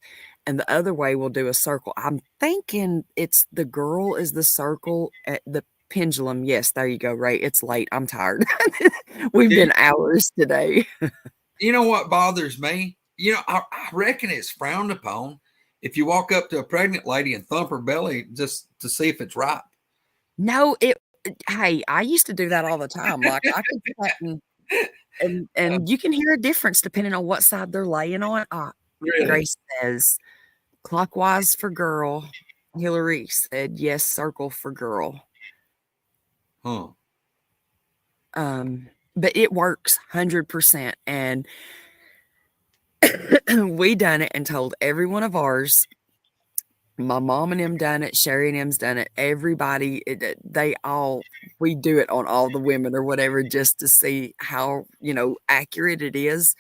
Speaker 1: and the other way will do a circle. I'm thinking it's the girl is the circle at the pendulum. Yes, there you go, Ray. It's late. I'm tired. We've been hours today.
Speaker 3: You know what bothers me? You know, I reckon it's frowned upon if you walk up to a pregnant lady and thump her belly just to see if it's ripe.
Speaker 1: No, hey, I used to do that all the time. Like I could sit and you can hear a difference depending on what side they're laying on.
Speaker 3: Really?
Speaker 1: Grace says clockwise for girl. Hillary said yes, circle for girl.
Speaker 3: Huh.
Speaker 1: But it works 100%. And we done it and told every one of ours. My mom and them done it. Sherry and them's done it. Everybody, we do it on all the women or whatever, just to see how, accurate it is.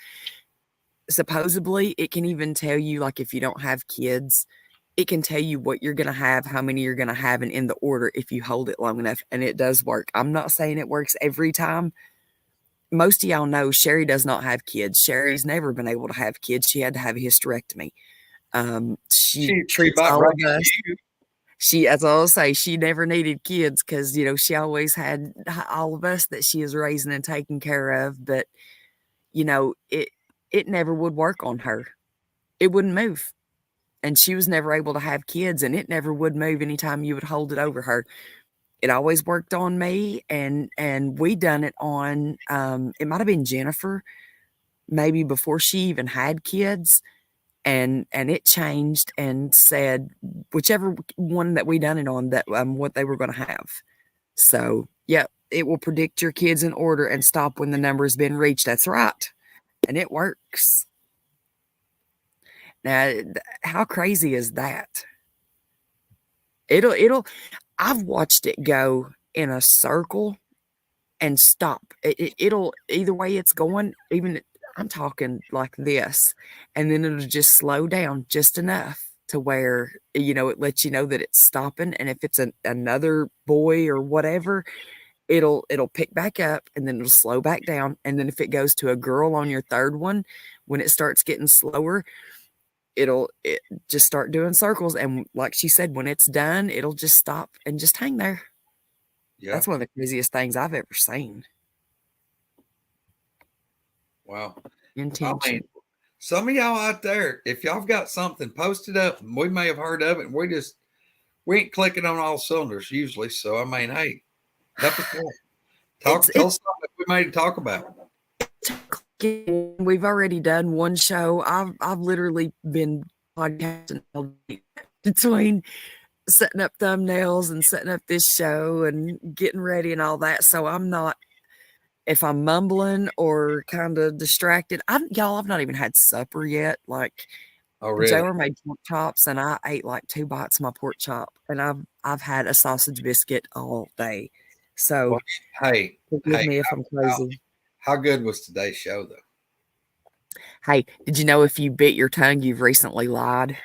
Speaker 1: Supposedly, it can even tell you, like, if you don't have kids, it can tell you what you're going to have, how many you're going to have, and in the order if you hold it long enough. And it does work. I'm not saying it works every time. Most of y'all know Sherry does not have kids. Sherry's never been able to have kids. She had to have a hysterectomy. She treats all of us. As I always say, she never needed kids because, she always had all of us that she is raising and taking care of. But, it never would work on her. It wouldn't move. And she was never able to have kids, and it never would move anytime you would hold it over her. It always worked on me, and we done it on, it might have been Jennifer, maybe before she even had kids. And it changed and said whichever one that we done it on, that what they were going to have. So, yeah, it will predict your kids in order and stop when the number has been reached. That's right. And it works. Now, how crazy is that? I've watched it go in a circle and stop. It'll either way it's going, even I'm talking like this, and then it'll just slow down just enough to where, it lets you know that it's stopping. And if it's another boy or whatever, it'll pick back up, and then it'll slow back down. And then if it goes to a girl on your third one, when it starts getting slower, it just start doing circles. And like she said, when it's done, it'll just stop and just hang there. Yeah. That's one of the craziest things I've ever seen.
Speaker 3: Wow.
Speaker 1: Intention.
Speaker 3: I mean, some of y'all out there, if y'all have got something posted up, and we may have heard of it, and we ain't clicking on all cylinders usually. So, I mean, hey, help us out. Tell us something we may talk about.
Speaker 1: We've already done one show. I've literally been podcasting between setting up thumbnails and setting up this show and getting ready and all that. So I'm not, if I'm mumbling or kind of distracted, I've not even had supper yet. Like,
Speaker 3: oh, really?
Speaker 1: Joe made pork chops, and I ate like 2 bites of my pork chop, and I've had a sausage biscuit all day. So,
Speaker 3: well, hey,
Speaker 1: forgive me if I'm crazy.
Speaker 3: How good was today's show, though?
Speaker 1: Hey, did you know if you bit your tongue, you've recently lied?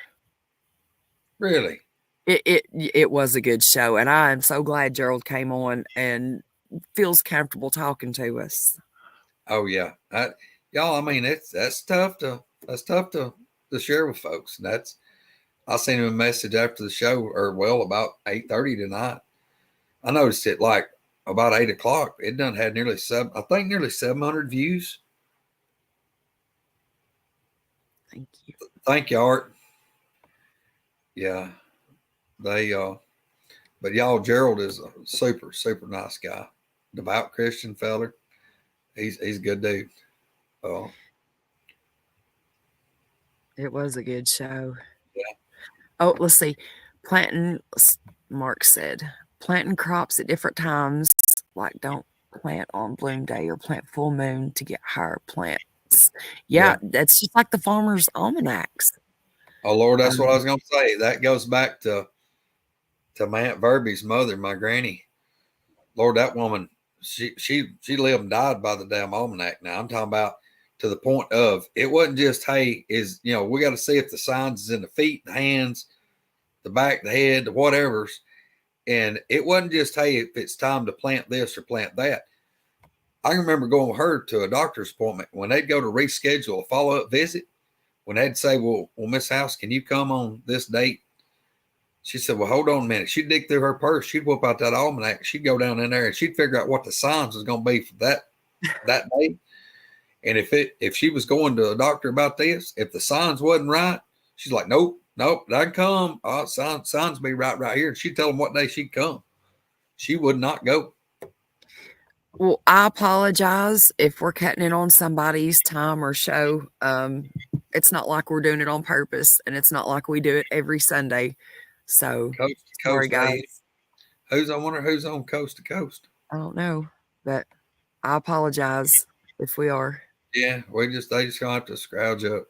Speaker 3: Really?
Speaker 1: It was a good show, and I am so glad Gerald came on and feels comfortable talking to us.
Speaker 3: Oh yeah, y'all. I mean, that's tough to share with folks. And I sent him a message after the show, or about 8:30 tonight. I noticed it like about 8 o'clock. It done had nearly 700 views.
Speaker 1: Thank you.
Speaker 3: Thank you, Art. Yeah, but y'all, Gerald is a super, super nice guy. Devout Christian feller. He's a good dude. Oh.
Speaker 1: It was a good show.
Speaker 3: Yeah.
Speaker 1: Oh, let's see. Mark said, planting crops at different times, like don't plant on bloom day or plant full moon to get higher plants. Yeah, that's just like the farmer's almanacs.
Speaker 3: Oh, Lord, that's what I was going to say. That goes back to my Aunt Verby's mother, my granny. Lord, that woman, she lived and died by the damn almanac. Now I'm talking about to the point of it wasn't just, hey, we got to see if the signs is in the feet, the hands, the back, the head, the whatever's. And it wasn't just, hey, if it's time to plant this or plant that. I remember going with her to a doctor's appointment when they'd go to reschedule a follow-up visit. When they'd say, well, Miss House, can you come on this date? She said, well, hold on a minute. She'd dig through her purse. She'd whip out that almanac. She'd go down in there and she'd figure out what the signs was going to be for that day. And if she was going to a doctor about this, if the signs wasn't right, she's like, nope, I'd come. Signs be right here. And she'd tell them what day she'd come. She would not go.
Speaker 1: Well, I apologize if we're cutting in on somebody's time or show. It's not like we're doing it on purpose, and it's not like we do it every Sunday. So, sorry, guys.
Speaker 3: I wonder who's on Coast to Coast.
Speaker 1: I don't know, but I apologize if we are.
Speaker 3: Yeah, they just gonna have to scrouge up.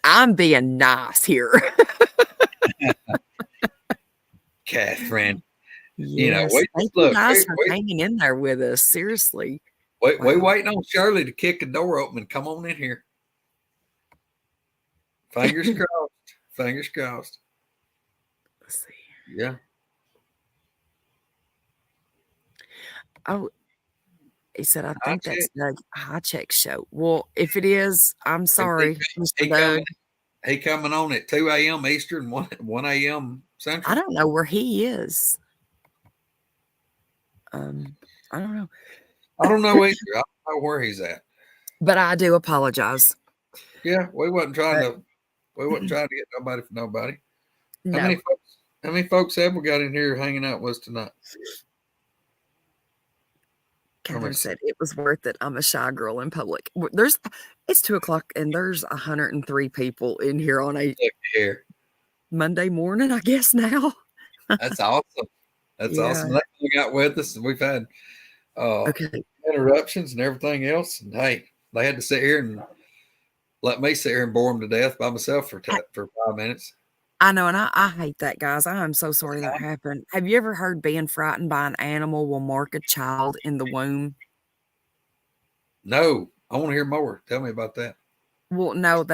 Speaker 1: I'm being nice here.
Speaker 3: Catherine,
Speaker 1: yes. Thank you guys for hanging in there with us. Seriously.
Speaker 3: We're waiting on Shirley to kick the door open and come on in here. Fingers crossed. Fingers crossed.
Speaker 1: Let's see.
Speaker 3: Yeah.
Speaker 1: Oh, he said, I think that's Doug Highcheck's show. Well, if it is, I'm sorry, Mr. Doug.
Speaker 3: He coming on at 2 a.m. Eastern, 1 a.m. Central.
Speaker 1: I don't know where he is. I don't know.
Speaker 3: I don't know either. I don't know where he's at.
Speaker 1: But I do apologize.
Speaker 3: Yeah, we wasn't trying to get nobody for nobody.
Speaker 1: No.
Speaker 3: How many folks have we got in here hanging out with us tonight?
Speaker 1: Catherine said it was worth it. I'm a shy girl in public. It's 2:00 and there's 103 people in here on a Monday morning, I guess now.
Speaker 3: That's awesome. That's awesome. That we got with us, and we've had interruptions and everything else. And hey, they had to sit here and let me sit here and bore them to death by myself for 5 minutes.
Speaker 1: I know, and I hate that, guys. I am so sorry that happened. Have you ever heard being frightened by an animal will mark a child in the womb?
Speaker 3: No, I want to hear more. Tell me about that.
Speaker 1: Well, no,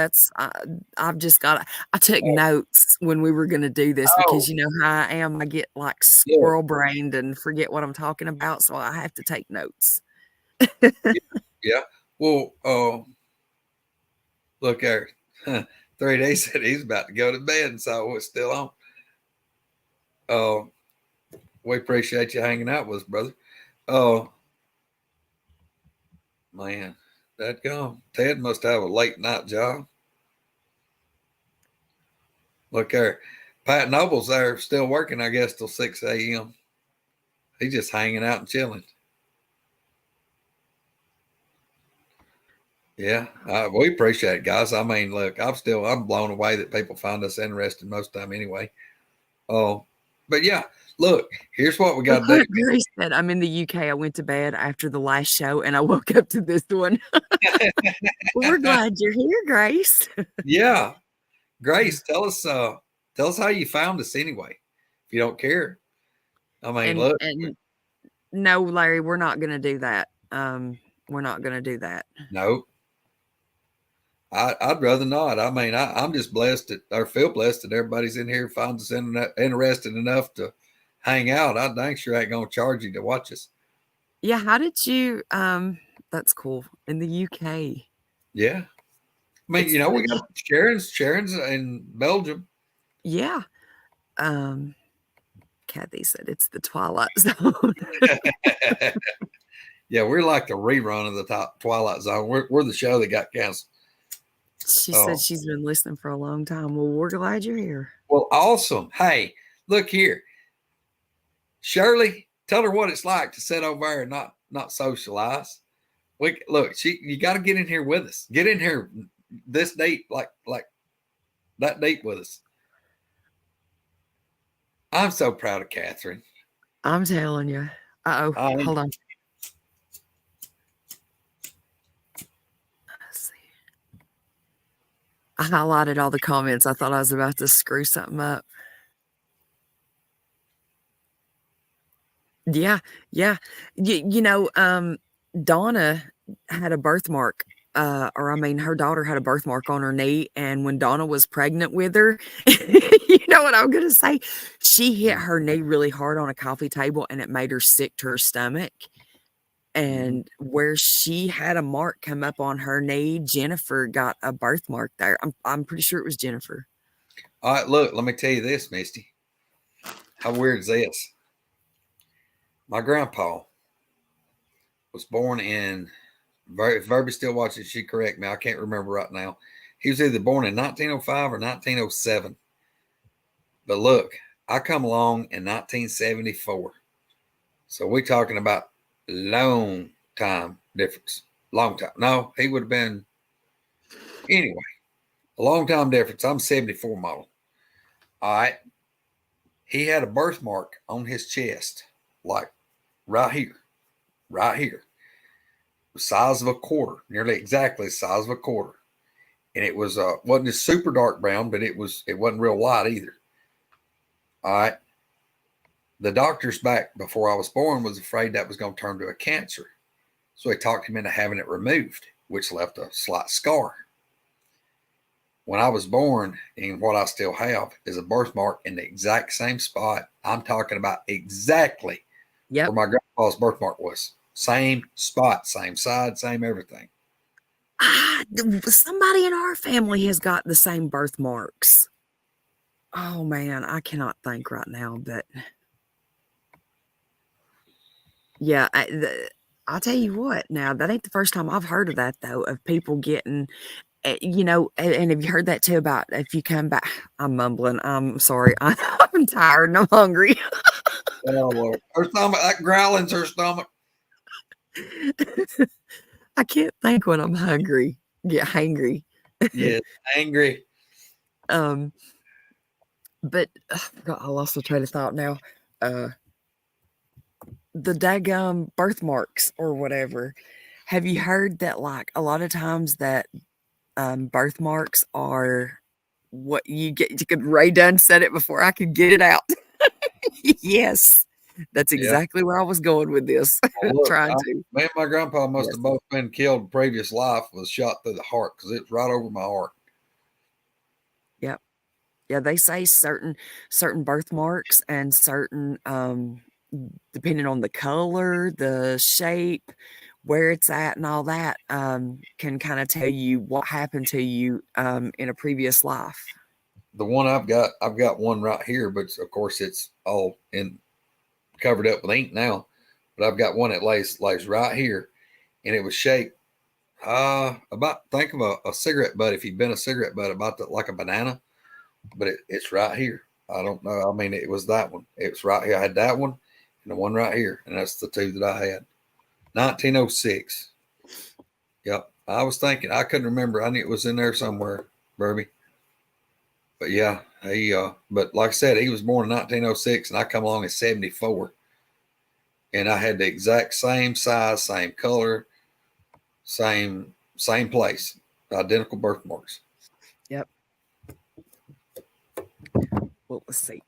Speaker 1: I've just got. I took notes when we were going to do this because you know how I am. I get like squirrel brained and forget what I'm talking about, so I have to take notes.
Speaker 3: Yeah. Well, look there. 3 days said he's about to go to bed, and so it's still on. We appreciate you hanging out with us, brother. Man, that gone. Ted must have a late night job. Look there. Pat Noble's there still working, I guess, till 6 a.m. He's just hanging out and chilling. Yeah, we appreciate it, guys. I mean, look, I'm blown away that people find us interesting most of the time anyway. But yeah, look, here's what we got to do.
Speaker 1: Grace said, I'm in the UK. I went to bed after the last show and I woke up to this one. Well, we're glad you're here, Grace.
Speaker 3: Yeah. Grace, tell us how you found us anyway, if you don't care. I mean, look.
Speaker 1: And no, Larry, we're not going to do that. We're not going to do that.
Speaker 3: No. I'd rather not. I mean, I'm just blessed or feel blessed that everybody's in here finds us interested enough to hang out. I dang sure ain't going to charge you to watch us.
Speaker 1: Yeah. How did you, that's cool. In the UK.
Speaker 3: Yeah. I mean, we got Sharon's in Belgium.
Speaker 1: Yeah. Kathy said it's the Twilight Zone.
Speaker 3: Yeah, we're like the rerun of the Twilight Zone. We're the show that got canceled.
Speaker 1: She said she's been listening for a long time. Well, we're glad you're here.
Speaker 3: Well, awesome. Hey, look here. Shirley, tell her what it's like to sit over there and not socialize. You got to get in here with us. Get in here this date, like that date with us. I'm so proud of Catherine.
Speaker 1: I'm telling you. Hold on. I highlighted all the comments. I thought I was about to screw something up. Yeah, yeah. Donna had a birthmark, or I mean, her daughter had a birthmark on her knee, and when Donna was pregnant with her, you know what I'm gonna say? She hit her knee really hard on a coffee table, and it made her sick to her stomach. And where she had a mark come up on her knee, Jennifer got a birthmark there. I'm pretty sure it was Jennifer.
Speaker 3: All right, look, let me tell you this, Misty. How weird is this? My grandpa was born in, if Verby's still watching, she correct me. I can't remember right now. He was either born in 1905 or 1907. But look, I come along in 1974. So we're talking about long time difference. Long time. No, he would have been, anyway, a long time difference. I'm 74 model. All right. He had a birthmark on his chest, like right here, the size of a quarter, nearly exactly the size of a quarter. And it was wasn't just super dark brown, but it wasn't real light either. All right. The doctors back before I was born was afraid that was going to turn to a cancer. So they talked him into having it removed, which left a slight scar. When I was born, and what I still have is a birthmark in the exact same spot. I'm talking about exactly where my grandpa's birthmark was. Same spot, same side, same everything.
Speaker 1: Somebody in our family has got the same birthmarks. Oh man, I cannot think right now, but yeah, I'll tell you what. Now that ain't the first time I've heard of that though, of people getting, and have you heard that too about if you come back? I'm mumbling. I'm sorry. I'm tired and I'm hungry.
Speaker 3: Oh Lord, her stomach, that growling's her stomach.
Speaker 1: I can't think when I'm hungry. Get hangry.
Speaker 3: Yes, angry.
Speaker 1: But I lost the train of thought now. The daggum birthmarks or whatever. Have you heard that like a lot of times that birthmarks are what you get? You could Ray Dunn said it before I could get it out. Yes, that's exactly where I was going with this.
Speaker 3: Well, look,
Speaker 1: Trying to.
Speaker 3: me and my grandpa must have both been killed in previous life, was shot through the heart because it's right over my heart.
Speaker 1: Yep. Yeah, they say certain birthmarks and certain depending on the color, the shape, where it's at and all that, can kind of tell you what happened to you in a previous life.
Speaker 3: The one I've got one right here, but of course it's all covered up with ink now. But I've got one that lays right here, and it was shaped about, think of a cigarette butt. If you've been a cigarette butt, about like a banana, but it's right here. I don't know. I mean, it was that one. It was right here. I had that one and the one right here, and that's the two that I had. 1906. Yep. I was thinking, I couldn't remember. I knew it was in there somewhere, Burby. But yeah, but like I said, he was born in 1906, and I come along in 74. And I had the exact same size, same color, same place, identical birthmarks.
Speaker 1: Yep. Well, let's see.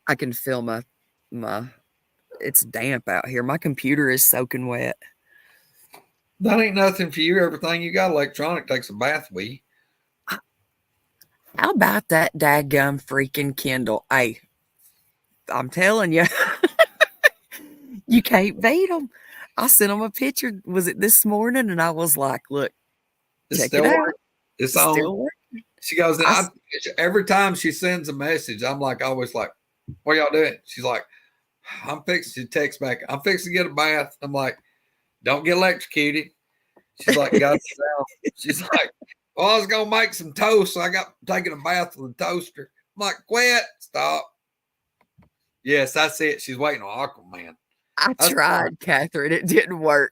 Speaker 1: I can feel my it's damp out here. My computer is soaking wet.
Speaker 3: That ain't nothing for you. Everything you got electronic takes a bath with you.
Speaker 1: How about that daggum freaking Kindle? Hey, I'm telling you, you can't beat them. I sent them a picture. Was it this morning? And I was like, look, check it out.
Speaker 3: It's on. Still working. She goes, every time she sends a message, I'm like, always like, what y'all doing? She's like, she texts back, I'm fixing to get a bath. I'm like, don't get electrocuted. She's like, got She's like, well, I was going to make some toast, so I got taking a bath with a toaster. I'm like, quit, stop. Yes, that's it. She's waiting on Aquaman.
Speaker 1: I tried, Catherine. It didn't work.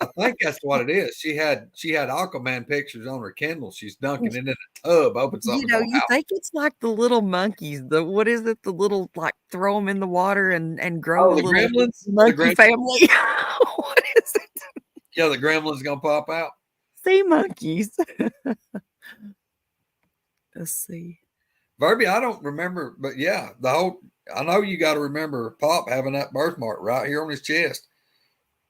Speaker 3: I think that's what it is. She had Aquaman pictures on her Kindle. She's dunking it in a tub, open something.
Speaker 1: You think it's like the little monkeys. What is it? The little, like, throw them in the water and grow a little
Speaker 3: gremlins?
Speaker 1: Monkey family. What is it?
Speaker 3: Yeah, the gremlin's gonna pop out.
Speaker 1: Sea monkeys. Let's see.
Speaker 3: Verby, I don't remember, but yeah, I know you got to remember Pop having that birthmark right here on his chest.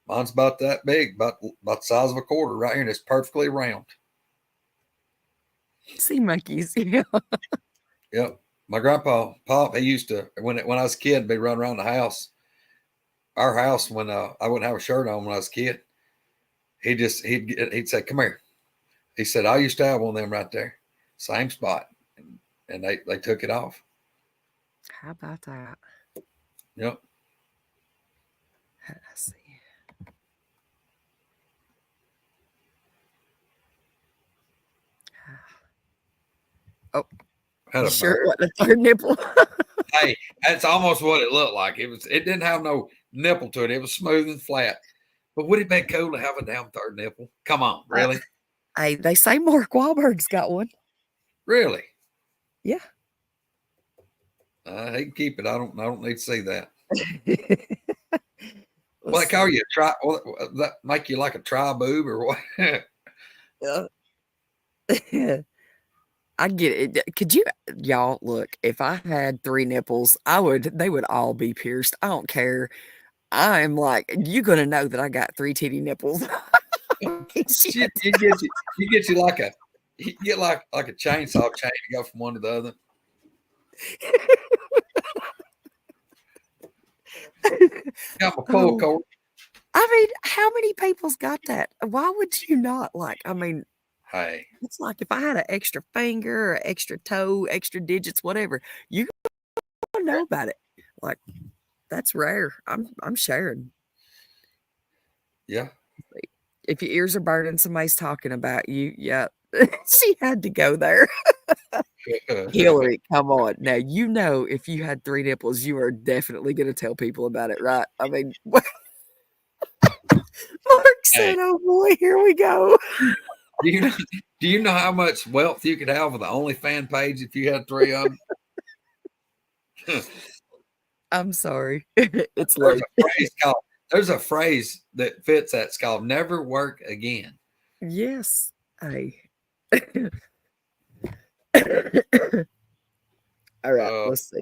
Speaker 3: Mine's about that big, about the size of a quarter right here, and it's perfectly round.
Speaker 1: Sea monkeys. Yeah.
Speaker 3: Yep. My grandpa, Pop, he used to, when I was a kid, be running around the house, our house, when I wouldn't have a shirt on when I was a kid. He'd say, "Come here." He said, "I used to have one of them right there, same spot," and they took it off.
Speaker 1: How about that?
Speaker 3: Yep.
Speaker 1: Let's see. Oh,
Speaker 3: Had a
Speaker 1: sure.
Speaker 3: bird.
Speaker 1: What, the third nipple?
Speaker 3: Hey, that's almost what it looked like. It didn't have no nipple to it. It was smooth and flat. But would it be cool to have a damn third nipple? Come on, really?
Speaker 1: Hey, they say Mark Wahlberg's got one.
Speaker 3: Really?
Speaker 1: Yeah.
Speaker 3: He can keep it. I don't need to see that. Well,
Speaker 1: Let's
Speaker 3: they call you a tri. Well, that make you like a tri-boob or what?
Speaker 1: see. I get it. Could you, y'all, look, if I had 3 nipples, they would all be pierced. I don't care. I'm like, you're going to know that I got 3 titty nipples.
Speaker 3: you get you like a chainsaw chain to go from one to the other. Got my pull cord.
Speaker 1: I mean, how many people's got that? Why would you not like? I mean,
Speaker 3: Hey,
Speaker 1: it's like if I had an extra finger or extra toe, extra digits, whatever, you don't know about it. Like, that's rare. I'm sharing.
Speaker 3: yeah.
Speaker 1: If your ears are burning, somebody's talking about you. Yeah. She had to go there. Hillary, come on. Now, you know, if you had 3 nipples, you are definitely going to tell people about it, right? I mean, Mark said, "Oh boy, here we go."
Speaker 3: Do you know how much wealth you could have with the OnlyFans page if you had 3 of them?
Speaker 1: I'm sorry. It's late.
Speaker 3: There's a phrase that fits that. It's called "never work again."
Speaker 1: Yes. Hey. All right, let's see.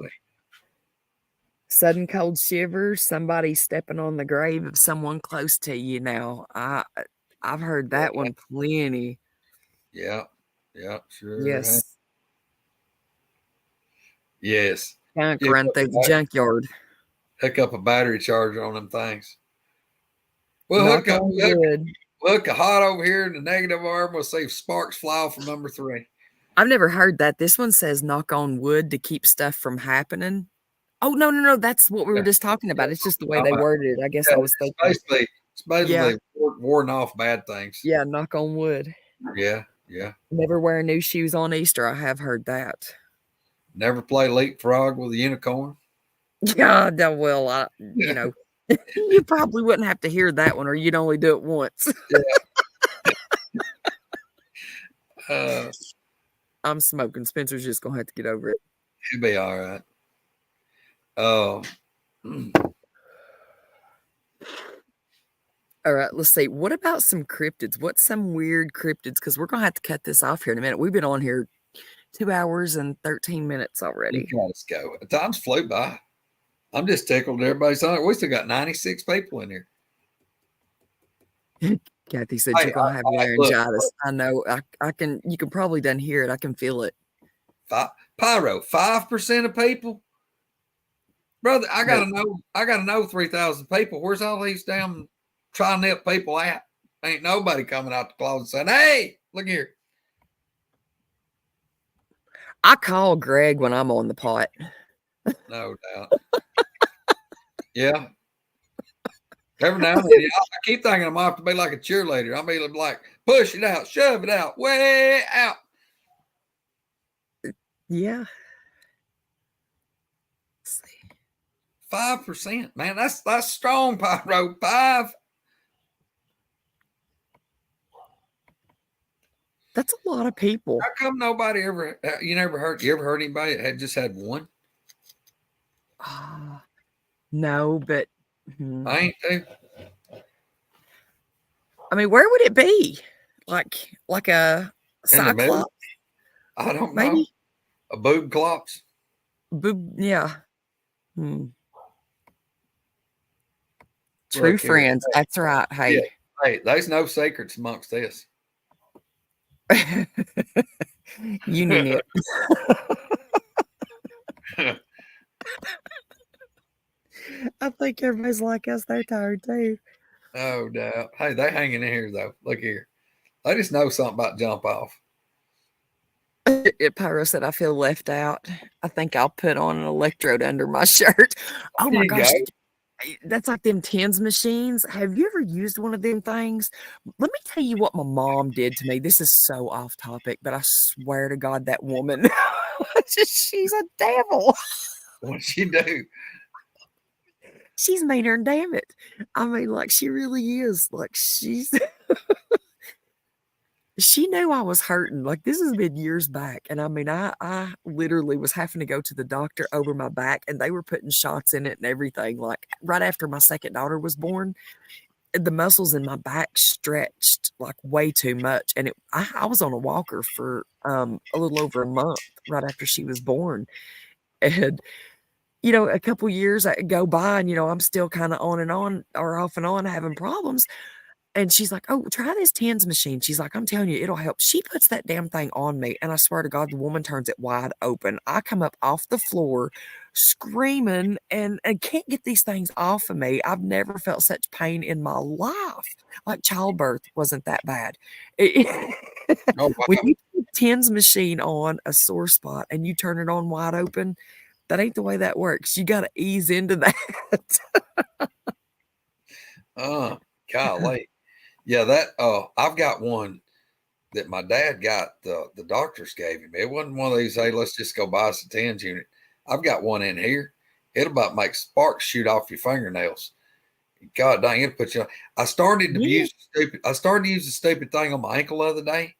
Speaker 1: Sudden cold shivers, somebody stepping on the grave of someone close to you. Now, I've heard that one plenty.
Speaker 3: Yeah, sure.
Speaker 1: Yes.
Speaker 3: Yes.
Speaker 1: Can't run through the junkyard.
Speaker 3: Hook up a battery charger on them things. Well,
Speaker 1: Knock on wood.
Speaker 3: Look hot over here in the negative arm. We'll see if sparks fly off from number 3.
Speaker 1: I've never heard that. This one says knock on wood to keep stuff from happening. Oh, no. That's what we were just talking about. It's just the way they worded it. I guess I was thinking.
Speaker 3: It's basically warding off bad things.
Speaker 1: Yeah, knock on wood.
Speaker 3: Yeah.
Speaker 1: Never wear new shoes on Easter. I have heard that.
Speaker 3: Never play leapfrog with a unicorn.
Speaker 1: Yeah, well, you know, you probably wouldn't have to hear that one, or you'd only do it once.
Speaker 3: Yeah.
Speaker 1: I'm smoking. Spencer's just gonna have to get over it.
Speaker 3: He'll be all right. Oh.
Speaker 1: All right, let's see. What about some cryptids? What's some weird cryptids? Because we're gonna have to cut this off here in a minute. We've been on here 2 hours and 13 minutes already.
Speaker 3: You gotta go. Time's flew by. I'm just tickled everybody's on it. We still got 96 people in here.
Speaker 1: Kathy said you're gonna have laryngitis. I know. I can. You can probably done hear it. I can feel it.
Speaker 3: Pyro, 5% of people. Brother, I gotta know 3,000 people. Where's all these damn tri-nip people at? Ain't nobody coming out the closet saying, "Hey, look here."
Speaker 1: I call Greg when I'm on the pot.
Speaker 3: No doubt. Yeah. Every now and then, I keep thinking I'm off to be like a cheerleader. I'll be like, push it out, shove it out, way out.
Speaker 1: Yeah.
Speaker 3: 5%, man. That's strong, Pyro. 5.
Speaker 1: That's a lot of people.
Speaker 3: How come nobody ever? You ever heard anybody that had just had one?
Speaker 1: No, but
Speaker 3: I ain't too.
Speaker 1: I mean, where would it be? Like a cyclops?
Speaker 3: I don't
Speaker 1: Maybe?
Speaker 3: A boob clops?
Speaker 1: Yeah. Hmm. True
Speaker 3: Look here.
Speaker 1: friends. That's right.
Speaker 3: Yeah.
Speaker 1: Hey.
Speaker 3: Hey, there's no secrets amongst this.
Speaker 1: Union it. I think everybody's like us. They're tired too.
Speaker 3: No doubt. Hey, they hanging in here though. Look here. They just know something about jump off.
Speaker 1: Pyro said, I feel left out. I think I'll put on an electrode under my shirt. Oh
Speaker 3: There
Speaker 1: my
Speaker 3: you
Speaker 1: gosh.
Speaker 3: go.
Speaker 1: That's like them TENS machines. Have you ever used one of them things? Let me tell you what my mom did to me. This is so off topic, but I swear to God, that woman, she's a devil.
Speaker 3: What'd she do?
Speaker 1: She's meaner than damn it. I mean, like, she really is. Like, she knew I was hurting. Like, this has been years back. And I mean, I literally was having to go to the doctor over my back, and they were putting shots in it and everything. Like, right after my second daughter was born, the muscles in my back stretched like way too much. And I was on a walker for a little over a month right after she was born. And a couple years go by, and I'm still kind of on and on, or off and on, having problems. And she's like, "Oh, try this TENS machine." She's like, "I'm telling you, it'll help." She puts that damn thing on me, and I swear to God, the woman turns it wide open. I come up off the floor screaming and can't get these things off of me. I've never felt such pain in my life. Like, childbirth wasn't that bad.
Speaker 3: Oh,
Speaker 1: When
Speaker 3: wow.
Speaker 1: you put a TENS machine on a sore spot and you turn it on wide open, that ain't the way that works. You got to ease into that.
Speaker 3: Golly. Yeah, that I've got one that my dad got, the doctors gave him. It wasn't one of these, hey, let's just go buy us a TENS unit. I've got one in here. It'll about make sparks shoot off your fingernails. God dang, it'll put you on. I started to use the stupid thing on my ankle the other day.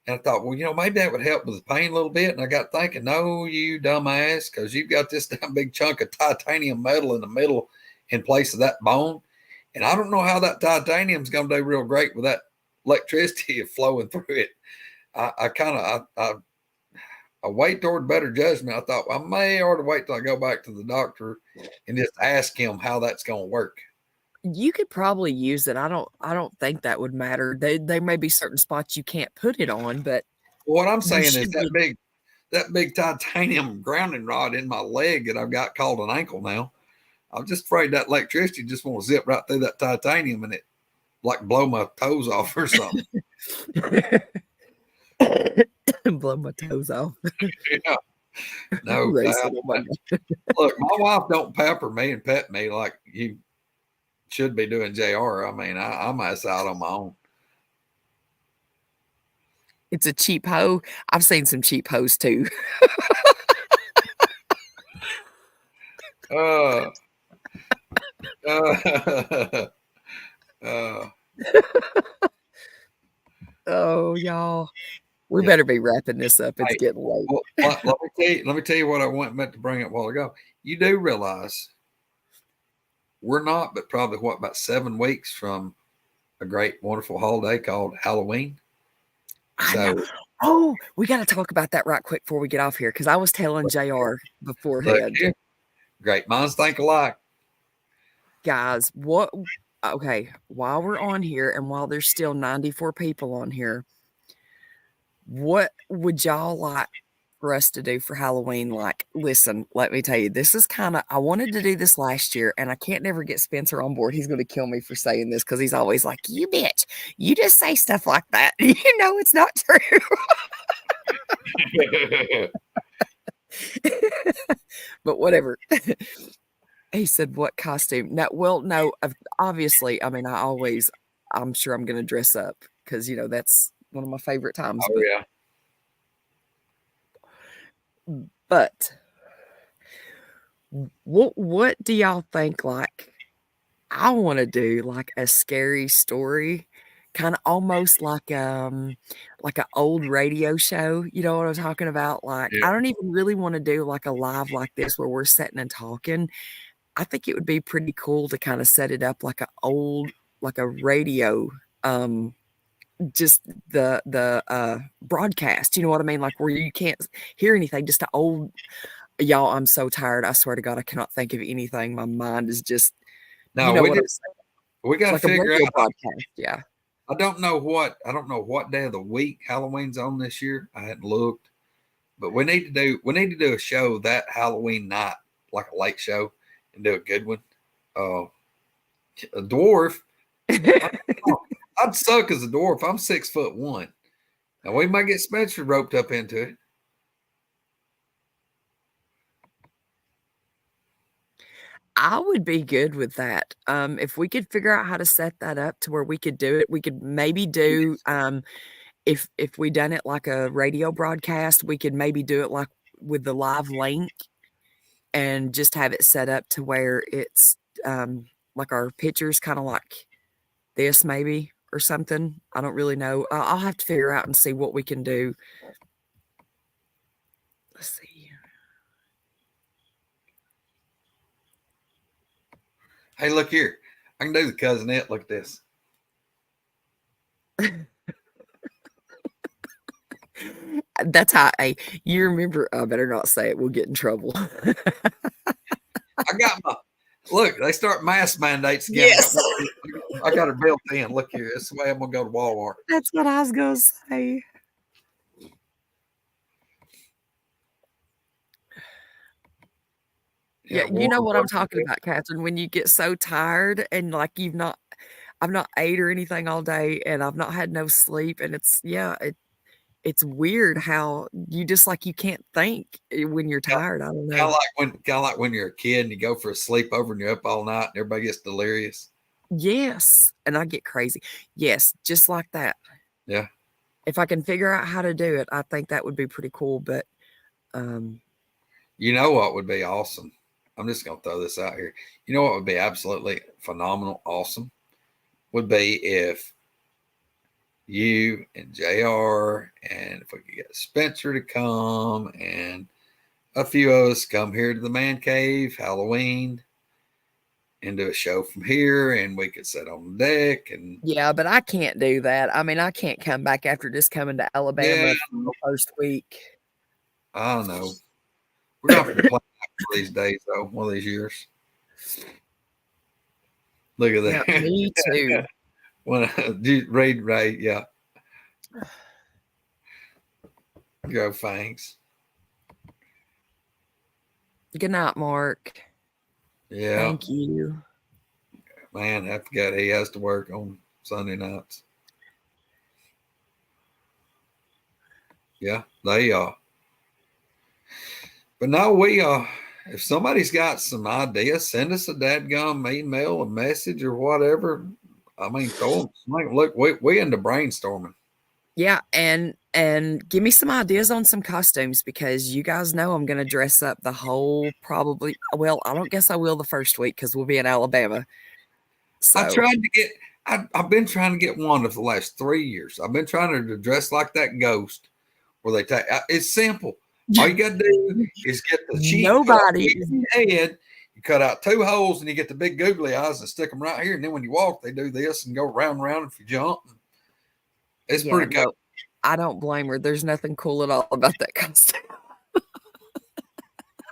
Speaker 3: And I thought, well, maybe that would help with the pain a little bit. And I got thinking, no, you dumbass, because you've got this damn big chunk of titanium metal in the middle in place of that bone. And I don't know how that titanium's going to do real great with that electricity flowing through it. I wait toward better judgment. I thought I may ought to wait till I go back to the doctor and just ask him how that's going to work.
Speaker 1: You could probably use it. I don't think that would matter. There may be certain spots you can't put it on, but
Speaker 3: What I'm saying is
Speaker 1: should
Speaker 3: that big titanium grounding rod in my leg that I've got called an ankle now. I'm just afraid that electricity just won't zip right through that titanium and it like blow my toes off or something.
Speaker 1: blow my toes off.
Speaker 3: Yeah. No doubt. Look, my wife don't pepper me and pet me like you should be doing, JR. I mean, I'm out on my own.
Speaker 1: It's a cheap hoe. I've seen some cheap hoes too.
Speaker 3: uh,
Speaker 1: Oh, y'all. We better be wrapping this up. It's getting late.
Speaker 3: Well, let me tell you what I meant to bring up a while ago. You do realize we're not, but probably about 7 weeks from a great, wonderful holiday called Halloween.
Speaker 1: Oh, we got to talk about that right quick before we get off here, because I was telling JR beforehand.
Speaker 3: Great minds think alike.
Speaker 1: Guys, okay, while we're on here and while there's still 94 people on here, what would y'all like for us to do for Halloween? Like, listen, let me tell you, this is I wanted to do this last year, and I can't never get Spencer on board. He's going to kill me for saying this, because he's always like, you bitch, you just say stuff like that. It's not true. But whatever. He said, what costume? No, obviously, I mean, I'm sure I'm going to dress up, because, that's one of my favorite times.
Speaker 3: Oh, yeah.
Speaker 1: But what do y'all think? Like, I want to do like a scary story, kind of almost like an old radio show. You know what I'm talking about? Like,
Speaker 3: Yeah.
Speaker 1: I don't even really want to do like a live like this where we're sitting and talking. I think it would be pretty cool to kind of set it up like a radio just the broadcast. You know what I mean? Like where you can't hear anything. Just an old y'all. I'm so tired. I swear to God, I cannot think of anything. My mind is just. You
Speaker 3: No,
Speaker 1: know
Speaker 3: we
Speaker 1: what I'm
Speaker 3: did.
Speaker 1: saying?
Speaker 3: We got to
Speaker 1: It's like a
Speaker 3: figure
Speaker 1: radio
Speaker 3: out.
Speaker 1: broadcast. Yeah.
Speaker 3: I don't know what day of the week Halloween's on this year. I hadn't looked, but we need to do a show that Halloween night, like a late show, and do a good one. A dwarf. I'd suck as a dwarf. I'm 6'1". Now we might get Spencer roped up into it.
Speaker 1: I would be good with that. If we could figure out how to set that up to where we could do it, we could maybe do if we done it like a radio broadcast, we could maybe do it like with the live link and just have it set up to where it's like our pictures kind of like this maybe or something. I don't really know. I'll have to figure out and see what we can do. Let's see.
Speaker 3: Hey, look here. I can do the cousinette. Look at this.
Speaker 1: That's how you remember. I better not say it. We'll get in trouble.
Speaker 3: I got my look. They start mask mandates again.
Speaker 1: Yes.
Speaker 3: I got it built in. Look here. That's the way I'm gonna go to Walmart.
Speaker 1: That's what I was gonna say. Yeah, you know what I'm talking about, Catherine. When you get so tired and like I've not ate or anything all day, and I've not had no sleep, and it's weird how you just like you can't think when you're tired. I don't know.
Speaker 3: Kind of like when you're a kid and you go for a sleepover and you're up all night and everybody gets delirious.
Speaker 1: Yes, and I get crazy. Yes, just like that.
Speaker 3: Yeah.
Speaker 1: If I can figure out how to do it, I think that would be pretty cool. But
Speaker 3: you know what would be awesome? I'm just gonna throw this out here. You know what would be absolutely phenomenal, awesome? Would be if you and JR and if we could get Spencer to come and a few of us come here to the man cave Halloween and do a show from here, and we could sit on the deck and
Speaker 1: yeah, but I can't do that. I mean, I can't come back after just coming to Alabama for the first week.
Speaker 3: I don't know. We're gonna have to plan for these days though, one of these years. Look at that.
Speaker 1: Yeah, me too.
Speaker 3: When read right, yeah. Go fangs.
Speaker 1: Good night, Mark.
Speaker 3: Yeah.
Speaker 1: Thank you.
Speaker 3: Man, I forgot he has to work on Sunday nights. Yeah, they are. But no, we if somebody's got some ideas, send us a dadgum email, a message, or whatever. I mean, throw them. Look, we into brainstorming.
Speaker 1: Yeah, and give me some ideas on some costumes because you guys know I'm going to dress up the whole probably. Well, I don't guess I will the first week because we'll be in Alabama. So
Speaker 3: I've been trying to get one of the last 3 years. I've been trying to dress like that ghost where they take. It's simple. All you got to do is get the cheek.
Speaker 1: Nobody
Speaker 3: head. You cut out 2 holes and you get the big googly eyes and stick them right here. And then when you walk, they do this and go round and round if you jump. It's pretty good.
Speaker 1: I don't blame her. There's nothing cool at all about that costume.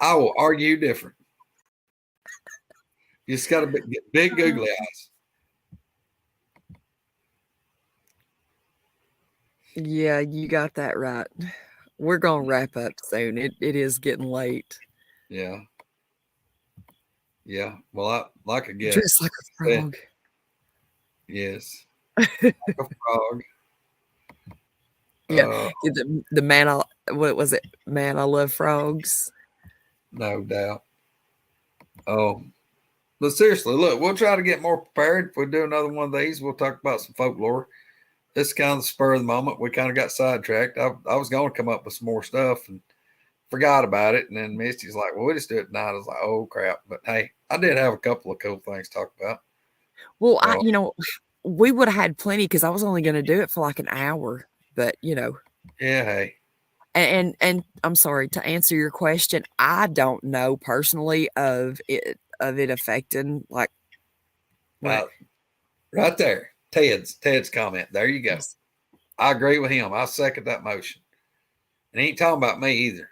Speaker 3: I will argue different. You just got to get big googly eyes.
Speaker 1: Yeah, you got that right. We're going to wrap up soon. It is getting late.
Speaker 3: Yeah. Yeah. Well, I guess.
Speaker 1: Just like a frog.
Speaker 3: Yes. Like a frog.
Speaker 1: Yeah. The man, what was it? Man, I love frogs.
Speaker 3: No doubt. Oh, but seriously, look, we'll try to get more prepared. If we do another one of these, we'll talk about some folklore. This is kind of the spur of the moment. We kind of got sidetracked. I was going to come up with some more stuff and forgot about it. And then Misty's like, well, we'll just do it tonight. I was like, oh, crap. But hey, I did have a couple of cool things to talk about.
Speaker 1: Well, we would have had plenty because I was only going to do it for like an hour. But,
Speaker 3: Yeah, hey.
Speaker 1: And I'm sorry, to answer your question, I don't know personally of it affecting like.
Speaker 3: Right there. Ted's comment. There you go. I agree with him. I second that motion. And he ain't talking about me either.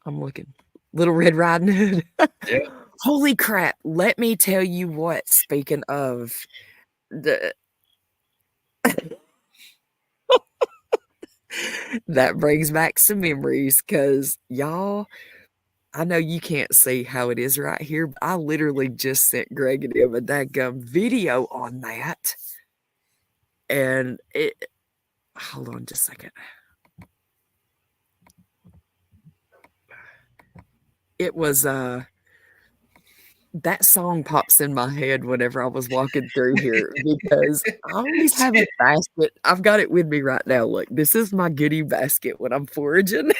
Speaker 1: I'm looking. Little Red Riding Hood.
Speaker 3: Yeah.
Speaker 1: Holy crap. Let me tell you what, speaking of the that brings back some memories because y'all, I know you can't see how it is right here, but I literally just sent Greg and him a daggum video on that. And hold on just a second. It was that song pops in my head whenever I was walking through here because I always have a basket. I've got it with me right now. Look, this is my goodie basket when I'm foraging.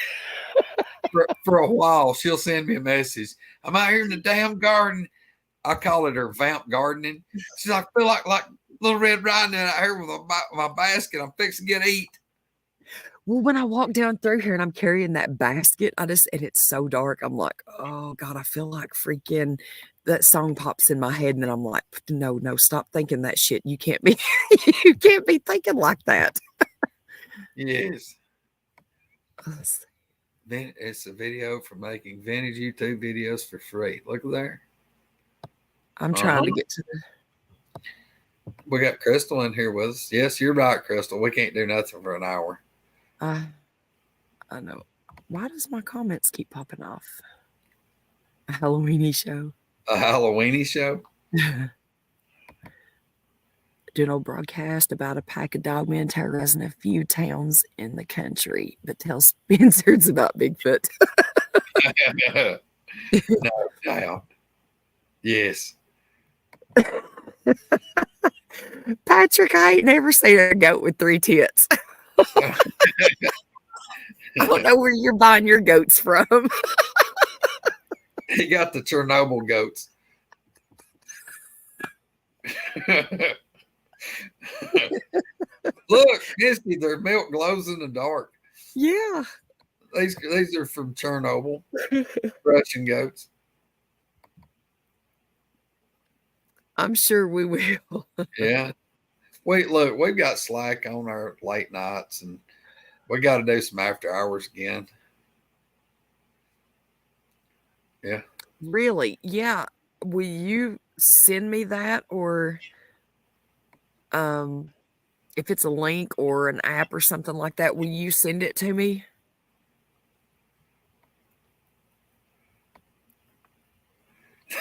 Speaker 3: For a while, she'll send me a message. I'm out here in the damn garden. I call it her vamp gardening. She's like, I feel like Little Red Riding Hood out here with my basket. I'm fixing to get eat.
Speaker 1: Well, when I walk down through here and I'm carrying that basket, and it's so dark. I'm like, oh God, I feel like freaking that song pops in my head. And then I'm like, no, stop thinking that shit. You can't be, you can't be thinking like that.
Speaker 3: Yes. It's a video for making vintage YouTube videos for free. Look there.
Speaker 1: I'm trying to get to
Speaker 3: We got Crystal in here with us. Yes, you're right, Crystal. We can't do nothing for an hour.
Speaker 1: I know. Why does my comments keep popping off? A Halloweeny show.
Speaker 3: A Halloweeny show?
Speaker 1: Do an old broadcast about a pack of dogmen terrorizing a few towns in the country, but tell Spencers about Bigfoot.
Speaker 3: No doubt. Yes.
Speaker 1: Patrick, I ain't never seen a goat with 3 tits. I don't know where you're buying your goats from.
Speaker 3: He got the Chernobyl goats. Look, Misty, their milk glows in the dark.
Speaker 1: Yeah.
Speaker 3: These are from Chernobyl. Russian goats.
Speaker 1: I'm sure we will.
Speaker 3: Yeah. Wait, look, we've got slack on our late nights and we got to do some after hours again. Yeah.
Speaker 1: Really? Yeah. Will you send me that, or if it's a link or an app or something like that, will you send it to me?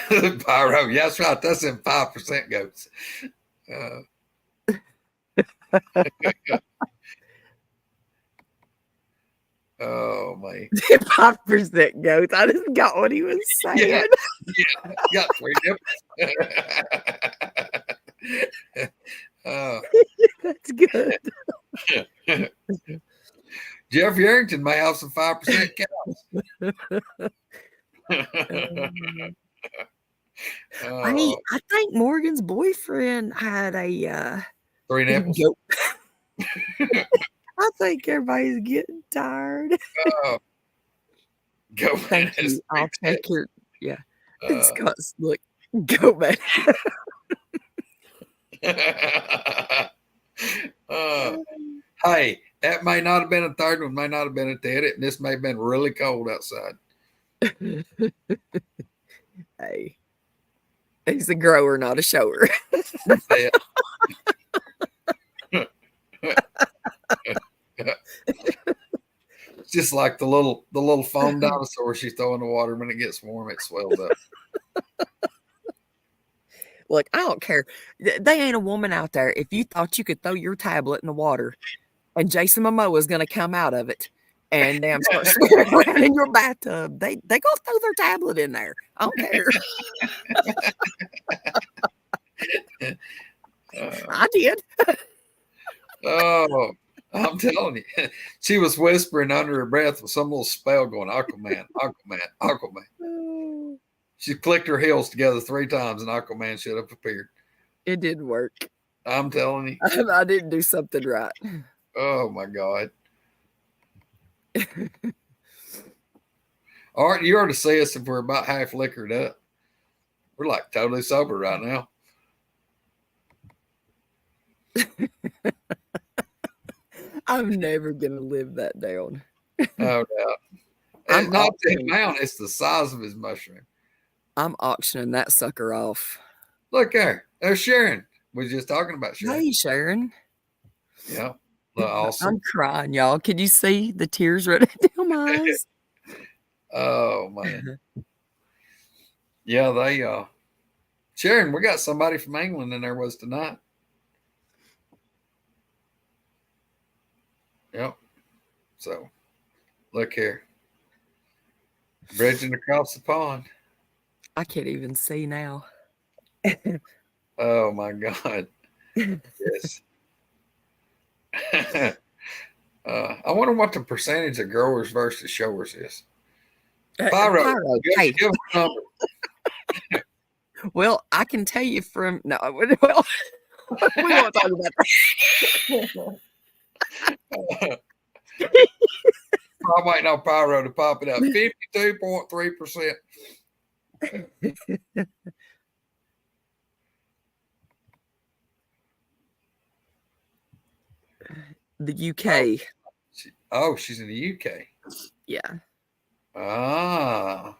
Speaker 3: Pyro, yeah, that's right. That's in 5% goats. Oh man.
Speaker 1: 5% goats. I just got what he was saying.
Speaker 3: Yeah, got 3 nipples.
Speaker 1: That's good.
Speaker 3: Jeffrey Arrington may have some 5% cows.
Speaker 1: I think Morgan's boyfriend had a
Speaker 3: 3 nipples.
Speaker 1: goat. I think everybody's getting tired.
Speaker 3: Go
Speaker 1: Thank you. I'll take your It's got look. Go man.
Speaker 3: Hey, that may not have been a third one, may not have been at the edit, and this may have been really cold outside.
Speaker 1: Hey, he's a grower, not a shower.
Speaker 3: Yeah. It's just like the little foam dinosaur she throw in the water. When it gets warm, it swells up.
Speaker 1: Look, I don't care. They ain't a woman out there. If you thought you could throw your tablet in the water and Jason Momoa is going to come out of it and damn start swimming around in your bathtub, they go throw their tablet in there. I don't care. I did.
Speaker 3: Oh, I'm telling you. She was whispering under her breath with some little spell going, Aquaman, Aquaman, Aquaman. She clicked her heels together 3 times and Aquaman should have appeared.
Speaker 1: It didn't work.
Speaker 3: I'm telling you.
Speaker 1: I didn't do something right.
Speaker 3: Oh, my God. All right, you ought to see us if we're about half liquored up. We're like totally sober right now.
Speaker 1: I'm never gonna live that down.
Speaker 3: Oh, no.
Speaker 1: I'm
Speaker 3: It's not the
Speaker 1: auctioning,
Speaker 3: amount, it's the size of his mushroom.
Speaker 1: I'm auctioning that sucker off.
Speaker 3: Look there. There's Sharon. We was just talking about Sharon.
Speaker 1: Hey, Sharon.
Speaker 3: Yeah. Awesome.
Speaker 1: I'm crying, y'all. Can you see the tears running down my eyes?
Speaker 3: Oh, man. Yeah, they Sharon, we got somebody from England in there was tonight. Yep. So look here. Bridging across the pond.
Speaker 1: I can't even see now.
Speaker 3: Oh my God. Yes. I wonder what the percentage of growers versus showers is. Pyro,
Speaker 1: Pyro,
Speaker 3: give,
Speaker 1: hey.
Speaker 3: give us a number.
Speaker 1: Well, I can tell you from no. Well, we won't talk about that.
Speaker 3: I'm waiting on Pyro to pop it up. 52.3%.
Speaker 1: The UK.
Speaker 3: She's in the UK.
Speaker 1: Yeah.
Speaker 3: Ah.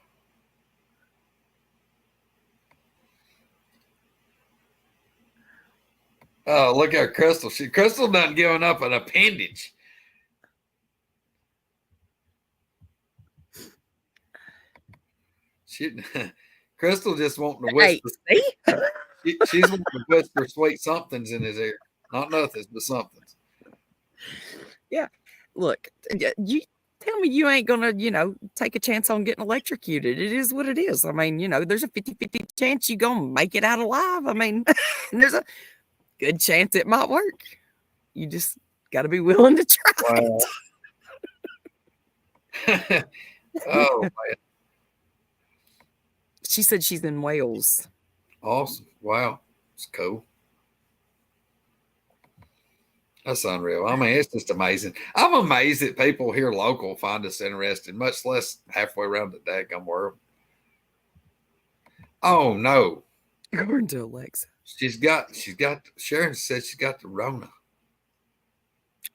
Speaker 3: Oh, look at Crystal. Crystal done giving up an appendage. Crystal just wanting to whisper.
Speaker 1: Hey, see?
Speaker 3: She's wanting to whisper sweet somethings in his ear. Not nothings, but somethings.
Speaker 1: Yeah. Look, you tell me you ain't gonna, take a chance on getting electrocuted. It is what it is. I mean, there's a 50-50 chance you gonna make it out alive. I mean, there's a good chance it might work. You just got to be willing to try.
Speaker 3: Wow. Oh, man.
Speaker 1: She said she's in Wales.
Speaker 3: Awesome. Wow. It's cool. That's unreal. I mean, it's just amazing. I'm amazed that people here local find us interesting, much less halfway around the daggum world. Oh, no.
Speaker 1: According to Alexa.
Speaker 3: Sharon said she's got the Rona.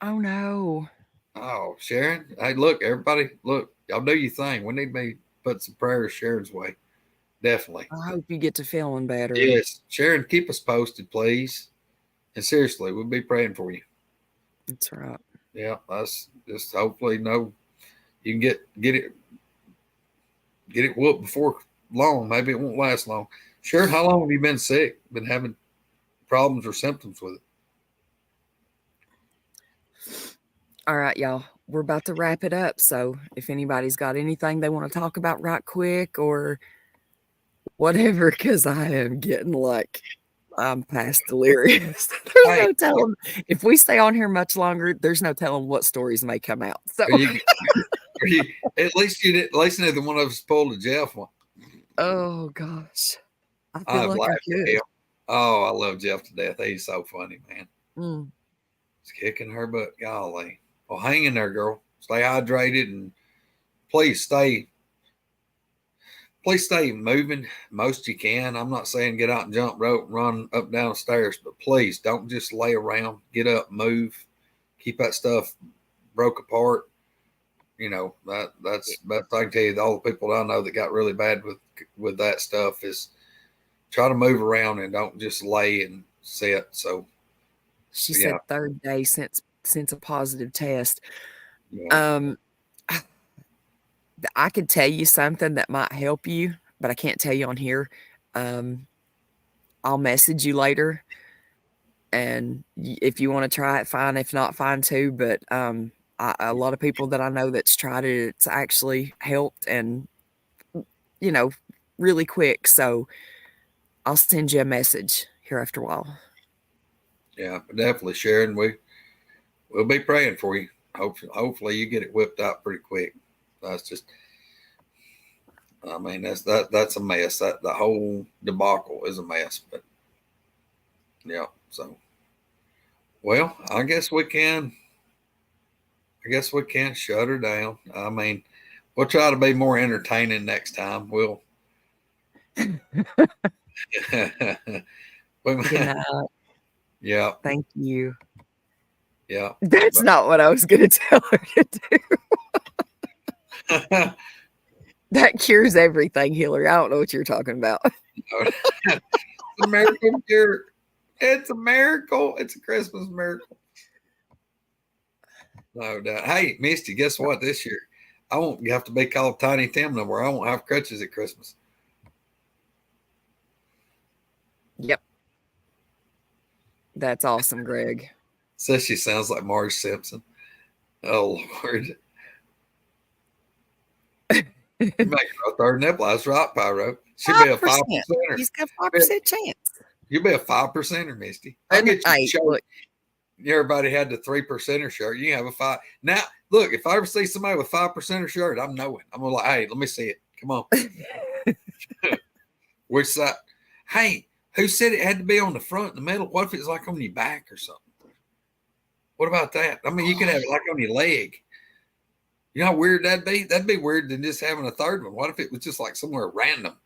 Speaker 1: Oh, no.
Speaker 3: Oh, Sharon. Hey, look, everybody, look, y'all do your thing. We need to put some prayers Sharon's way. Definitely.
Speaker 1: I hope you get to feeling better.
Speaker 3: Yes. Sharon, keep us posted, please. And seriously, we'll be praying for you.
Speaker 1: That's right.
Speaker 3: Yeah, that's just hopefully you can get it whooped before long. Maybe it won't last long. Sharon, how long have you been sick? Been having problems or symptoms with it?
Speaker 1: All right, y'all. We're about to wrap it up. So if anybody's got anything they want to talk about right quick or whatever, because I am getting I'm past delirious. There's no telling. If we stay on here much longer, there's no telling what stories may come out. So
Speaker 3: at least neither one of us pulled a Jeff one.
Speaker 1: Oh gosh. I feel like I could.
Speaker 3: Him. Oh, I love Jeff to death. He's so funny, man.
Speaker 1: Mm.
Speaker 3: He's kicking her butt. Golly. Well, hang in there, girl. Stay hydrated and please stay moving most you can. I'm not saying get out and jump rope and run up and down the stairs, but please don't just lay around. Get up, move, keep that stuff broke apart. That's I can tell you, all the people that I know that got really bad with that stuff is try to move around and don't just lay and sit. So
Speaker 1: she said third day since a positive test.
Speaker 3: Yeah.
Speaker 1: I could tell you something that might help you, but I can't tell you on here. I'll message you later. And if you want to try it, fine. If not, fine too. But a lot of people that I know that's tried it, it's actually helped and, really quick. So I'll send you a message here after a while.
Speaker 3: Yeah, definitely, Sharon. We'll be praying for you. Hopefully you get it whipped out pretty quick. That's just, I mean, that's a mess. That the whole debacle is a mess. But yeah, so well, I guess we can shut her down. I mean, we'll try to be more entertaining next time. We'll.
Speaker 1: Good night.
Speaker 3: Yeah.
Speaker 1: Thank you.
Speaker 3: Yeah.
Speaker 1: That's not what I was going to tell her to do. That cures everything, Hillary. I don't know what you're talking about.
Speaker 3: It's a miracle cure. It's a miracle. It's a Christmas miracle. No doubt. Hey, Misty, guess what? This year, I won't have to be called Tiny Tim no more. I won't have crutches at Christmas.
Speaker 1: Yep. That's awesome, Greg.
Speaker 3: Says she sounds like Marge Simpson. Oh, Lord. You make her a third nipple. That's right, Pyro. She'll be a 5%.
Speaker 1: He's got 5% chance.
Speaker 3: You'll be a 5%er, Misty. I'll get you a shirt.
Speaker 1: Look,
Speaker 3: Everybody had the 3%er shirt. You can have a 5. Now, look, if I ever see somebody with 5%er shirt, I'm knowing. I'm gonna like, hey, let me see it. Come on. Which side? Hey, who said it had to be on the front and the middle? What if it's like on your back or something? What about that? I mean, you could have it like on your leg. You know how weird that'd be? That'd be weird than just having a third one. What if it was just like somewhere random?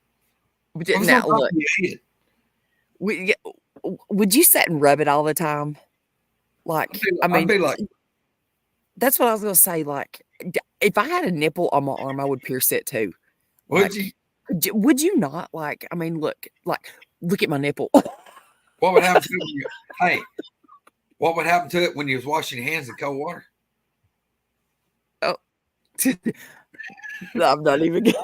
Speaker 1: now look, would you sit and rub it all the time? Like,
Speaker 3: I'd be like,
Speaker 1: that's what I was gonna say. Like, if I had a nipple on my arm, I would pierce it too.
Speaker 3: would
Speaker 1: Like,
Speaker 3: you?
Speaker 1: Would you not? Like, I mean, look at my nipple.
Speaker 3: What would happen to it when you, hey, what would happen to it when you was washing your hands in cold water?
Speaker 1: Oh, I'm not even gonna.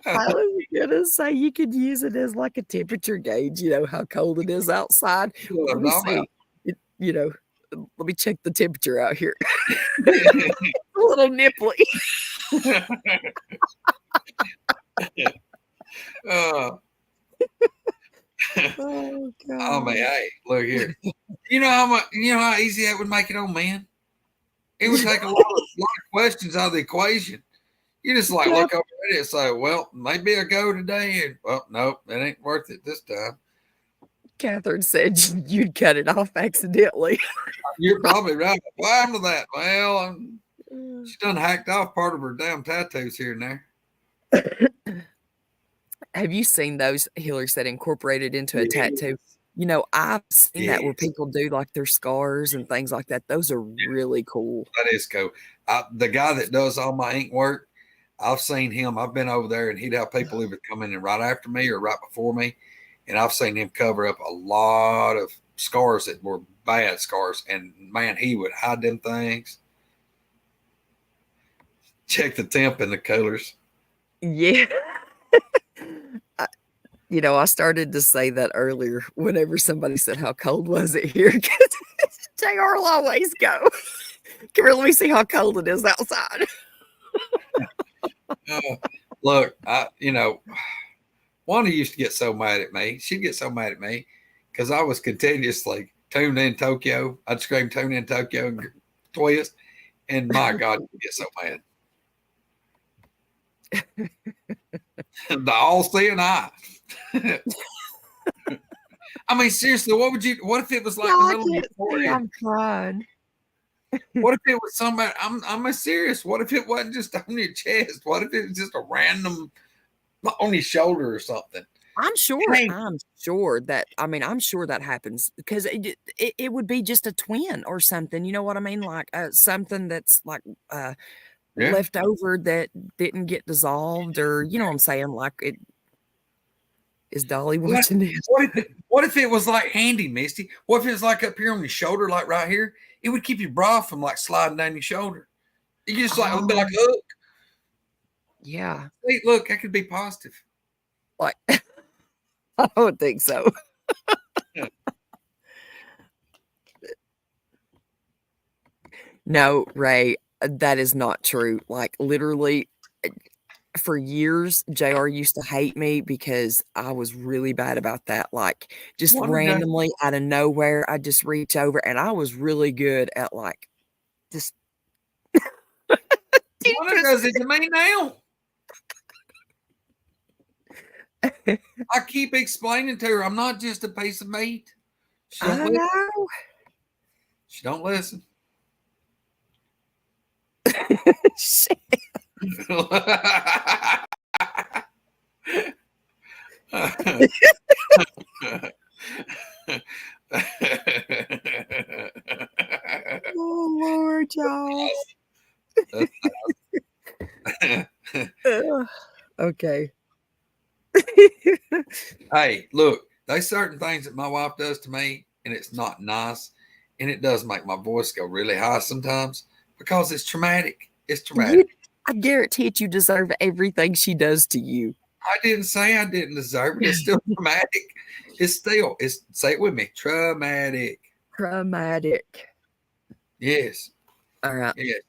Speaker 1: I was gonna say you could use it as like a temperature gauge. You know how cold it is outside. Let me see. You know, let me check the temperature out here. A little nipply.
Speaker 3: Oh
Speaker 1: Oh God.
Speaker 3: Oh man, hey, look here. You know how much? You know how easy that would make it on men. It would take a lot of questions out of the equation. You just like look over at it and say, "Well, maybe I go today," and well, nope, it ain't worth it this time.
Speaker 1: Catherine said you'd cut it off accidentally.
Speaker 3: You're probably right. What happened to that? Well, she done hacked off part of her damn tattoos here and there.
Speaker 1: Have you seen those, Hillary said, incorporated into a tattoo? You know, I've seen that where people do like their scars and things like that. Those are really cool.
Speaker 3: That is cool. The guy that does all my ink work, I've seen him. I've been over there and he'd have people who would come in and right after me or right before me. And I've seen him cover up a lot of scars that were bad scars. And man, he would hide them things. Check the temp in the coolers.
Speaker 1: Yeah. You know, I started to say that earlier whenever somebody said, how cold was it here? JR will always go, come here, let me see how cold it is outside.
Speaker 3: Look, Wanda used to get so mad at me. She'd get so mad at me because I was continuously tuned in Tokyo. I'd scream tune in Tokyo and twist. And my God, she'd get so mad. The all-seeing eye. I mean, seriously, what if it was like the middle of your forehead?
Speaker 1: I'm crying.
Speaker 3: What if it was somebody? I'm serious. What if it wasn't just on your chest? What if it was just a random on your shoulder or something?
Speaker 1: I'm sure that happens because it would be just a twin or something. You know what I mean? Like something that's like left over that didn't get dissolved, or you know what I'm saying? Like it. Is Dolly watching this?
Speaker 3: What if it was like handy, Misty? What if it was like up here on your shoulder, like right here? It would keep your bra from like sliding down your shoulder. You just like it would be like a hook.
Speaker 1: Yeah.
Speaker 3: Hey, look, that could be positive.
Speaker 1: Like I don't think so. No, Ray, that is not true. Like literally for years, JR used to hate me because I was really bad about that. Like just randomly out of nowhere, I'd just reach over and I was really good at like just
Speaker 3: What does it to me now? I keep explaining to her I'm not just a piece of meat. She don't listen.
Speaker 1: Shit. Okay.
Speaker 3: Hey, look, there's certain things that my wife does to me, and it's not nice, and it does make my voice go really high sometimes because it's traumatic. It's traumatic.
Speaker 1: I guarantee it, you deserve everything she does to you.
Speaker 3: I didn't say I didn't deserve it. It's still traumatic. It's say it with me, traumatic.
Speaker 1: Traumatic.
Speaker 3: Yes,
Speaker 1: All right.
Speaker 3: yes.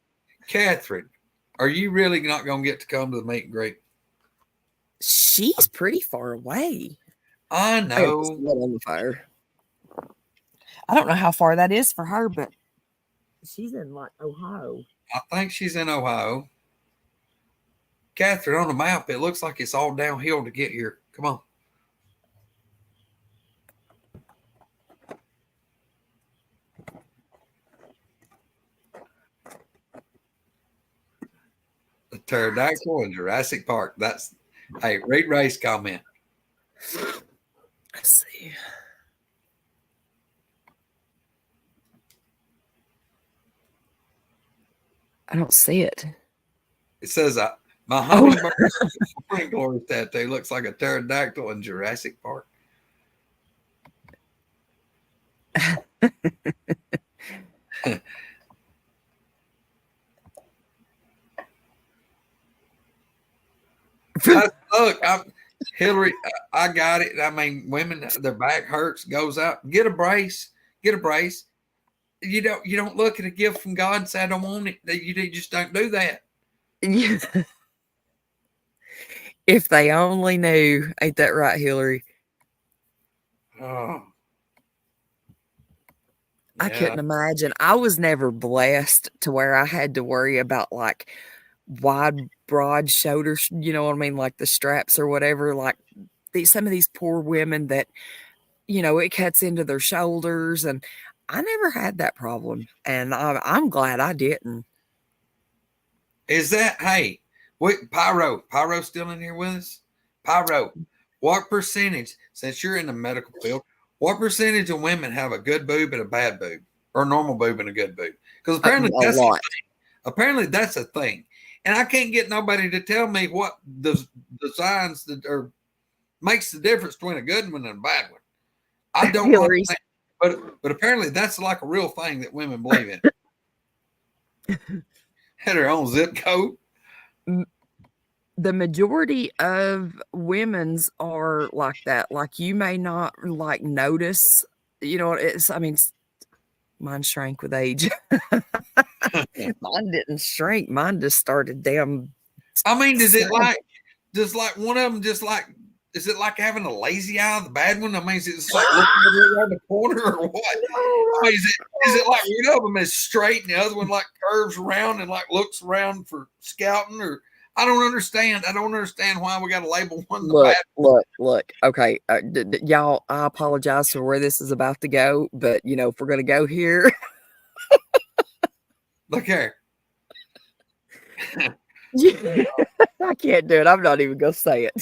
Speaker 3: Catherine, are you really not going to get to come to the meet and greet?
Speaker 1: She's pretty far away.
Speaker 3: I know.
Speaker 1: On the fire. I don't know how far that is for her, but she's in like Ohio.
Speaker 3: I think she's in Ohio. Catherine, on the map, it looks like it's all downhill to get here. Come on. The pterodactyl in Jurassic Park. That's, hey, read Ray's comment.
Speaker 1: Let's see. I don't see it.
Speaker 3: It says, my hummingbird morning glory tattoo looks like a pterodactyl in Jurassic Park. Look, Hillary, I got it. I mean, women, their back hurts, goes out. Get a brace. Get a brace. You don't look at a gift from God and say, I don't want it. You just don't do that.
Speaker 1: Yeah. If they only knew. Ain't that right, Hillary?
Speaker 3: Oh.
Speaker 1: I couldn't imagine. I was never blessed to where I had to worry about like wide, broad shoulders, you know what I mean? Like the straps or whatever. Like some of these poor women that, you know, it cuts into their shoulders. And I never had that problem. And I'm glad I didn't.
Speaker 3: Is that, hey, wait, Pyro still in here with us? Pyro, what percentage, since you're in the medical field, what percentage of women have a good boob and a bad boob, or a normal boob and a good boob? Because apparently that's a lot. Apparently that's a thing. And I can't get nobody to tell me what the signs that are makes the difference between a good one and a bad one. I don't know. But apparently that's like a real thing that women believe in. Had her own zip code.
Speaker 1: The majority of women's are like that. Like you may not like notice, you know, mine shrank with age. Mine didn't shrink. Mine just started damn.
Speaker 3: I mean, does like one of them just like, is it like having a lazy eye, the bad one? I mean, is it like looking around the corner or what? I mean, is it like one of them is straight and the other one like curves around and like looks around for scouting? Or I don't understand. I don't understand why we got to label one the bad.
Speaker 1: Look. Okay, y'all, I apologize for where this is about to go, but you know, if we're gonna go here,
Speaker 3: look here.
Speaker 1: I can't do it. I'm not even gonna say it.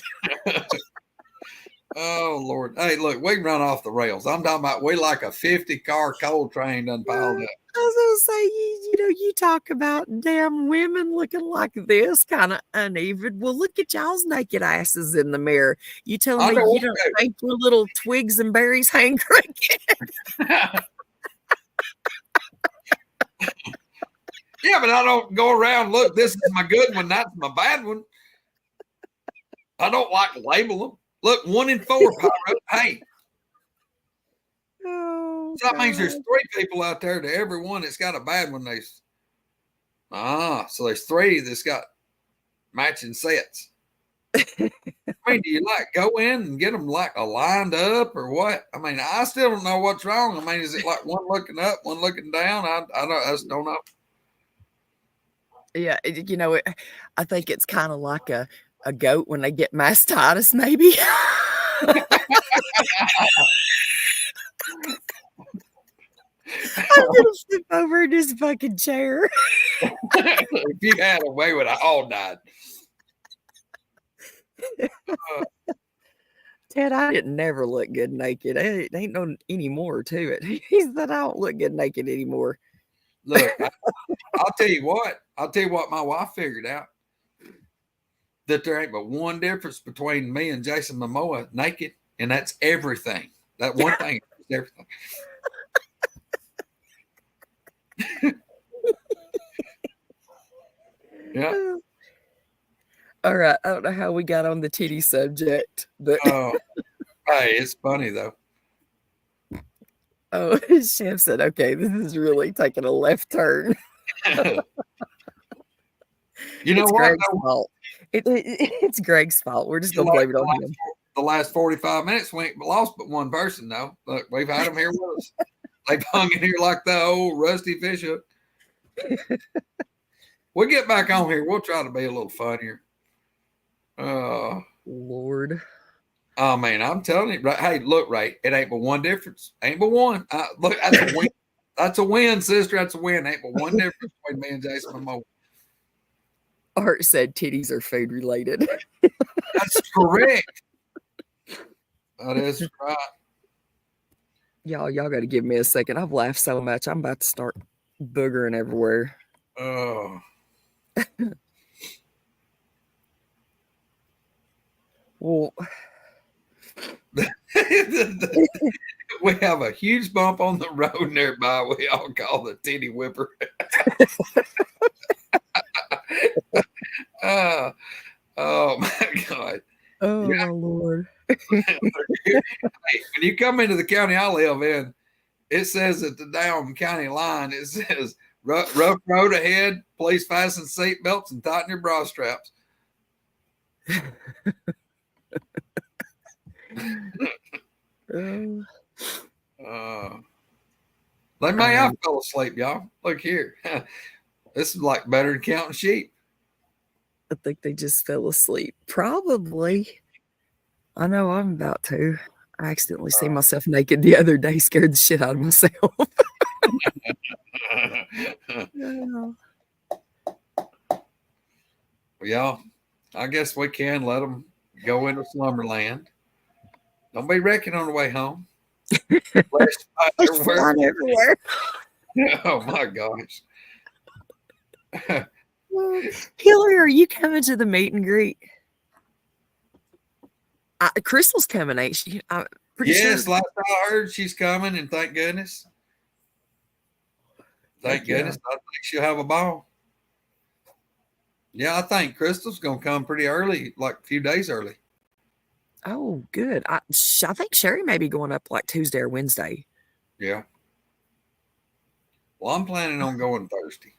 Speaker 3: Oh Lord! Hey, look, we run off the rails. I'm talking about we like a 50-car coal train done piled up.
Speaker 1: I was gonna say, you know, you talk about damn women looking like this, kind of uneven. Well, look at y'all's naked asses in the mirror. You telling me you don't think your little twigs and berries hang crooked?
Speaker 3: Yeah, but I don't go around, look, this is my good one, that's my bad one. I don't like label them. Look, 1 in 4, Pyro. Hey.
Speaker 1: Oh,
Speaker 3: so that means there's 3 people out there to every one that's got a bad one. So there's 3 that's got matching sets. I mean, do you like go in and get them like aligned up or what? I mean, I still don't know what's wrong. I mean, is it like one looking up, one looking down? I just don't know.
Speaker 1: Yeah, you know, I think it's kind of like a goat when they get mastitis, maybe. I'm gonna flip over in this fucking chair.
Speaker 3: If you had a way, would I all died.
Speaker 1: Ted, I didn't never look good naked. It ain't no anymore to it. He said I don't look good naked anymore.
Speaker 3: Look, I'll tell you what. My wife figured out. that there ain't but one difference between me and Jason Momoa naked, and that's everything. That one thing is everything. Yeah.
Speaker 1: All right. I don't know how we got on the titty subject, but
Speaker 3: Hey, it's funny though.
Speaker 1: oh, Chef said, okay, this is really taking a left turn.
Speaker 3: You know
Speaker 1: It's
Speaker 3: what?
Speaker 1: Greg's fault. It's Greg's fault. We're just gonna blame it on him.
Speaker 3: The last 45 minutes we ain't lost but one person though. Look, we've had them here with us. They've hung in here like the old rusty fish hook. We'll get back on here. We'll try to be a little funnier.
Speaker 1: Lord.
Speaker 3: Oh man, I'm telling you, right? Hey, look, Ray, it ain't but one difference. Ain't but one. Look, that's a win. That's a win, sister. That's a win. Ain't but one difference between me and Jason Momoa.
Speaker 1: Art said titties are food related.
Speaker 3: That's correct. That is right.
Speaker 1: Y'all got to give me a second. I've laughed so much. I'm about to start boogering everywhere.
Speaker 3: Oh.
Speaker 1: Well,
Speaker 3: we have a huge bump on the road nearby. We all call the titty whipper. Oh my God.
Speaker 1: oh
Speaker 3: Yeah.
Speaker 1: my Lord.
Speaker 3: Hey, when you come into the county I live in, it says at the down county line, it says rough road ahead, please fasten seat belts and tighten your bra straps. They may have fell asleep, y'all. Look here. This is like better than counting sheep.
Speaker 1: I think they just fell asleep. Probably. I know I'm about to. I accidentally seen myself naked the other day, scared the shit out of myself.
Speaker 3: Y'all, I guess we can let them go into slumberland. Don't be wrecking on the way home.
Speaker 1: Everywhere.
Speaker 3: Oh my gosh.
Speaker 1: Hillary, are you coming to the meet and greet? Crystal's coming, ain't she? I'm pretty
Speaker 3: Yes,
Speaker 1: sure.
Speaker 3: last I heard, she's coming, and thank goodness. Thank goodness. I think she'll have a ball. Yeah, I think Crystal's going to come pretty early, like a few days early.
Speaker 1: Oh, good. I think Sherry may be going up like Tuesday or Wednesday.
Speaker 3: Yeah. Well, I'm planning on going Thursday.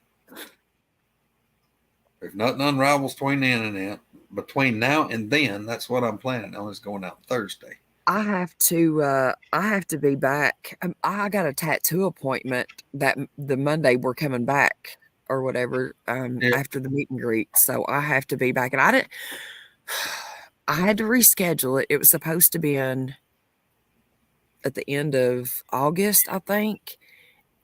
Speaker 3: If nothing unravels between now and then, that's what I'm planning on, is going out Thursday.
Speaker 1: I have to be back. I got a tattoo appointment that the Monday we're coming back or whatever after the meet and greet. So I have to be back, and I had to reschedule it. It was supposed to be at the end of August, I think.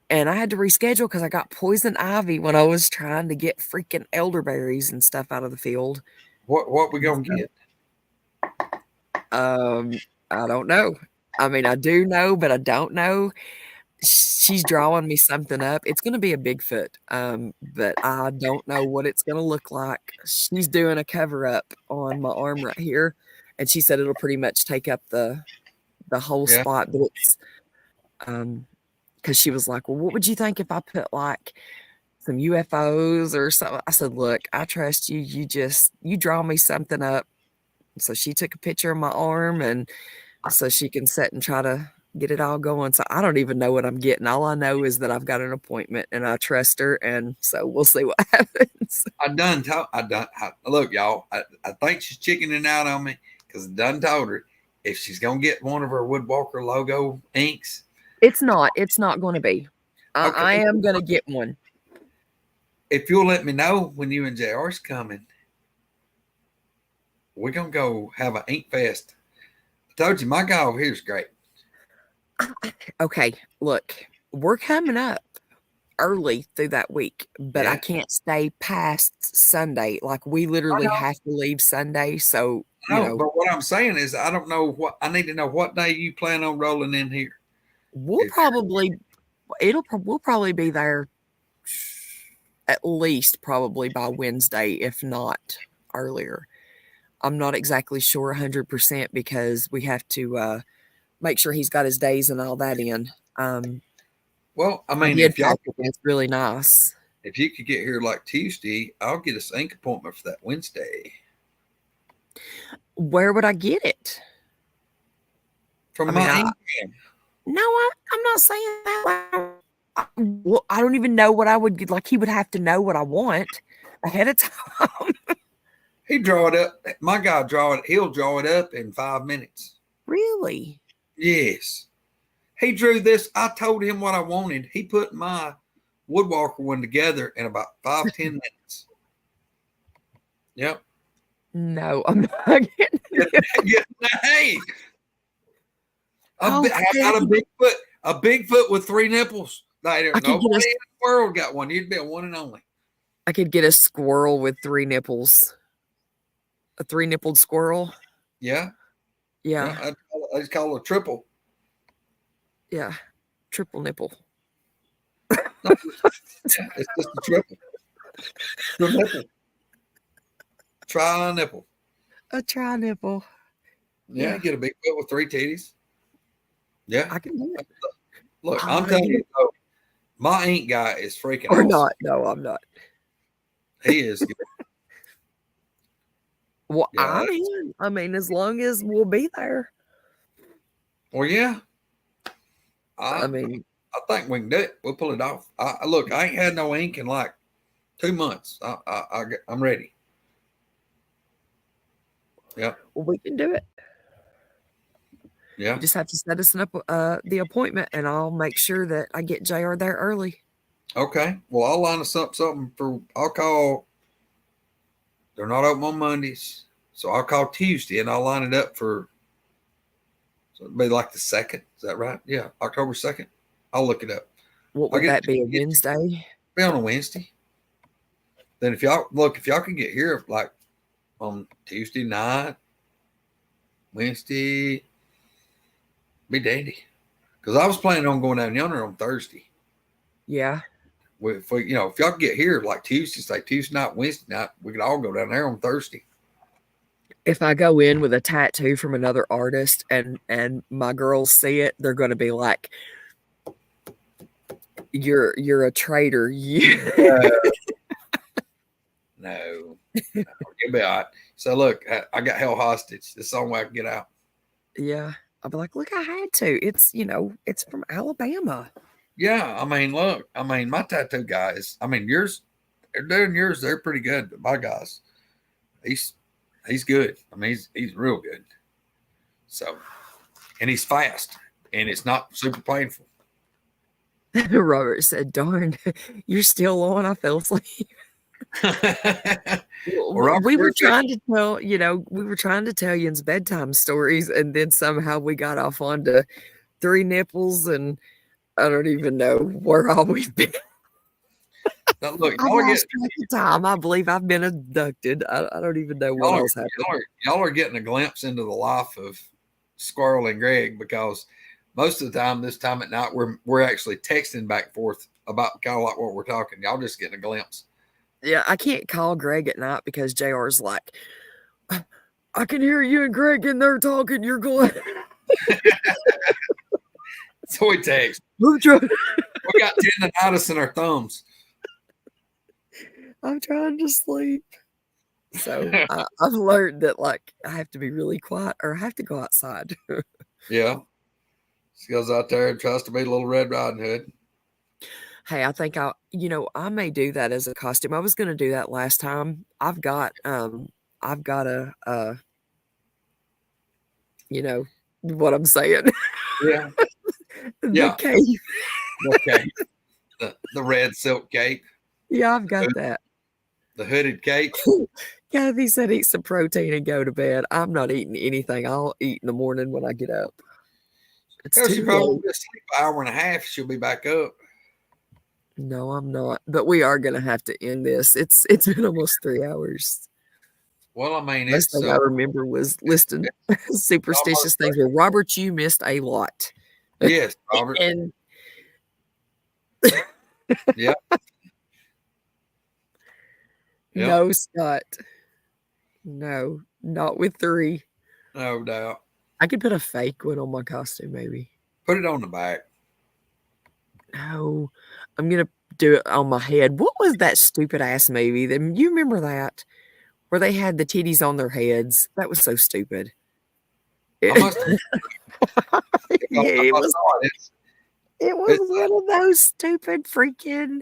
Speaker 1: And I had to reschedule because I got poison ivy when I was trying to get freaking elderberries and stuff out of the field.
Speaker 3: What we gonna get?
Speaker 1: I don't know. I mean, I do know, but I don't know. She's drawing me something up. It's going to be a Bigfoot, but I don't know what it's going to look like. She's doing a cover up on my arm right here, and she said it'll pretty much take up the whole spot. But it's because she was like, well, what would you think if I put like some UFOs or something? I said, look, I trust you. You draw me something up. So she took a picture of my arm, and so she can sit and try to get it all going. So I don't even know what I'm getting. All I know is that I've got an appointment and I trust her. And so we'll see what happens.
Speaker 3: Look, y'all, I think she's chickening out on me because I done told her if she's going to get one of her Woodwalker logo inks.
Speaker 1: It's not going to be.
Speaker 3: Okay.
Speaker 1: I am going to get one.
Speaker 3: If you'll let me know when you and JR's coming, we're going to go have an ink fest. I told you, my guy over here is great.
Speaker 1: Okay, look, we're coming up early through that week, but I can't stay past Sunday. Like, we literally have to leave Sunday. So,
Speaker 3: but what I'm saying is, I don't know I need to know what day you plan on rolling in here.
Speaker 1: We'll probably be there at least probably by Wednesday, if not earlier. I'm not exactly sure 100% because we have to make sure he's got his days and all that in.
Speaker 3: Well, I
Speaker 1: I
Speaker 3: mean,
Speaker 1: did pack it, and it's really nice.
Speaker 3: if you could get here like Tuesday, I'll get a sync appointment for that Wednesday.
Speaker 1: Where would I get it?
Speaker 3: From
Speaker 1: I mean,
Speaker 3: my
Speaker 1: I-
Speaker 3: ink pen.
Speaker 1: No, I'm not saying that. Well, I don't even know what I would get. Like, he would have to know what I want ahead of time.
Speaker 3: He draw it up. My guy he'll draw it up in 5 minutes.
Speaker 1: Really?
Speaker 3: Yes. He drew this. I told him what I wanted. He put my woodwalker one together in about 5-10 minutes. Yep.
Speaker 1: No, I'm not getting it.
Speaker 3: Hey, how
Speaker 1: Okay.
Speaker 3: about a Bigfoot with 3 nipples? Like,
Speaker 1: I could
Speaker 3: nobody
Speaker 1: get
Speaker 3: in the world got one. You'd be a one and only.
Speaker 1: I could get a squirrel with 3 nipples. A 3-nippled squirrel.
Speaker 3: Yeah.
Speaker 1: Yeah.
Speaker 3: I just call it a triple.
Speaker 1: Yeah. Triple nipple.
Speaker 3: No, it's just a triple. Triple nipple. Tri nipple.
Speaker 1: A tri nipple.
Speaker 3: Yeah,
Speaker 1: Yeah.
Speaker 3: get a Bigfoot with 3 titties. Yeah.
Speaker 1: I can do it.
Speaker 3: Look,
Speaker 1: I'll
Speaker 3: I'm telling
Speaker 1: make
Speaker 3: you, though, my ink guy is freaking
Speaker 1: Or
Speaker 3: awesome.
Speaker 1: not. No, I'm not.
Speaker 3: He is good.
Speaker 1: Well,
Speaker 3: Yeah,
Speaker 1: I'm in. I mean, as long as we'll be there.
Speaker 3: Well, yeah.
Speaker 1: I
Speaker 3: I
Speaker 1: mean,
Speaker 3: think we can do it. We'll pull it off. Look, I ain't had no ink in like 2 months. I'm ready. Yeah.
Speaker 1: well, we can do it.
Speaker 3: Yeah.
Speaker 1: You just have to set us up the appointment, and I'll make sure that I get JR there early.
Speaker 3: Okay. Well, I'll line us up something I'll call. They're not open on Mondays. So I'll call Tuesday and I'll line it up so it'll be like the 2nd. Is that right? Yeah. October 2nd. I'll look it up.
Speaker 1: What would that be? A Wednesday?
Speaker 3: Be on a Wednesday. Then if y'all can get here like on Tuesday night, Wednesday, be dandy. Because I was planning on going down yonder on Thursday.
Speaker 1: Yeah.
Speaker 3: If y'all can get here like Tuesday night, Wednesday night, we could all go down there on Thursday.
Speaker 1: If I go in with a tattoo from another artist and my girls see it, they're going to be like, "You're a traitor."
Speaker 3: No, you'll be all right. So look, I got held hostage. This is the only way I can get out.
Speaker 1: Yeah. I'll be like, "Look, I had to. It's from Alabama."
Speaker 3: Yeah, I mean, look, my tattoo guys. Yours, they're doing yours. They're pretty good. But my guys, he's good. He's real good. So, and he's fast, and it's not super painful.
Speaker 1: Robert said, "Darn, you're still on. I fell asleep." We were trying to tell Ian's bedtime stories, and then somehow we got off onto 3 nipples, and I don't even know where all we've been.
Speaker 3: Now, look,
Speaker 1: I've lost track of time. I believe I've been abducted. I don't even know what else happened.
Speaker 3: Y'all are getting a glimpse into the life of Squirrel and Greg, because most of the time, this time at night, we're actually texting back and forth about kind of like what we're talking. Y'all just getting a glimpse.
Speaker 1: Yeah, I can't call Greg at night because JR's like, "I can hear you and Greg in there talking. You're going."
Speaker 3: So we text.
Speaker 1: I'm trying
Speaker 3: tendonitis in our thumbs.
Speaker 1: I'm trying to sleep. So I've learned that like I have to be really quiet or I have to go outside.
Speaker 3: Yeah. She goes out there and tries to be a little Red Riding Hood.
Speaker 1: Hey, I think I may do that as a costume. I was going to do that last time. I've got what I'm saying.
Speaker 3: Yeah.
Speaker 1: The cape.
Speaker 3: Okay. The red silk cape.
Speaker 1: Yeah, I've got that.
Speaker 3: The hooded cape.
Speaker 1: Kathy said eat some protein and go to bed. I'm not eating anything. I'll eat in the morning when I get up. It's
Speaker 3: She
Speaker 1: too
Speaker 3: probably
Speaker 1: late.
Speaker 3: just sleep an hour and a half. She'll be back up.
Speaker 1: No, I'm not. But we are going to have to end this. It's been almost 3 hours.
Speaker 3: Well,
Speaker 1: Last thing I remember was listing superstitious things. Well, Robert, you missed a lot.
Speaker 3: Yes, Robert.
Speaker 1: And
Speaker 3: Yeah.
Speaker 1: no, Scott. No, Not with 3.
Speaker 3: No doubt.
Speaker 1: I could put a fake one on my costume, maybe.
Speaker 3: Put it on the back.
Speaker 1: No, I'm gonna do it on my head. What was that stupid ass movie? You remember that? Where they had the titties on their heads. That was so stupid.
Speaker 3: I must have,
Speaker 1: Yeah, it
Speaker 3: I
Speaker 1: was.
Speaker 3: saw it.
Speaker 1: It was one of those stupid freaking.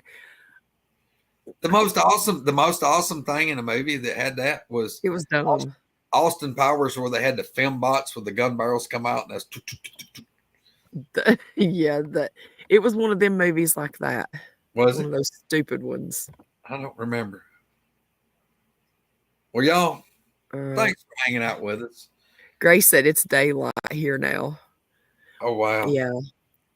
Speaker 3: The most awesome thing in the movie that had that was
Speaker 1: It was dumb.
Speaker 3: Austin Powers, where they had the film bots with the gun barrels come out, and that's
Speaker 1: Yeah, it was one of them movies like that.
Speaker 3: was
Speaker 1: One
Speaker 3: it?
Speaker 1: of those stupid ones.
Speaker 3: I don't remember. Well, y'all, thanks for hanging out with us.
Speaker 1: Grace said it's daylight here now.
Speaker 3: Oh wow.
Speaker 1: Yeah.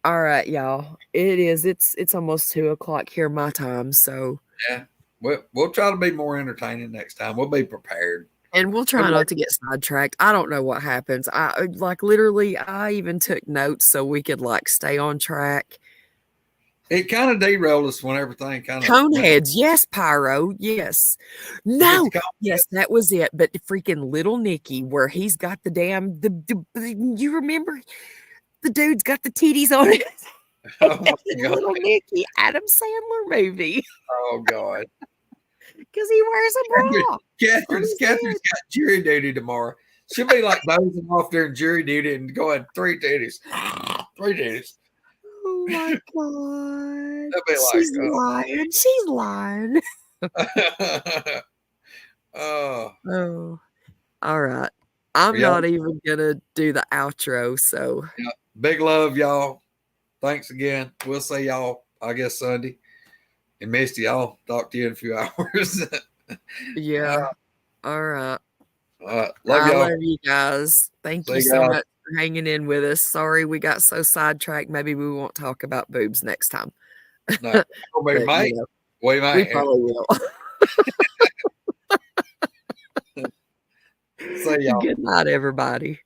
Speaker 1: All right, y'all. It is. It's almost 2:00 here my time. So
Speaker 3: Yeah. We'll try to be more entertaining next time. We'll be prepared.
Speaker 1: and we'll try not to get sidetracked. I don't know what happens. I literally I even took notes so we could stay on track.
Speaker 3: It kind of derailed us when everything kind of
Speaker 1: Coneheads, yes, Pyro, yes. No, yes, that was it. But freaking little Nicky, where he's got the damn you remember the dude's got the titties on it.
Speaker 3: Oh my God.
Speaker 1: Little Nicky, Adam Sandler movie.
Speaker 3: Oh God.
Speaker 1: Because he wears a bra.
Speaker 3: Catherine's got jury duty tomorrow. She'll be like dozing off during jury duty and going 3 titties. 3 titties.
Speaker 1: Oh my God.
Speaker 3: They'll be like,
Speaker 1: She's lying. She's lying.
Speaker 3: oh.
Speaker 1: Oh. All right. I'm not even gonna do the outro, so
Speaker 3: Yeah. Big love, y'all. Thanks again. We'll see y'all, I guess, Sunday. And Misty, I'll talk to you in a few hours.
Speaker 1: yeah. All right.
Speaker 3: Love
Speaker 1: I
Speaker 3: y'all.
Speaker 1: love you guys. Thank you so much for hanging in with us. Sorry we got so sidetracked. Maybe we won't talk about boobs next time.
Speaker 3: No, we
Speaker 1: But,
Speaker 3: might.
Speaker 1: you know,
Speaker 3: We might.
Speaker 1: we probably will.
Speaker 3: See y'all.
Speaker 1: Good night, everybody.